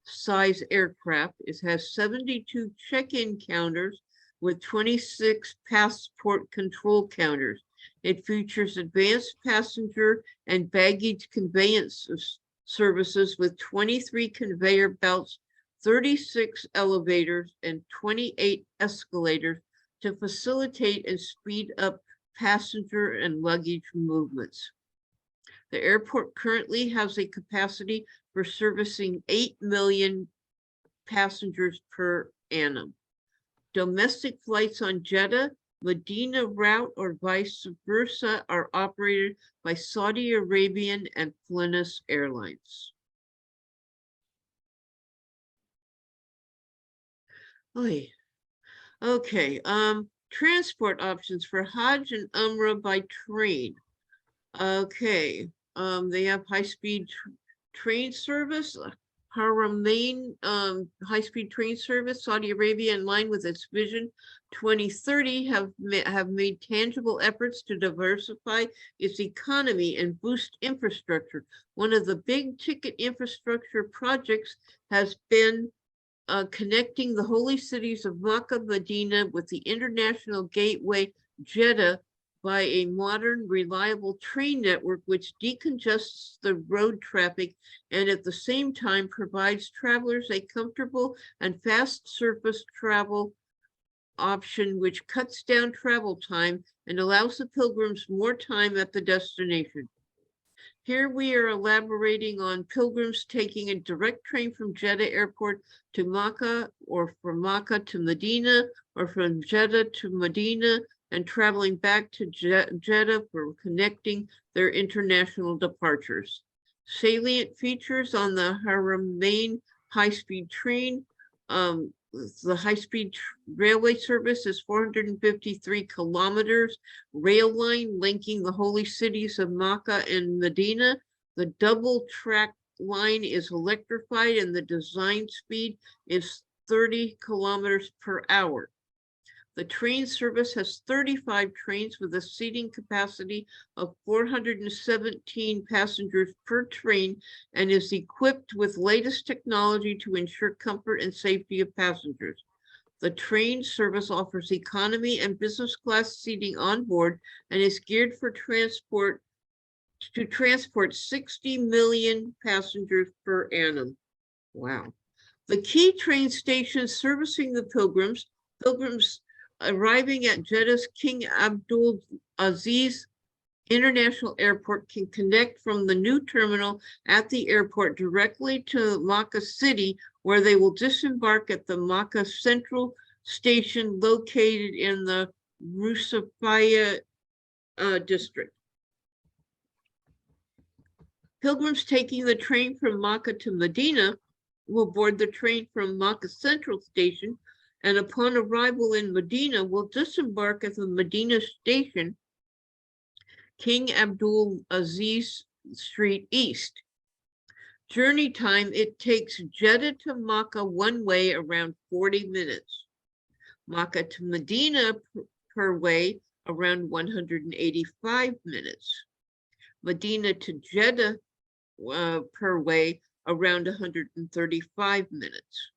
size aircraft. It has 72 check-in counters with 26 passport control counters. It features advanced passenger and baggage conveyance services with 23 conveyor belts, 36 elevators, and 28 escalators to facilitate and speed up passenger and luggage movements. The airport currently has a capacity for servicing 8 million passengers per annum. Domestic flights on Jeddah, Medina route, or vice versa are operated by Saudi Arabian and Flinus Airlines. Oy. Okay, transport options for Hajj and Umrah by train. Okay, they have high-speed train service, Haramain high-speed train service. Saudi Arabia, in line with its Vision 2030, have made tangible efforts to diversify its economy and boost infrastructure. One of the big ticket infrastructure projects has been connecting the holy cities of Makkah, Medina with the international gateway Jeddah by a modern, reliable train network which decongests the road traffic and at the same time provides travelers a comfortable and fast surface travel option which cuts down travel time and allows the pilgrims more time at the destination. Here we are elaborating on pilgrims taking a direct train from Jeddah Airport to Makkah, or from Makkah to Medina, or from Jeddah to Medina, and traveling back to Jeddah for connecting their international departures. Salient features on the Haramain high-speed train. The high-speed railway service is 453 kilometers, rail line linking the holy cities of Makkah and Medina. The double track line is electrified and the design speed is 30 kilometers per hour. The train service has 35 trains with a seating capacity of 417 passengers per train and is equipped with latest technology to ensure comfort and safety of passengers. The train service offers economy and business class seating on board and is geared for transport 60 million passengers per annum. Wow. The key train stations servicing the pilgrims arriving at Jeddah's King Abdul Aziz International Airport can connect from the new terminal at the airport directly to Makkah City, where they will disembark at the Makkah Central Station located in the Rusafaya district. Pilgrims taking the train from Makkah to Medina will board the train from Makkah Central Station, and upon arrival in Medina will disembark at the Medina Station, King Abdul Aziz Street East. Journey time, it takes Jeddah to Makkah one way around 40 minutes. Makkah to Medina per way around 185 minutes. Medina to Jeddah per way around 135 minutes.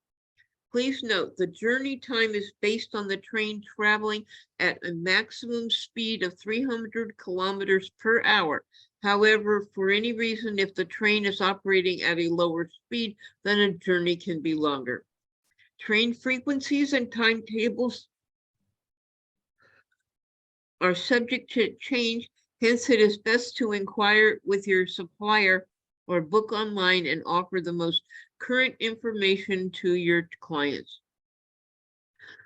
Please note the journey time is based on the train traveling at a maximum speed of 300 kilometers per hour. However, for any reason, if the train is operating at a lower speed, then a journey can be longer. Train frequencies and timetables are subject to change, hence it is best to inquire with your supplier or book online and offer the most current information to your clients.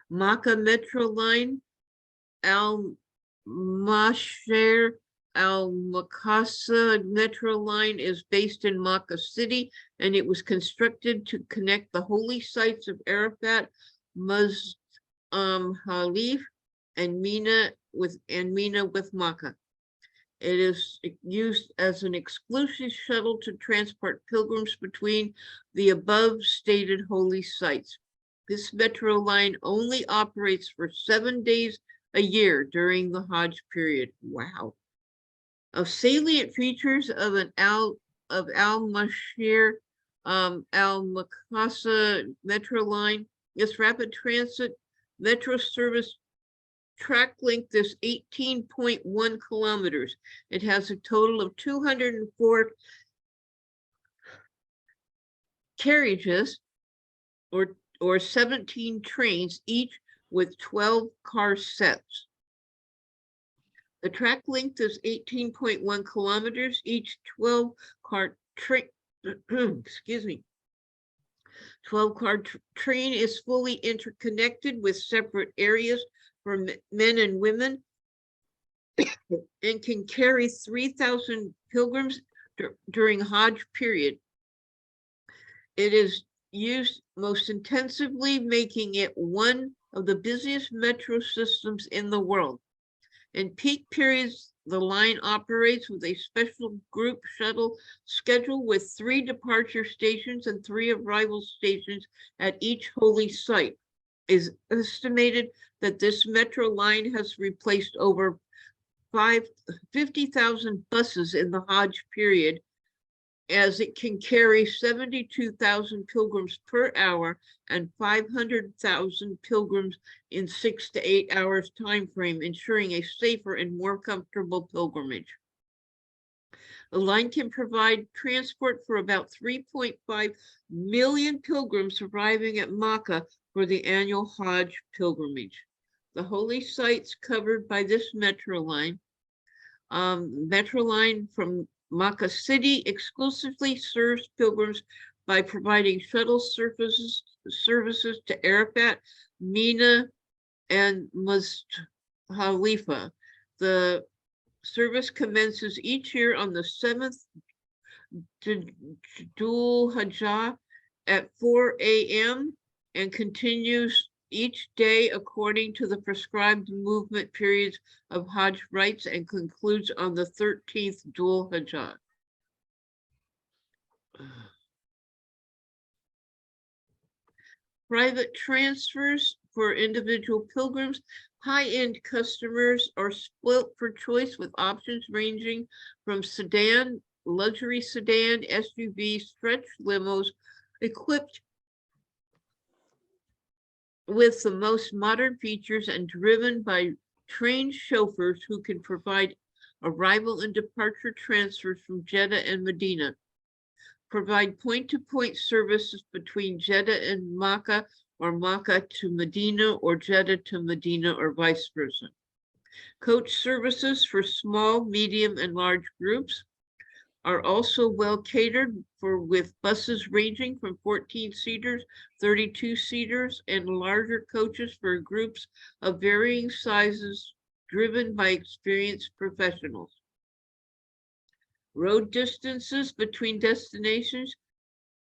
Makkah Metro Line, Al Masher Al Makassa Metro Line is based in Makkah City, and it was constructed to connect the holy sites of Arafat, Khalif, and Mina with Makkah. It is used as an exclusive shuttle to transport pilgrims between the above stated holy sites. This metro line only operates for 7 days a year during the Hajj period. Wow. Of salient features of Al Mashir Al Makassa metro line, its rapid transit metro service track length is 18.1 kilometers. It has a total of 204 carriages or 17 trains, each with 12 car sets. The track length is 18.1 kilometers. Each 12-car train, excuse me, 12-car train is fully interconnected with separate areas for men and women and can carry 3,000 pilgrims during Hajj period. It is used most intensively, making it one of the busiest metro systems in the world. In peak periods, the line operates with a special group shuttle schedule with 3 departure stations and 3 arrival stations at each holy site. It is estimated that this metro line has replaced over 50,000 buses in the Hajj period, as it can carry 72,000 pilgrims per hour and 500,000 pilgrims in 6 to 8 hours time frame, ensuring a safer and more comfortable pilgrimage. The line can provide transport for about 3.5 million pilgrims arriving at Makkah for the annual Hajj pilgrimage. The holy sites covered by this metro line from Makkah City exclusively serves pilgrims by providing shuttle services to Arafat, Mina, and Muzdalifa. The service commences each year on the 7th Dhul Hijjah at 4 a.m. and continues each day according to the prescribed movement periods of Hajj rites and concludes on the 13th Dhul Hijjah. Private transfers for individual pilgrims. High-end customers are split for choice with options ranging from sedan, luxury sedan, SUV, stretch limos, equipped with the most modern features and driven by trained chauffeurs who can provide arrival and departure transfers from Jeddah and Medina, provide point-to-point services between Jeddah and Makkah or Makkah to Medina or Jeddah to Medina or vice versa. Coach services for small, medium, and large groups are also well catered for, with buses ranging from 14-seaters, 32-seaters, and larger coaches for groups of varying sizes driven by experienced professionals. Road distances between destinations: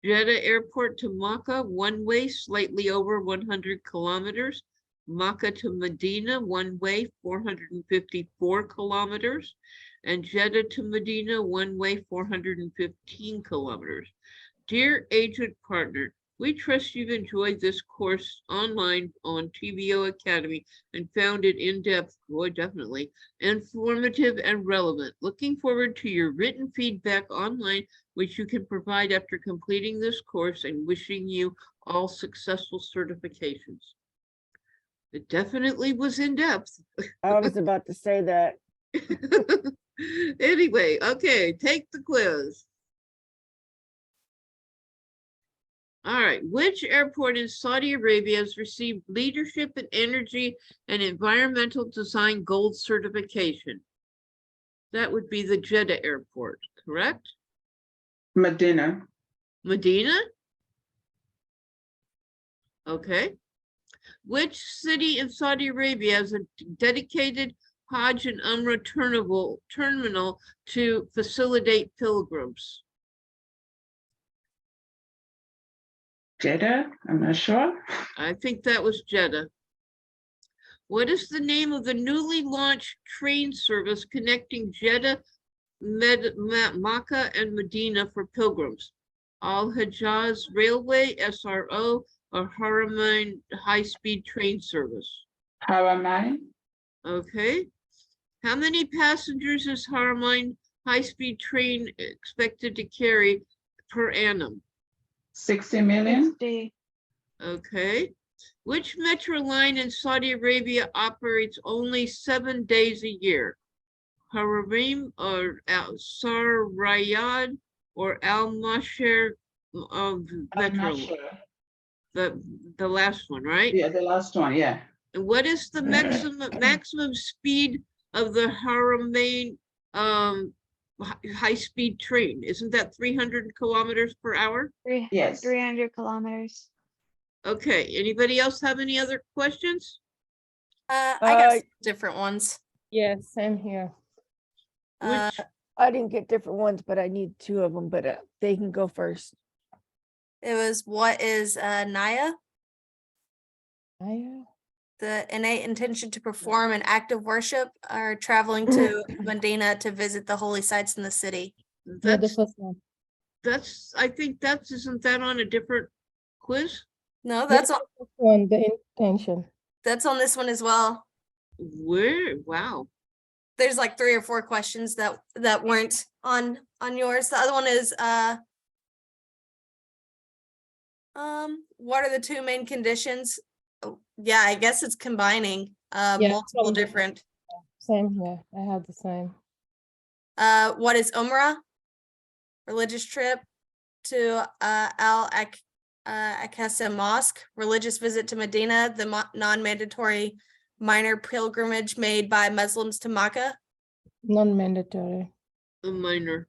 Jeddah Airport to Makkah, one way, slightly over 100 kilometers. Makkah to Medina, one way, 454 kilometers. And Jeddah to Medina, one way, 415 kilometers. Dear agent partner, we trust you've enjoyed this course online on TVO Academy and found it in-depth, boy, definitely, informative and relevant. Looking forward to your written feedback online, which you can provide after completing this course, and wishing you all successful certifications. It definitely was in-depth. I was about to say that. Anyway, okay, take the quiz. All right, which airport in Saudi Arabia has received Leadership in Energy and Environmental Design Gold certification? That would be the Jeddah Airport, correct? Medina. Medina? Okay. Which city in Saudi Arabia has a dedicated Hajj and Umrah terminal to facilitate pilgrims? Jeddah? I'm not sure. I think that was Jeddah. What is the name of the newly launched train service connecting Jeddah, Makkah, and Medina for pilgrims? Al Hijaz Railway, SRO, or Haramain high-speed train service? Haramain. Okay. How many passengers is Haramain high-speed train expected to carry per annum? 60 million. 60. Okay. Which metro line in Saudi Arabia operates only 7 days a year? Harim or Al Sarayad or Al Masher of I'm metro? not sure. The last one, right? Yeah, the last one, yeah. And what is the maximum speed of the Haramain high-speed train? Isn't that 300 kilometers per hour? Yes. 300 kilometers. Okay, anybody else have any other questions? I got some different ones. Yeah, same here. Uh, Which, I didn't get different ones, but I need two of them, but they can go first. It was, what is Naya? Aya? The innate intention to perform an act of worship or traveling to Medina to visit the holy sites in the city. Yeah, the that's, first one. I think that's, isn't that on a different quiz? No, Yeah, that's on, the first one, the intention. that's on this one as well. Where, wow. There's like 3 or 4 questions that weren't on yours. The other one is what are the 2 main conditions? Oh, yeah, I guess it's combining Yeah, multiple from the- different. Same here. I have the same. What is Umrah? Religious trip to Al Aqsa Mosque. Religious visit to Medina, the non-mandatory minor pilgrimage made by Muslims to Makkah. Non-mandatory. A minor.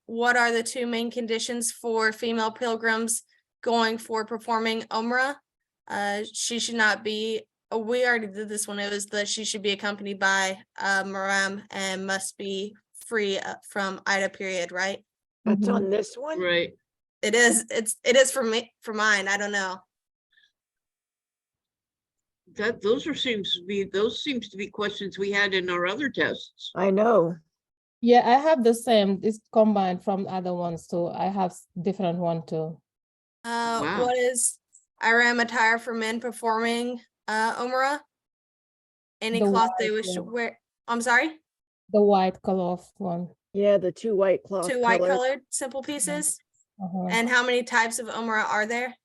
What are the 2 main conditions for female pilgrims going for performing Umrah? She should not be, we already did this one. It was that she should be accompanied by Maram and must be free from Ida period, right? That's Mhm. on this one? Right. It is, it is for me, for mine. I don't know. That, those seems to be questions we had in our other tests. I know. Yeah, I have the same. It's combined from other ones too. I have different one too. Wow. What is Iram attire for men performing Umrah? Any The cloth they white wish to one. wear. I'm sorry, The white cloth one. Yeah, the 2 white cloth 2 white colors. colored simple pieces. Uh-huh. And how many types of Umrah are there?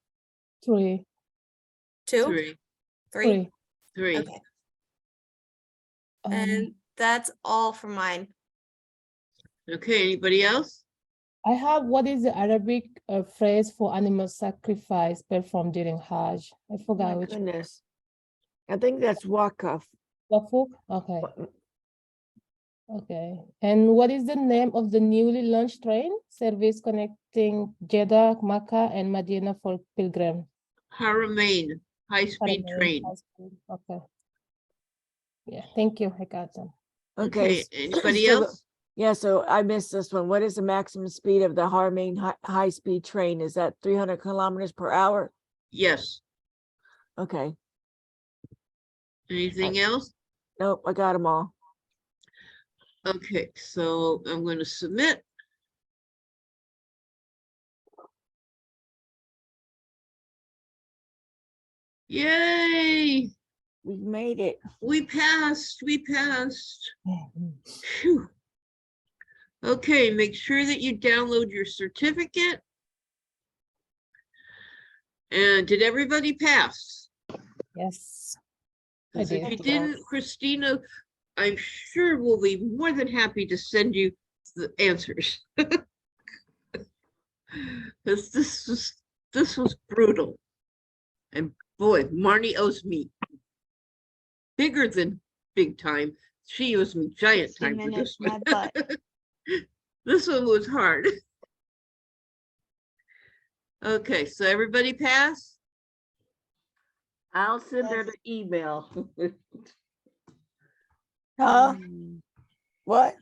3. 2? Three. 3? Three. Okay. Um, And that's all for mine. Okay, anybody else? I have, what is the Arabic phrase for animal sacrifice performed during Hajj? I My forgot which. goodness. I think that's Wakaf. Wafuk? Okay. Okay. And what is the name of the newly launched train service connecting Jeddah, Makkah, and Medina for pilgrim? Haramain, high-speed Haramain, train. high speed. Okay. Yeah, thank you. I got them. Okay, anybody so else? Yeah, so I missed this one. What is the maximum speed of the Harmain high-speed train? Is that 300 kilometers per hour? Yes. Okay. Anything else? Nope, I got them all. Okay, so I'm going to submit. Yay! We made it. We passed. We passed. Phew. Okay, make sure that you download your certificate. And did everybody pass? Yes. I 'Cause if did. you didn't, Christina, I'm sure will be more than happy to send you the answers. Because this was brutal. And boy, Marnie owes me bigger than big time. She owes me giant 60 time for this minutes, my one. butt. This one was hard. Okay, so everybody pass? I'll send her the email. Huh? What?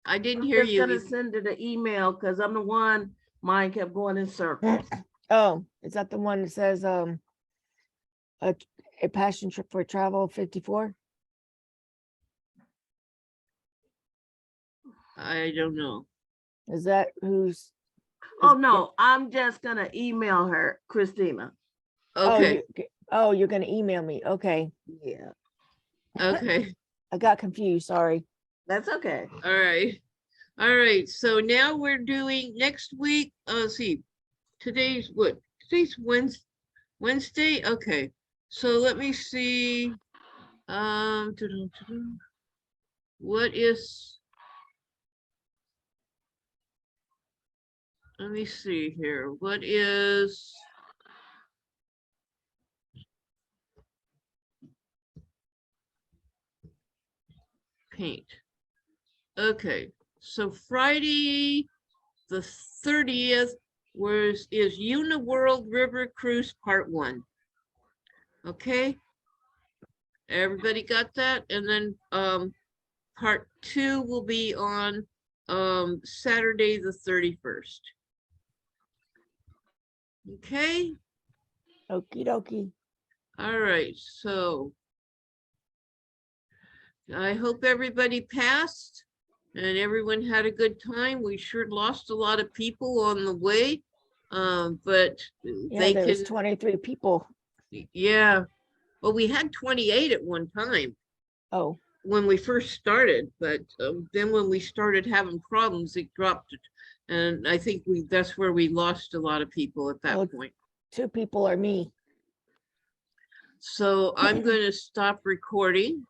I didn't I'm hear just you. gonna send her the email because I'm the one, mine kept going in circles. Oh, is that the one that says a passion trip for travel 54? I don't know. Is that who's? Oh, no, I'm just gonna email her, Christina. Okay, Oh, you're gonna email me. Okay. Yeah, okay, I got confused, sorry. that's okay. all right. All right, so now we're doing next week, let's see, today's what? Today's Wednesday? Okay, so let me see. What is? Let me see here. What is? paint. Okay, so Friday, the 30th is Uniworld River Cruise Part 1. Okay. Everybody got that? And then Part 2 will be on Saturday, the 31st. Okay. Okie dokie. All right, so I hope everybody passed and everyone had a good time. We sure lost a lot of people on the way, but Yeah, they there was can, 23 people. yeah. Well, we had 28 at one time Oh, when we first started, but then when we started having problems, it dropped it. And I think that's where we lost a lot of people at that Oh. point. 2 people are me. So I'm going to stop recording.